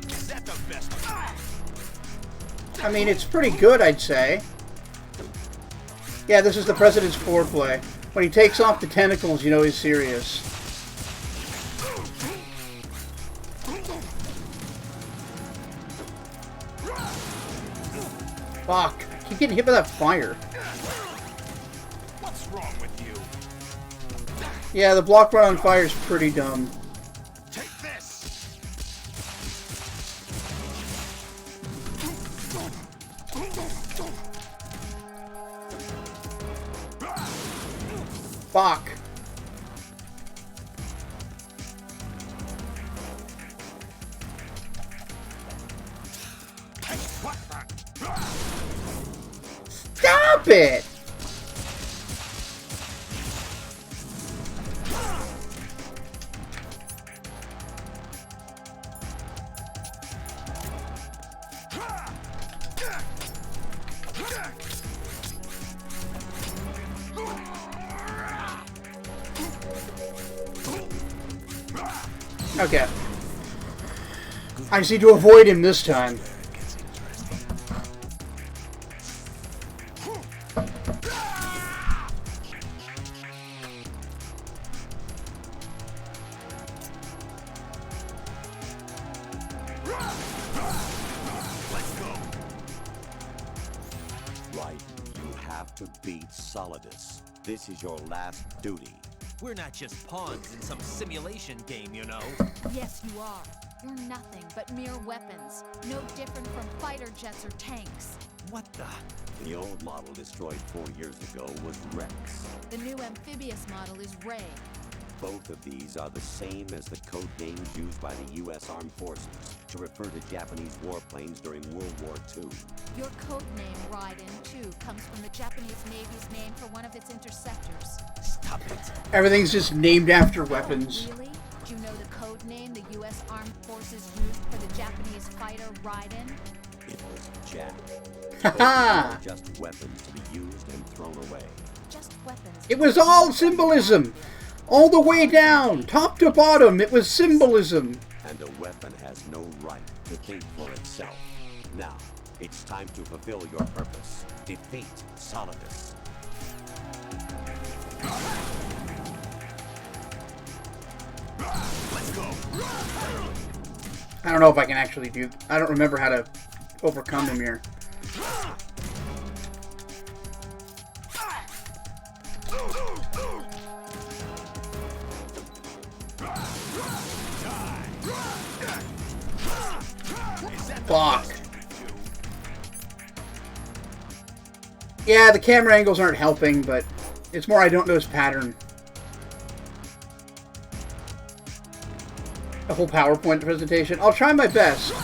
Is that the best? I mean, it's pretty good, I'd say. Yeah, this is the President's foreplay. When he takes off the tentacles, you know he's serious. Fuck. I keep getting hit by that fire. What's wrong with you? Yeah, the block run on fire is pretty dumb. Take this. Fuck. Stop it! Okay. I just need to avoid him this time. Right. You have to beat Solidus. This is your last duty. We're not just pawns in some simulation game, you know. Yes, you are. You're nothing but mere weapons. No different from fighter jets or tanks. What the? The old model destroyed 4 years ago was Rex. The new amphibious model is Ray. Both of these are the same as the code names used by the U.S. Armed Forces to refer to Japanese warplanes during World War II. Your code name, Raiden, too, comes from the Japanese Navy's name for one of its interceptors. Stop it. Everything's just named after weapons. Really? Do you know the code name the U.S. Armed Forces used for the Japanese fighter Raiden? It was Jap. Haha! Just weapons to be used and thrown away. Just weapons. It was all symbolism! All the way down, top to bottom, it was symbolism. And a weapon has no right to think for itself. Now, it's time to fulfill your purpose. Defeat Solidus. Let's go. I don't know if I can actually do... I don't remember how to overcome him here. Fuck. Yeah, the camera angles aren't helping, but it's more I don't know his pattern. A whole PowerPoint presentation. I'll try my best.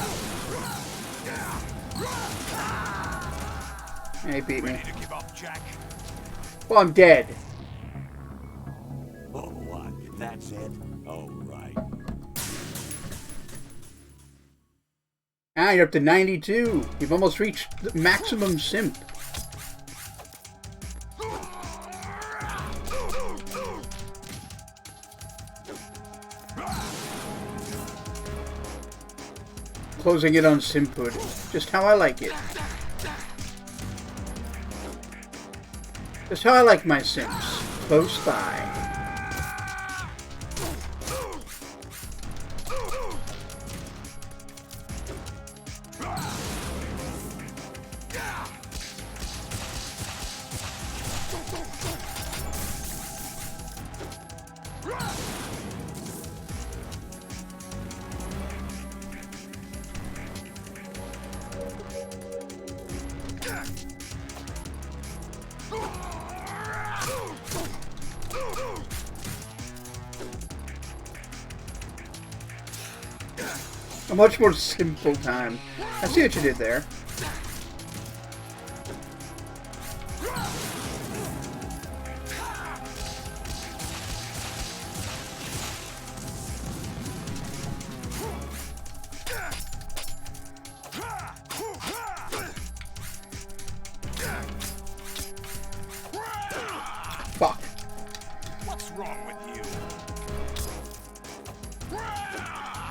And he beat me. Well, I'm dead. Oh, what? That's it? Oh, right. Ah, you're up to 92. You've almost reached the maximum simp. Closing it on simphood. Just how I like it. Just how I like my simps. Close by. A much more simple time. I see what you did there. Fuck. What's wrong with you?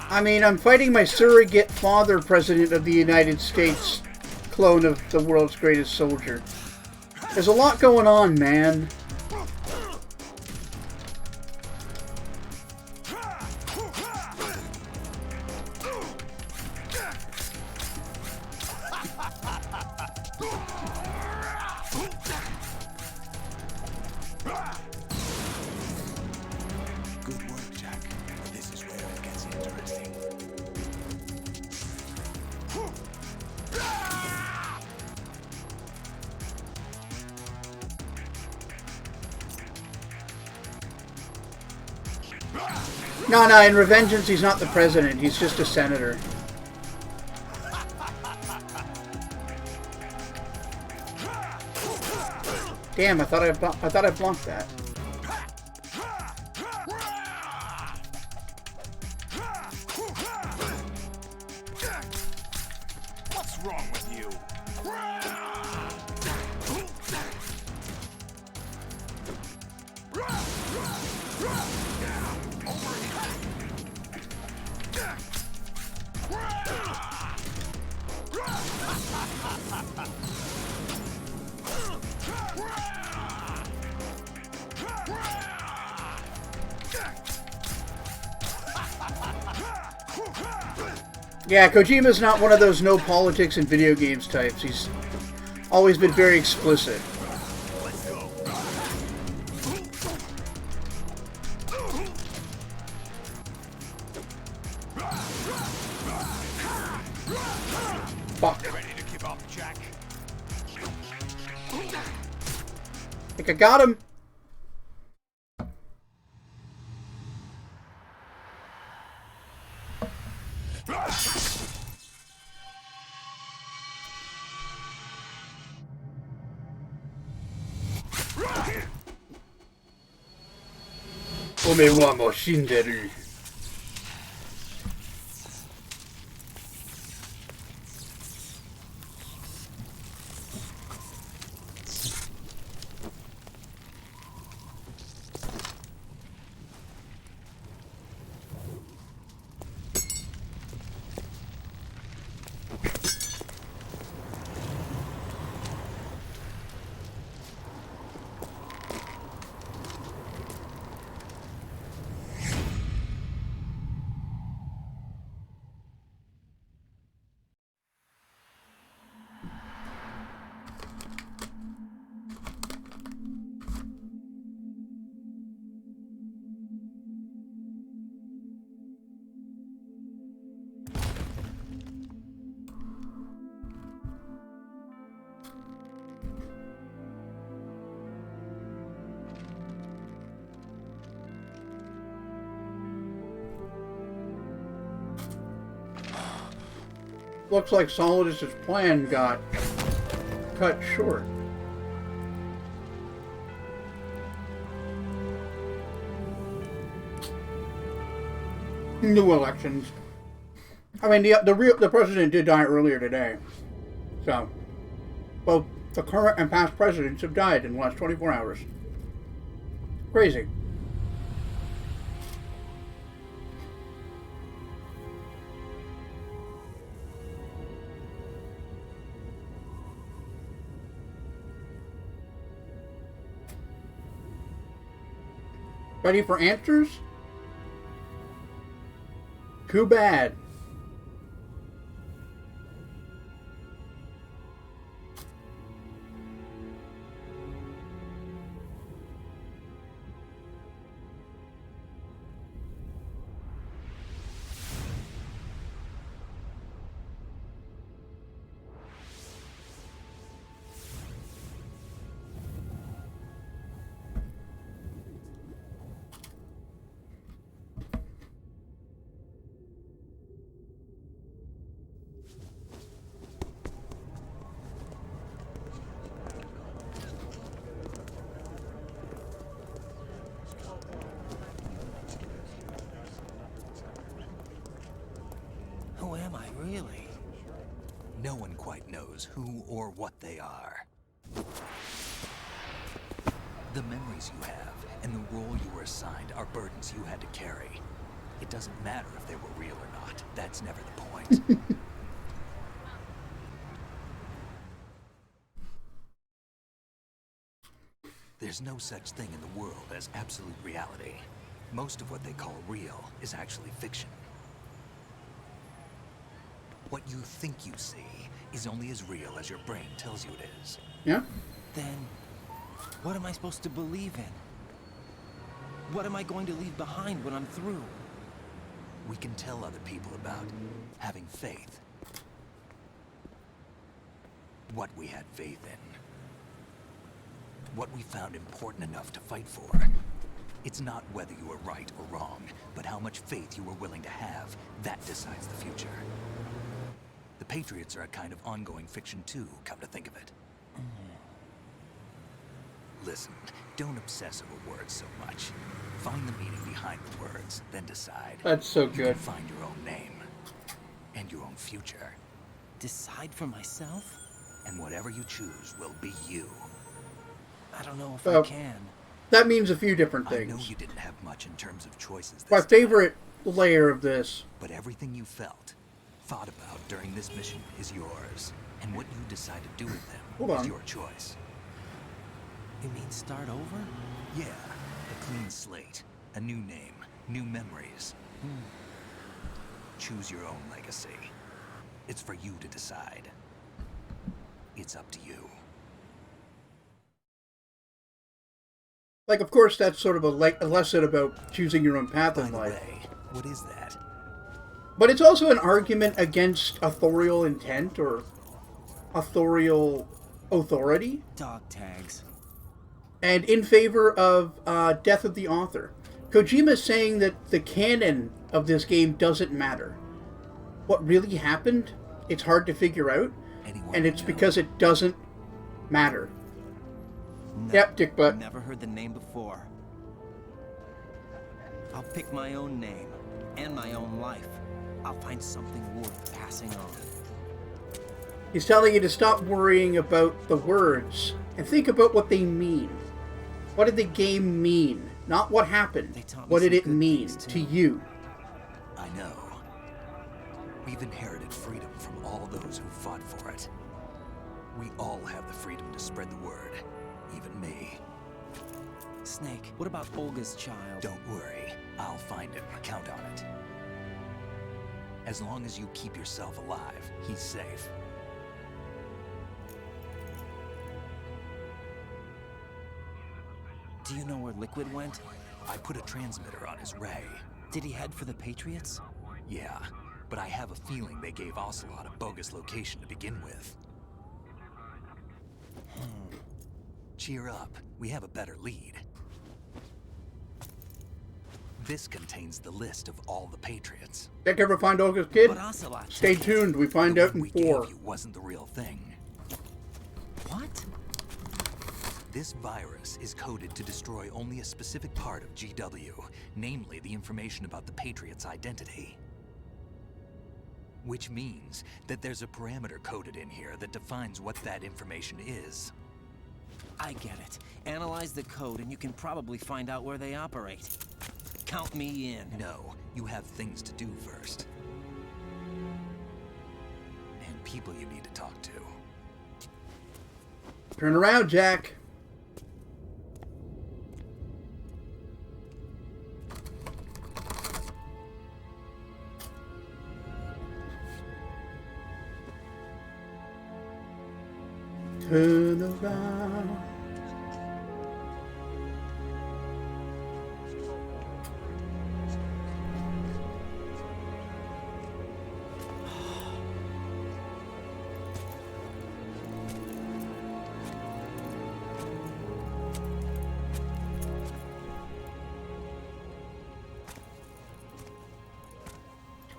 I mean, I'm fighting my surrogate father, President of the United States, clone of the world's greatest soldier. There's a lot going on, man. Good work, Jack. This is where it gets interesting. No, in Revengeance, he's not the president. He's just a senator. Damn, I thought I blocked that. What's wrong with you? Yeah, Kojima's not one of those no politics in video games types. He's always been very explicit. Fuck. Ready to give up, Jack? I think I got him. Ome wa mo shinderu. Looks like Solidus's plan got cut short. New elections. I mean, the president did die earlier today. So, both the current and past presidents have died in the last 24 hours. Crazy. Ready for answers? Too bad. Who am I, really? No one quite knows who or what they are. The memories you have and the role you were assigned are burdens you had to carry. It doesn't matter if they were real or not. That's never the point. There's no such thing in the world as absolute reality. Most of what they call real is actually fiction. What you think you see is only as real as your brain tells you it is. Yeah? Then, what am I supposed to believe in? What am I going to leave behind when I'm through? We can tell other people about having faith. What we had faith in. What we found important enough to fight for. It's not whether you were right or wrong, but how much faith you were willing to have. That decides the future. The Patriots are a kind of ongoing fiction too, come to think of it. Listen, don't obsess over words so much. Find the meaning behind the words, then decide. That's so You good. can find your own name. And your own future. Decide for myself? And whatever you choose will be you. I don't know if I can. That means a few different I things. know you didn't have much in terms of choices this My time, favorite layer of this. but everything you felt, thought about during this mission is yours. And what you decide to do with them Hold is on. your choice. You mean start over? Yeah, a clean slate, a new name, new memories. Choose your own legacy. It's for you to decide. It's up to you. Like, of course, that's sort of a lesson about choosing your own path in By the life. way, what is that? But it's also an argument against authorial intent or authorial authority, Dog tags. and in favor of death of the author. Kojima is saying that the canon of this game doesn't matter. What really happened, it's hard to figure out, and it's because it doesn't matter. No, Yep, dick butt. Never heard the name before. I'll pick my own name and my own life. I'll find something worth passing on. He's telling you to stop worrying about the words and think about what they mean. What did the game mean? Not what happened. taught me What did some it good mean things, to too. you? I know. We've inherited freedom from all those who fought for it. We all have the freedom to spread the word. Even me. Snake, what about Olga's child? Don't worry. I'll find him. Count on it. As long as you keep yourself alive, he's safe. Do you know where Liquid went? I put a transmitter on his ray. Did he head for the Patriots? Yeah, but I have a feeling they gave Ocelot a bogus location to begin with. Cheer up. We have a better lead. This contains the list of all the Patriots. Did you ever find Olga's kid? But Ocelot, Stay tuned. We find out in we gave 4. you wasn't the real thing. What? This virus is coded to destroy only a specific part of GW, namely the information about the Patriot's identity. Which means that there's a parameter coded in here that defines what that information is. I get it. Analyze the code and you can probably find out where they operate. Count me in. No, you have things to do first. And people you need to talk to. Turn around, Jack. Turn around.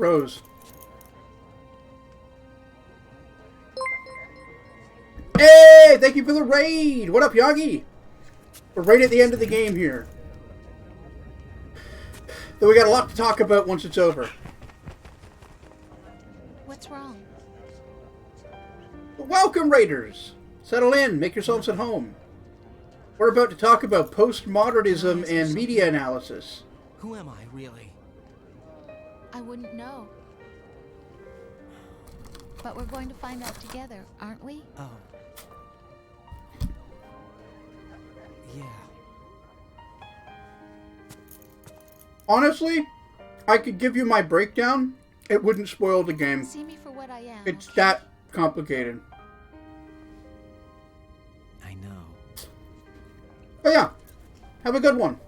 Rose. Hey, thank you for the raid. What up, Yagi? We're right at the end of the game here. Though we got a lot to talk about once it's over. What's wrong? Welcome, Raiders. Settle in. Make yourselves at home. We're about to talk about postmodernism and media analysis. Who am I, really? I wouldn't know. But we're going to find out together, aren't we? Oh. Yeah. Honestly, I could give you my breakdown. It wouldn't spoil the game. See me for what I am. It's that complicated. I know. But yeah, have a good one.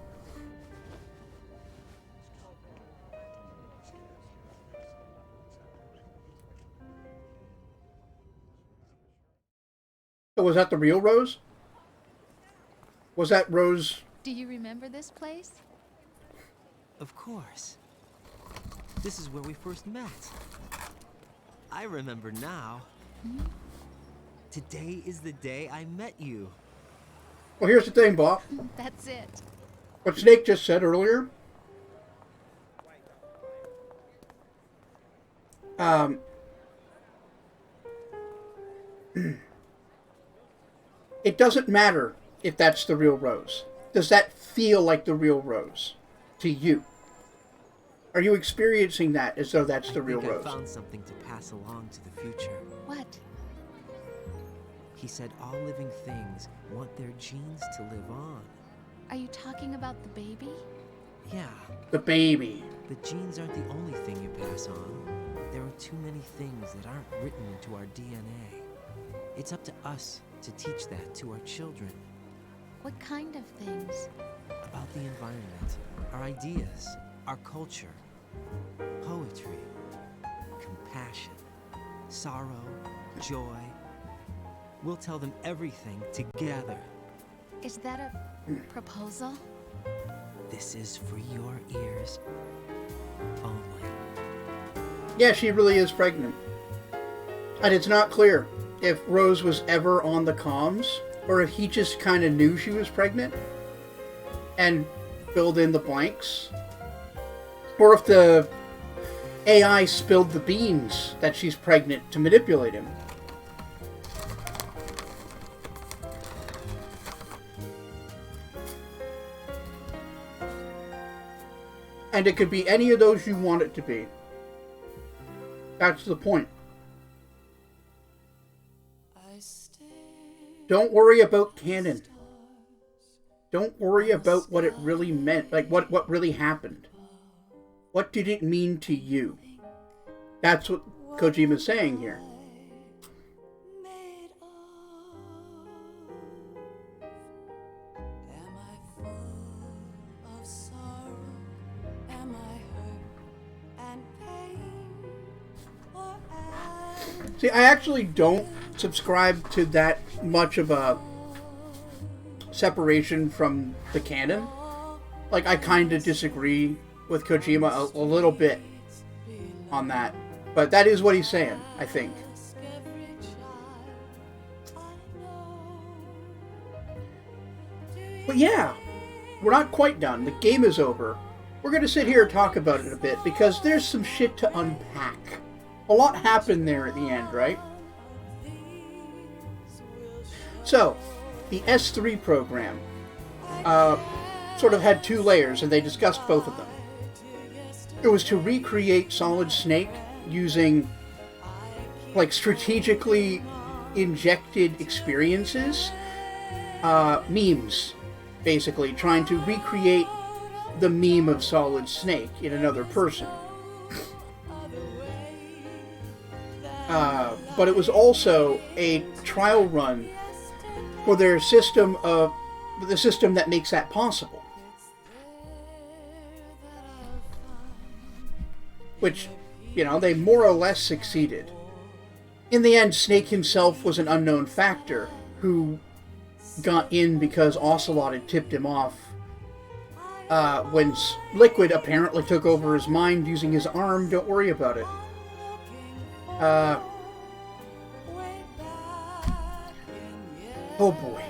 So was that the real Rose? Was that Rose? Do you remember this place? Of course. This is where we first met. I remember now. Today is the day I met you. Well, here's the thing, Bob. That's it. What Snake just said earlier. It doesn't matter if that's the real Rose. Does that feel like the real Rose to you? Are you experiencing that as though that's the real Rose? I found something to pass along to the future. What? He said all living things want their genes to live on. Are you talking about the baby? Yeah. The baby. The genes aren't the only thing you pass on. There are too many things that aren't written into our DNA. It's up to us to teach that to our children. What kind of things? About the environment, our ideas, our culture, poetry, compassion, sorrow, joy. We'll tell them everything together. Is that a proposal? This is for your ears only. Yeah, she really is pregnant. And it's not clear if Rose was ever on the comms, or if he just kind of knew she was pregnant and filled in the blanks, or if the AI spilled the beans that she's pregnant to manipulate him. And it could be any of those you want it to be. That's the point. Don't worry about canon. Don't worry about what it really meant, like what really happened. What did it mean to you? That's what Kojima's saying here. See, I actually don't subscribe to that much of a separation from the canon. Like, I kind of disagree with Kojima a little bit on that. But that is what he's saying, I think. But yeah, we're not quite done. The game is over. We're going to sit here and talk about it a bit, because there's some shit to unpack. A lot happened there at the end, right? So, the S3 program sort of had two layers, and they discussed both of them. It was to recreate Solid Snake using, like, strategically injected experiences, memes, basically, trying to recreate the meme of Solid Snake in another person. But it was also a trial run for their system of the system that makes that possible. Which, you know, they more or less succeeded. In the end, Snake himself was an unknown factor who got in because Ocelot had tipped him off when Liquid apparently took over his mind using his arm. Don't worry about it. Oh boy.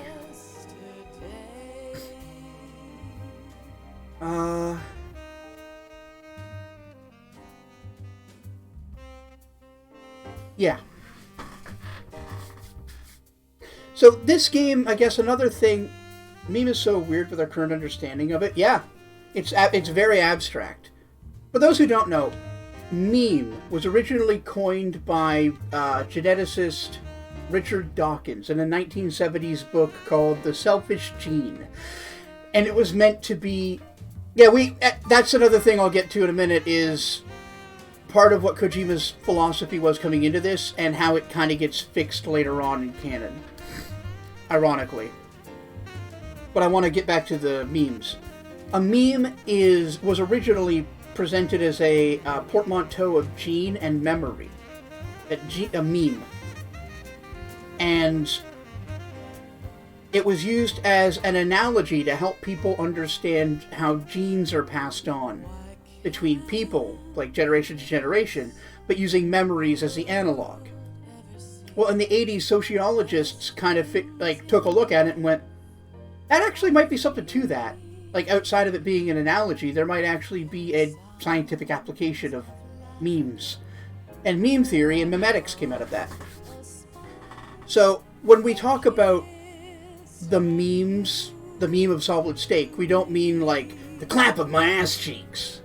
Yeah. So this game, I guess another thing, meme is so weird with our current understanding of it. Yeah, it's very abstract. For those who don't know, meme was originally coined by geneticist Richard Dawkins in a 1970s book called The Selfish Gene. And it was meant to be... Yeah, that's another thing I'll get to in a minute, is part of what Kojima's philosophy was coming into this, and how it kind of gets fixed later on in canon. Ironically. But I want to get back to the memes. A meme was originally presented as a portmanteau of gene and memory. A meme. And it was used as an analogy to help people understand how genes are passed on between people, like generation to generation, but using memories as the analog. Well, in the 80s, sociologists kind of took a look at it and went, that actually might be something to that. Like, outside of it being an analogy, there might actually be a scientific application of memes. And meme theory and memetics came out of that. So, when we talk about the memes, the meme of Solid Snake, we don't mean, like, the clap of my ass cheeks.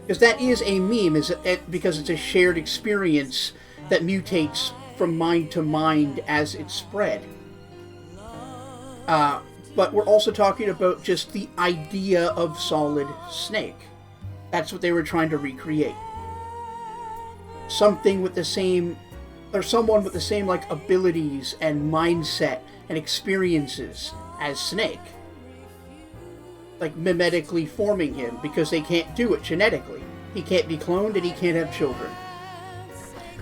Because that is a meme, because it's a shared experience that mutates from mind to mind as it's spread. But we're also talking about just the idea of Solid Snake. That's what they were trying to recreate. Something with the same, or someone with the same, like, abilities and mindset and experiences as Snake. Like, mimetically forming him, because they can't do it genetically. He can't be cloned and he can't have children.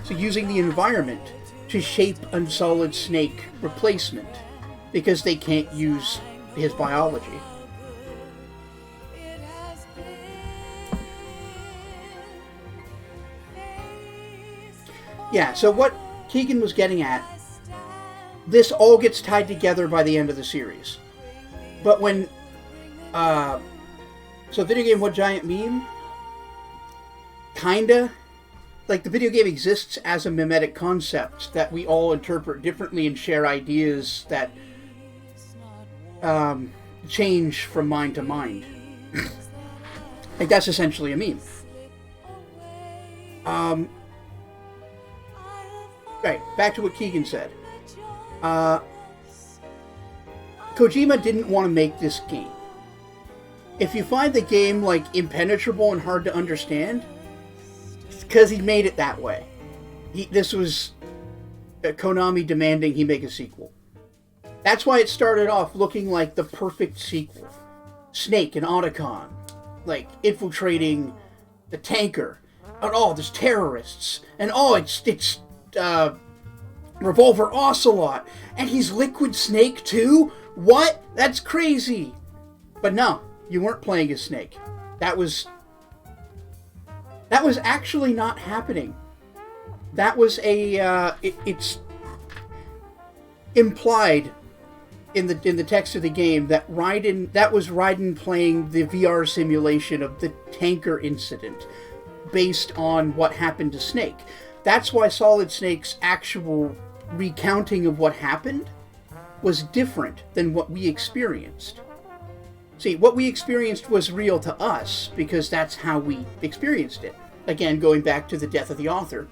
So using the environment to shape a Solid Snake replacement, because they can't use his biology. Yeah, so what Keegan was getting at, this all gets tied together by the end of the series. But when... so video game What Giant Meme? Kinda. Like, the video game exists as a mimetic concept that we all interpret differently and share ideas that change from mind to mind. Like, that's essentially a meme. Right, back to what Keegan said. Kojima didn't want to make this game. If you find the game, like, impenetrable and hard to understand, it's because he made it that way. This was Konami demanding he make a sequel. That's why it started off looking like the perfect sequel. Snake and Otacon, like, infiltrating the tanker. And oh, there's terrorists. And oh, it's Revolver Ocelot. And he's Liquid Snake too? What? That's crazy. But no, you weren't playing as Snake. That was That was actually not happening. That was it's implied in the text of the game that was Raiden playing the VR simulation of the tanker incident based on what happened to Snake. That's why Solid Snake's actual recounting of what happened was different than what we experienced. See, what we experienced was real to us because that's how we experienced it. Again, going back to the death of the author.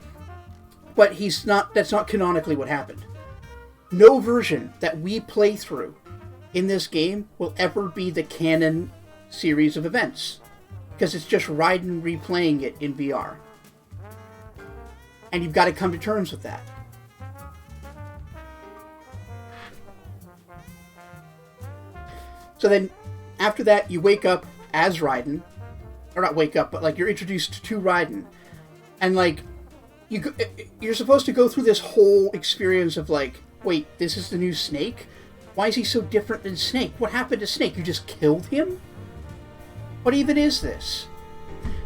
But that's not canonically what happened. No version that we play through in this game will ever be the canon series of events. Because it's just Raiden replaying it in VR. And you've got to come to terms with that. So then, after that, you wake up as Raiden. Or not wake up, but like you're introduced to Raiden. And like, you're supposed to go through this whole experience of like, wait, this is the new Snake? Why is he so different than Snake? What happened to Snake? You just killed him? What even is this?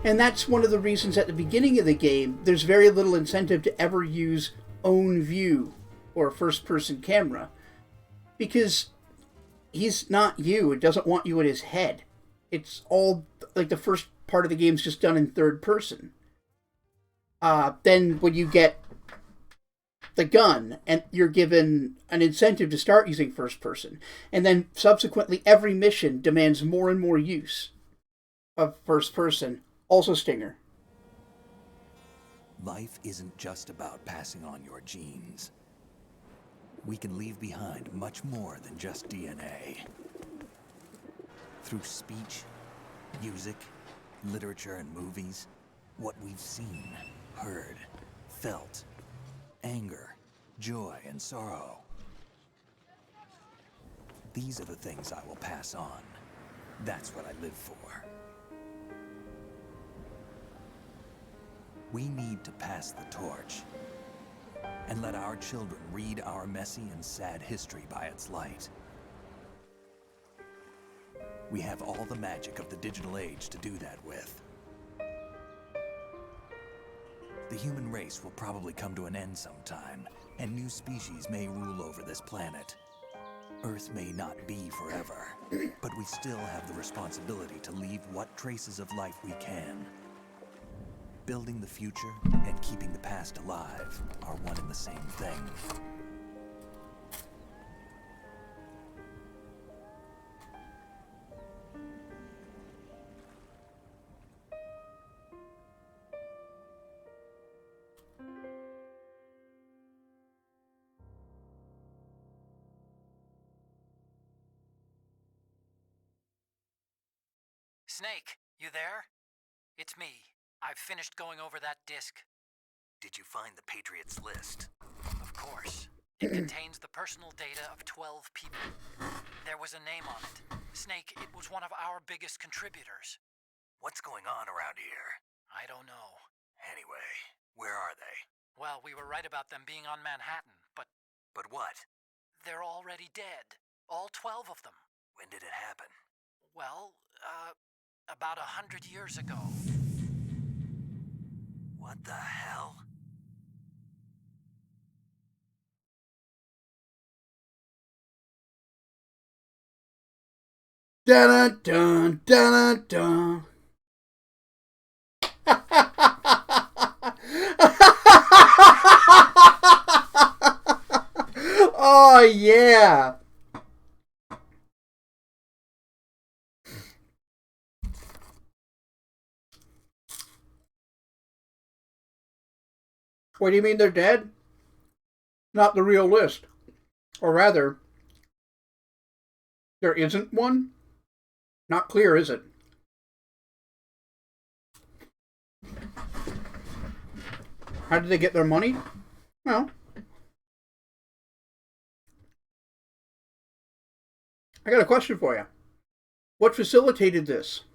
And that's one of the reasons at the beginning of the game, there's very little incentive to ever use own view or first-person camera. Because he's not you. It doesn't want you in his head. It's all, like, the first part of the game's just done in third person. Then when you get the gun, and you're given an incentive to start using first person. And then subsequently every mission demands more and more use of first person. Also Stinger. Life isn't just about passing on your genes. We can leave behind much more than just DNA. Through speech, music, literature, and movies, what we've seen, heard, felt, anger, joy, and sorrow. These are the things I will pass on. That's what I live for. We need to pass the torch and let our children read our messy and sad history by its light. We have all the magic of the digital age to do that with. The human race will probably come to an end sometime, and new species may rule over this planet. Earth may not be forever, but we still have the responsibility to leave what traces of life we can. Building the future and keeping the past alive are one and the same thing. Snake, you there? It's me. I've finished going over that disc. Did you find the Patriots list? Of course. It contains the personal data of 12 people. There was a name on it. Snake, it was one of our biggest contributors. What's going on around here? I don't know. Anyway, where are they? Well, we were right about them being on Manhattan, but... But what? They're already dead. All 12 of them. When did it happen? Well, about 100 years ago. What the hell? Dun dun dun dun. Oh yeah. What do you mean they're dead? Not the real list. Or rather, there isn't one? Not clear, is it? How did they get their money? Well, I got a question for you. What facilitated this?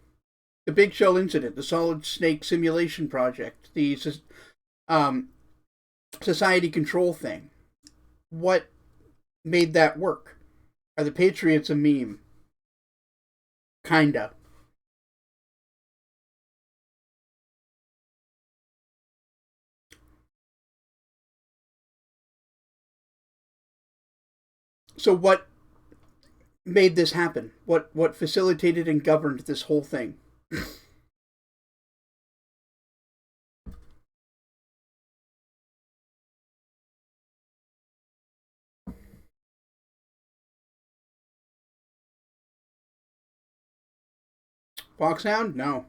The Big Shell incident, the Solid Snake simulation project, the society control thing. What made that work? Are the Patriots a meme? Kinda. So what made this happen? What facilitated and governed this whole thing? Foxhound? No.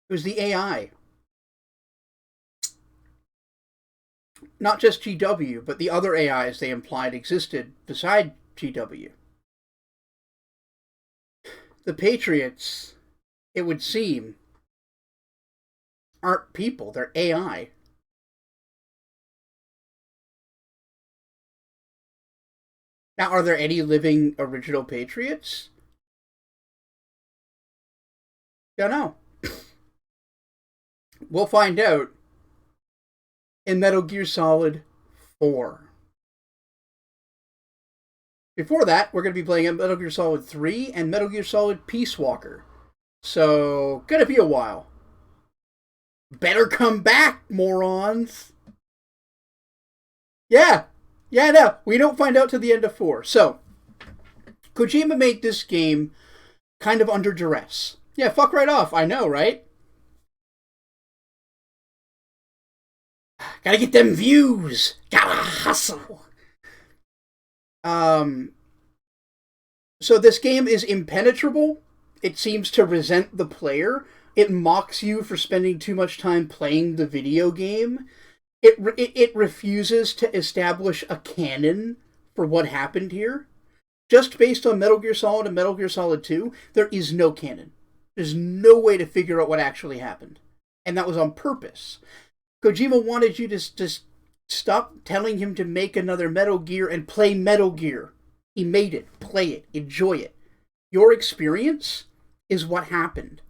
It was the AI. Not just GW, but the other AIs they implied existed beside GW. The Patriots, it would seem, aren't people, they're AI. Now, are there any living original Patriots? Don't know. We'll find out in Metal Gear Solid 4. Before that, we're going to be playing Metal Gear Solid 3 and Metal Gear Solid Peace Walker. So, gonna be a while. Better come back, morons! Yeah, no, we don't find out till the end of 4. So, Kojima made this game kind of under duress. Yeah, fuck right off, I know, right? Gotta get them views! Gotta hustle! So this game is impenetrable. It seems to resent the player. It mocks you for spending too much time playing the video game. It refuses to establish a canon for what happened here. Just based on Metal Gear Solid and Metal Gear Solid 2, there is no canon. There's no way to figure out what actually happened. And that was on purpose. Kojima wanted you to stop telling him to make another Metal Gear and play Metal Gear. He made it. Play it. Enjoy it. Your experience is what happened.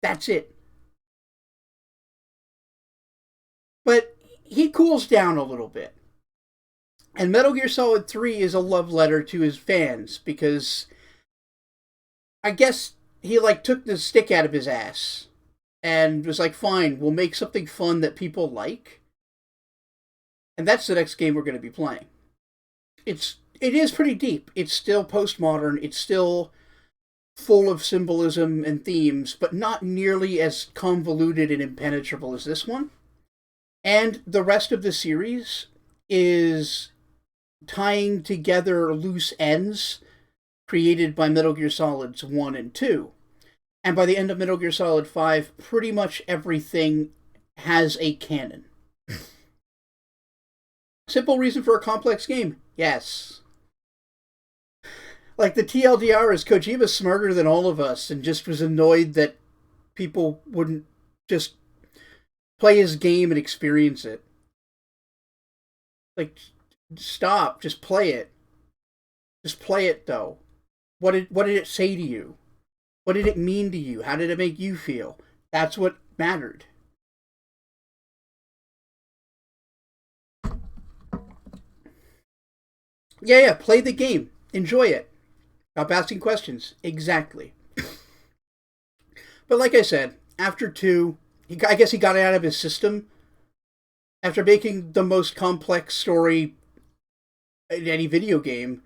That's it. But he cools down a little bit. And Metal Gear Solid 3 is a love letter to his fans because I guess he took the stick out of his ass and was like, fine, we'll make something fun that people like. And that's the next game we're going to be playing. It is pretty deep. It's still postmodern. It's still full of symbolism and themes, but not nearly as convoluted and impenetrable as this one. And the rest of the series is tying together loose ends created by Metal Gear Solids 1 and 2. And by the end of Metal Gear Solid 5, pretty much everything has a canon. Simple reason for a complex game? Yes. Like, the TLDR is Kojima's smarter than all of us and just was annoyed that people wouldn't just play his game and experience it. Like, stop. Just play it. Just play it, though. What did it say to you? What did it mean to you? How did it make you feel? That's what mattered. Yeah, play the game. Enjoy it. Stop asking questions. Exactly. But like I said, after 2, I guess he got it out of his system. After making the most complex story in any video game,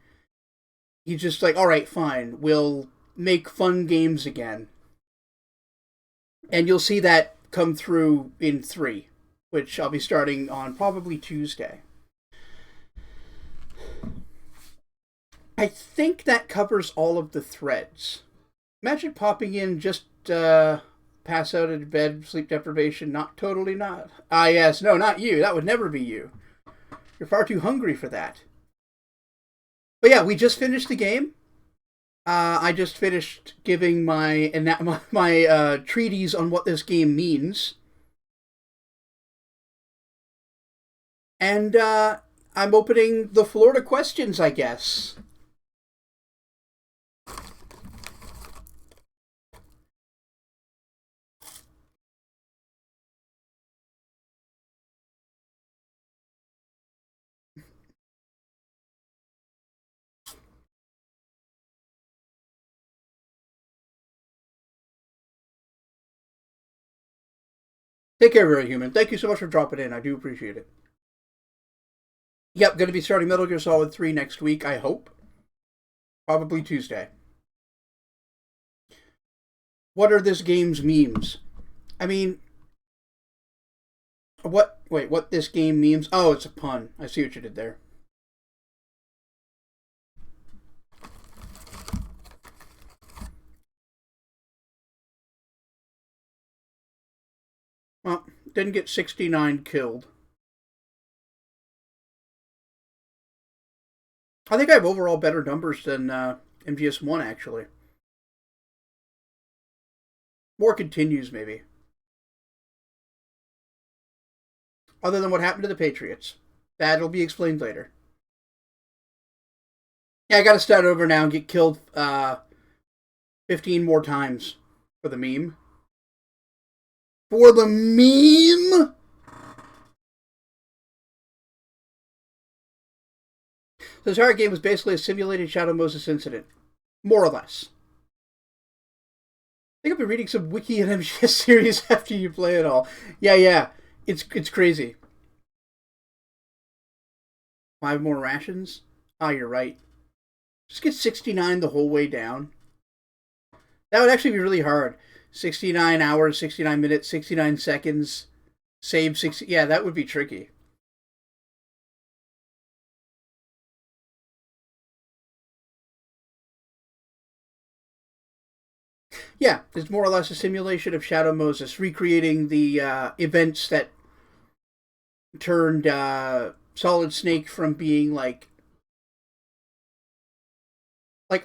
he's just like, alright, fine, we'll make fun games again. And you'll see that come through in 3, which I'll be starting on probably Tuesday. I think that covers all of the threads. Imagine popping in just pass out in bed, sleep deprivation, totally not. Ah, yes, no, not you. That would never be you. You're far too hungry for that. But yeah, we just finished the game. I just finished giving my treatise on what this game means. And I'm opening the floor to questions, I guess. Take care, very human. Thank you so much for dropping in. I do appreciate it. Yep, going to be starting Metal Gear Solid 3 next week, I hope. Probably Tuesday. What are this game's memes? I mean, what this game memes? Oh, it's a pun. I see what you did there. Well, didn't get 69 killed. I think I have overall better numbers than MGS1, actually. More continues, maybe. Other than what happened to the Patriots. That'll be explained later. Yeah, I gotta start over now and get killed 15 more times for the meme. For the meme? The entire game was basically a simulated Shadow Moses incident. More or less. I think I'll be reading some Wiki and MGS series after you play it all. Yeah. It's crazy. 5 more rations? Ah, you're right. Just get 69 the whole way down. That would actually be really hard. 69 hours, 69 minutes, 69 seconds. Save 60... Yeah, that would be tricky. Yeah, it's more or less a simulation of Shadow Moses, recreating the events that turned Solid Snake from being like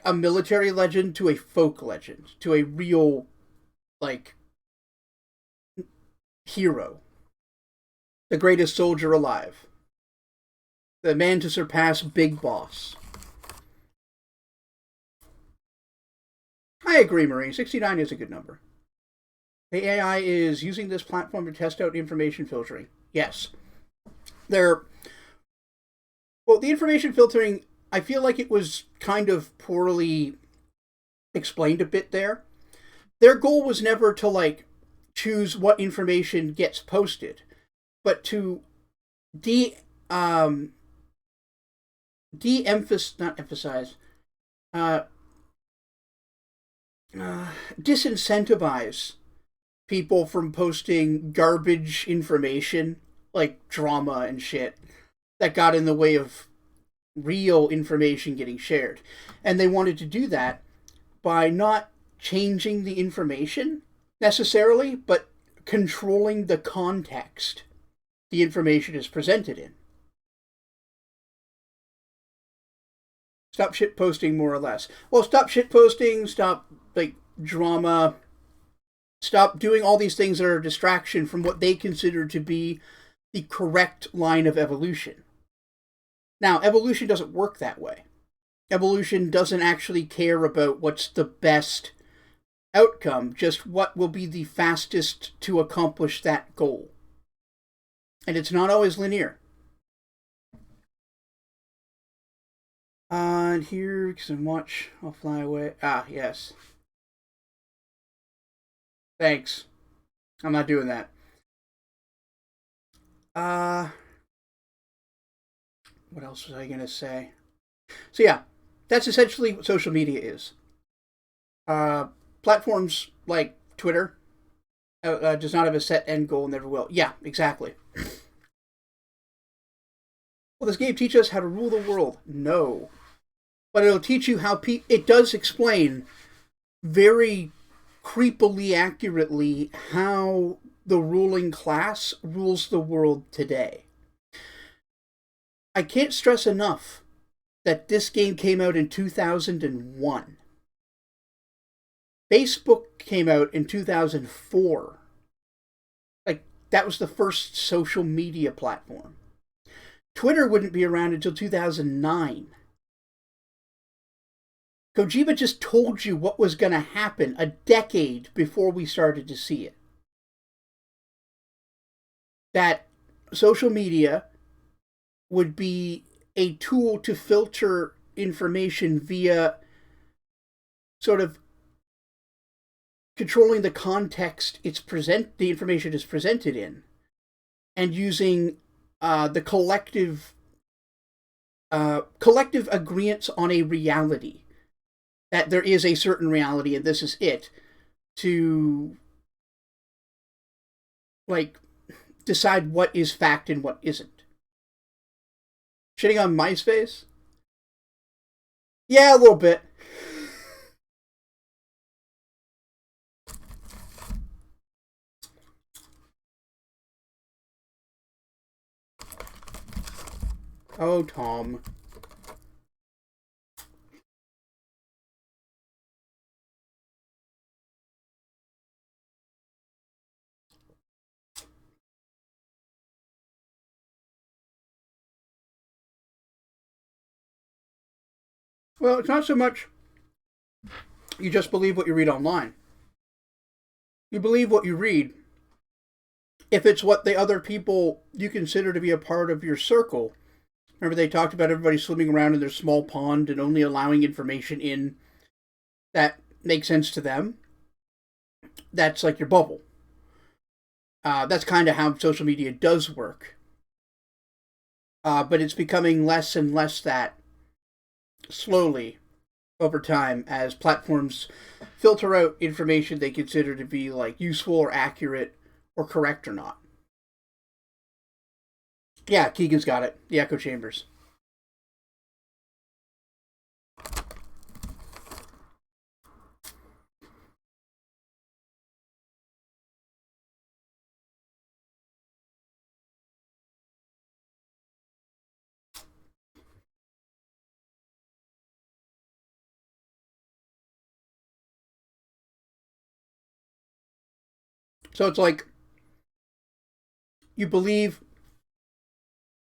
a military legend to a folk legend, to a real, like, hero. The greatest soldier alive. The man to surpass Big Boss. I agree, Marie. 69 is a good number. The AI is using this platform to test out information filtering. Yes. Well, the information filtering, I feel like it was kind of poorly explained a bit there. Their goal was never to, like, choose what information gets posted, but to disincentivize people from posting garbage information, like drama and shit, that got in the way of real information getting shared. And they wanted to do that by not changing the information necessarily, but controlling the context the information is presented in. Stop shitposting, more or less. Well, stop shitposting, stop, like, drama, stop doing all these things that are a distraction from what they consider to be the correct line of evolution. Now, evolution doesn't work that way. Evolution doesn't actually care about what's the best outcome, just what will be the fastest to accomplish that goal. And it's not always linear. And here, can watch, I'll fly away. Ah, yes. Thanks. I'm not doing that. What else was I going to say? So yeah, that's essentially what social media is. Platforms like Twitter does not have a set end goal and never will. Yeah, exactly. Will this game teach us how to rule the world? No. But it'll teach you how it does explain very creepily accurately how the ruling class rules the world today. I can't stress enough that this game came out in 2001. Facebook came out in 2004. Like, that was the first social media platform. Twitter wouldn't be around until 2009. Kojima just told you what was going to happen a decade before we started to see it. That social media would be a tool to filter information via sort of controlling the context the information is presented in, and using the collective collective agreements on a reality. That there is a certain reality and this is it. To, like, decide what is fact and what isn't. Shitting on MySpace? Yeah, a little bit. Oh, Tom. Well, it's not so much you just believe what you read online. You believe what you read if it's what the other people you consider to be a part of your circle. Remember they talked about everybody swimming around in their small pond and only allowing information in that makes sense to them? That's like your bubble. That's kind of how social media does work. But it's becoming less and less that slowly over time as platforms filter out information they consider to be like useful or accurate or correct or not. Yeah, Keegan's got it. The echo chambers. So it's like you believe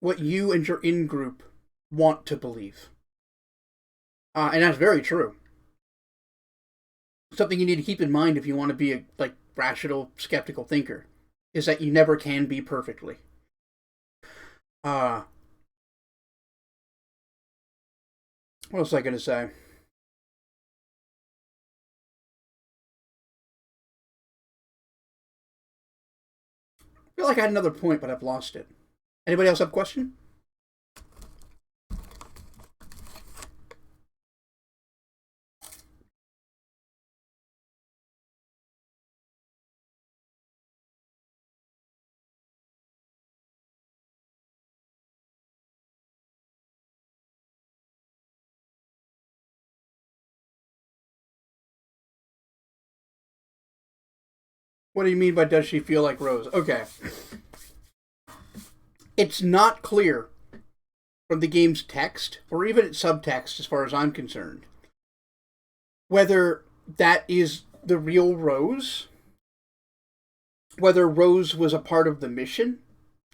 what you and your in-group want to believe. And that's very true. Something you need to keep in mind if you want to be a rational, skeptical thinker is that you never can be perfectly. What else was I going to say? I feel like I had another point, but I've lost it. Anybody else have a question? What do you mean by does she feel like Rose? Okay. It's not clear from the game's text, or even its subtext as far as I'm concerned, whether that is the real Rose, whether Rose was a part of the mission,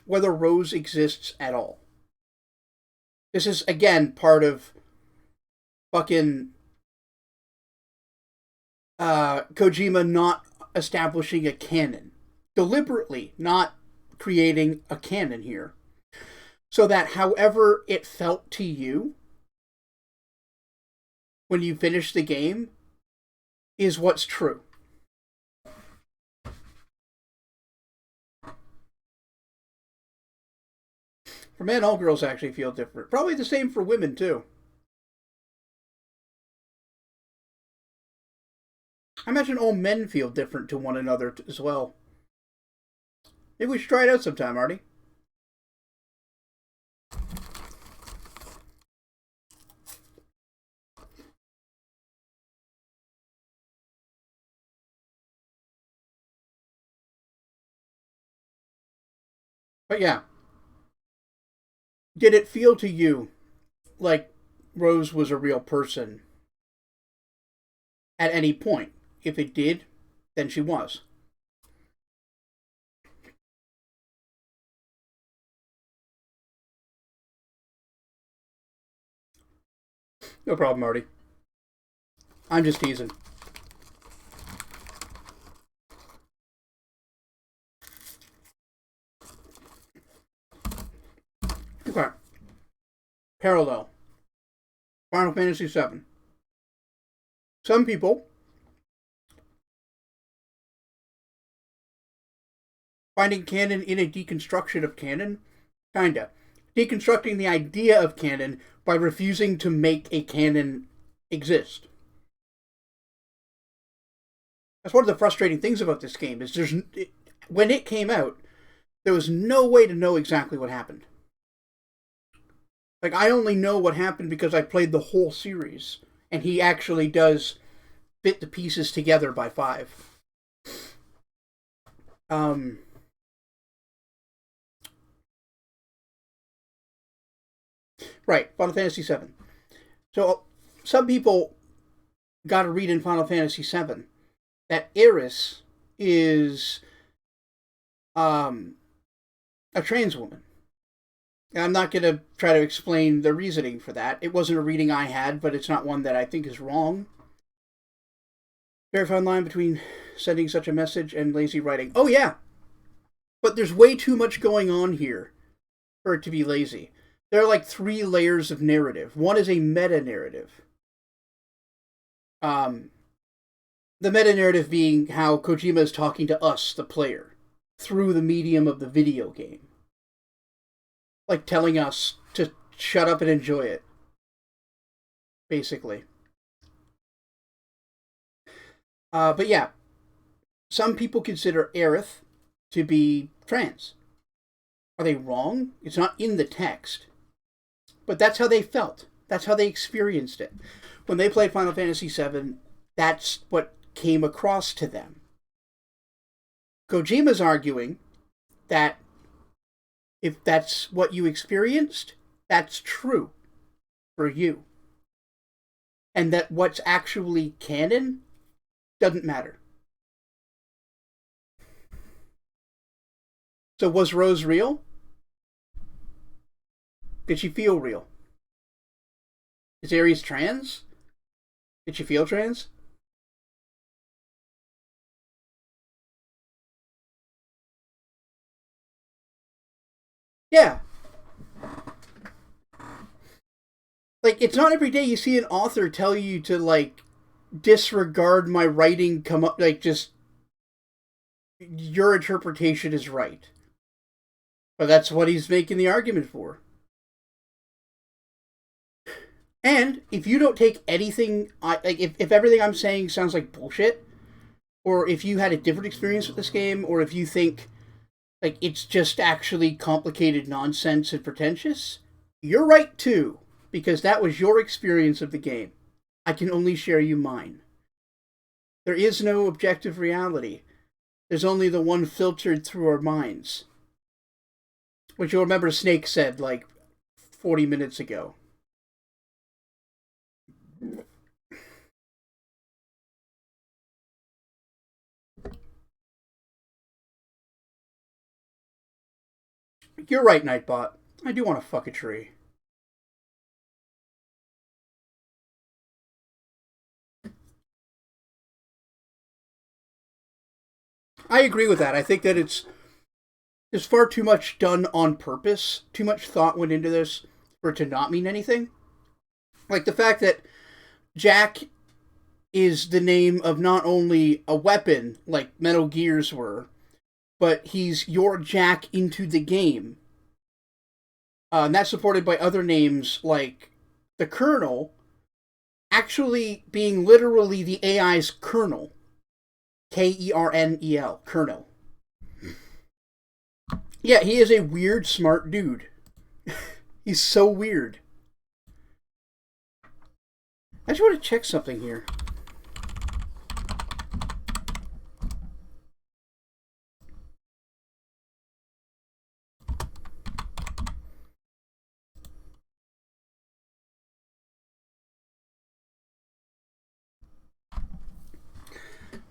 whether Rose exists at all. This is, again, part of fucking Kojima not establishing a canon. Deliberately not creating a canon here. So that however it felt to you when you finish the game is what's true. For men, all girls actually feel different. Probably the same for women, too. I imagine all men feel different to one another as well. Maybe we should try it out sometime, Artie. But yeah. Did it feel to you like Rose was a real person at any point? If it did, then she was. No problem, Marty. I'm just teasing. Okay. Parallel. Final Fantasy VII. Some people finding canon in a deconstruction of canon, kinda. deconstructing the idea of canon by refusing to make a canon exist. That's one of the frustrating things about this game, is when it came out, there was no way to know exactly what happened. Like, I only know what happened because I played the whole series, and he actually does fit the pieces together by 5. Right, Final Fantasy VII. So, some people got to read in Final Fantasy VII that Eris is a trans woman. And I'm not going to try to explain the reasoning for that. It wasn't a reading I had, but it's not one that I think is wrong. Very fine line between sending such a message and lazy writing. Oh, yeah. But there's way too much going on here for it to be lazy. There are like 3 layers of narrative. One is a meta-narrative. The meta-narrative being how Kojima is talking to us, the player, through the medium of the video game. Like telling us to shut up and enjoy it. Basically. But yeah, some people consider Aerith to be trans. Are they wrong? It's not in the text. But that's how they felt. That's how they experienced it. When they played Final Fantasy VII, that's what came across to them. Kojima's arguing that if that's what you experienced, that's true for you. And that what's actually canon doesn't matter. So was Rose real? Did she feel real? Is Ares trans? Did she feel trans? Yeah. Like, it's not every day you see an author tell you to, like, disregard my writing, come up, like, just, your interpretation is right. But that's what he's making the argument for. And if you don't take anything, like, if everything I'm saying sounds like bullshit, or if you had a different experience with this game, or if you think, like, it's just actually complicated nonsense and pretentious, you're right too, because that was your experience of the game. I can only share you mine. There is no objective reality. There's only the one filtered through our minds. Which you'll remember Snake said, like, 40 minutes ago. You're right, Nightbot. I do want to fuck a tree. I agree with that. I think that there's far too much done on purpose. Too much thought went into this for it to not mean anything. Like the fact that Jack is the name of not only a weapon, like Metal Gears were, but he's your Jack into the game. And that's supported by other names like the Colonel actually being literally the AI's kernel. Kernel. Colonel. Yeah, he is a weird, smart dude. He's so weird. I just want to check something here.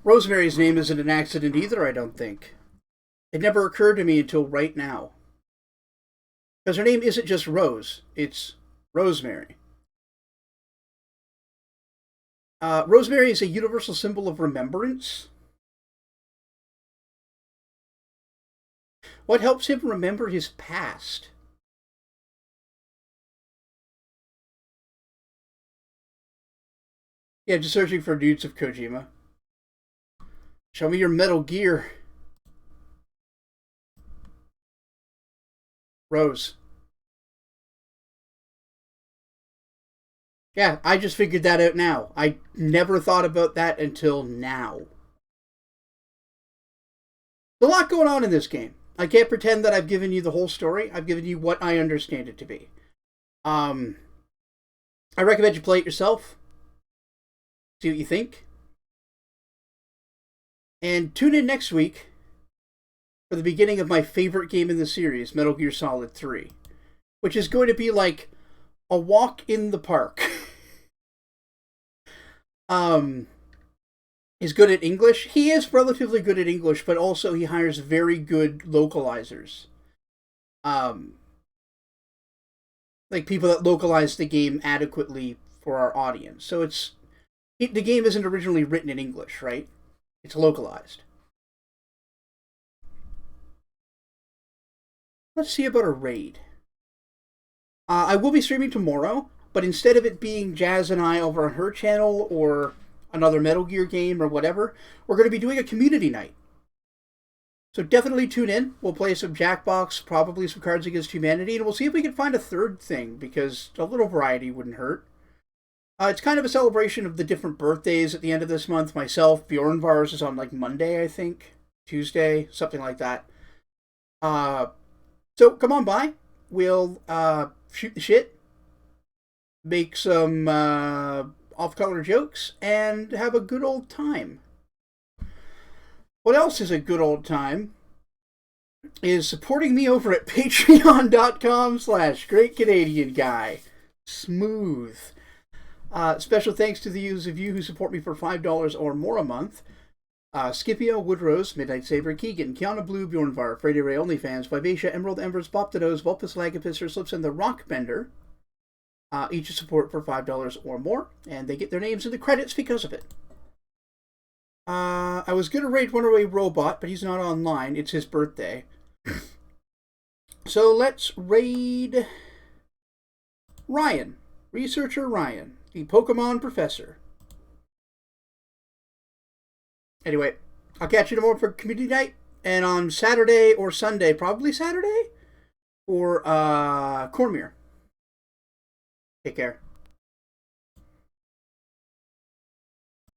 Rosemary's name isn't an accident either, I don't think. It never occurred to me until right now. Because her name isn't just Rose, it's Rosemary. Rosemary is a universal symbol of remembrance. What helps him remember his past? Yeah, just searching for nudes of Kojima. Show me your Metal Gear. Rose. Yeah, I just figured that out now. I never thought about that until now. There's a lot going on in this game. I can't pretend that I've given you the whole story. I've given you what I understand it to be. I recommend you play it yourself. See what you think. And tune in next week for the beginning of my favorite game in the series, Metal Gear Solid 3. Which is going to be like a walk in the park. He's good at English. He is relatively good at English, but also he hires very good localizers. Like people that localize the game adequately for our audience. So the game isn't originally written in English, right? It's localized. Let's see about a raid. I will be streaming tomorrow, but instead of it being Jazz and I over on her channel or another Metal Gear game or whatever, we're going to be doing a community night. So definitely tune in. We'll play some Jackbox, probably some Cards Against Humanity, and we'll see if we can find a third thing, because a little variety wouldn't hurt. It's kind of a celebration of the different birthdays at the end of this month. Myself, Bjornvar's is on like Monday, I think. Tuesday, something like that. So come on by. We'll shoot the shit, make some off-color jokes, and have a good old time. What else is a good old time is supporting me over at patreon.com/greatcanadianguy. Smooth. Special thanks to those of you who support me for $5 or more a month. Scipio, Woodrose, Midnight Saber, Keegan, Kiana Blue, Bjornvar, Freddy Ray OnlyFans, Vivacia, Emerald Embers, Boptados, Vulpus Lagopus, Slips, and the Rockbender. Each support for $5 or more, and they get their names in the credits because of it. I was going to raid Runaway Robot, but he's not online. It's his birthday. So let's raid Ryan. Researcher Ryan, the Pokemon professor. Anyway, I'll catch you tomorrow for community night, and on Saturday or Sunday, probably Saturday, for Cormier. Take care.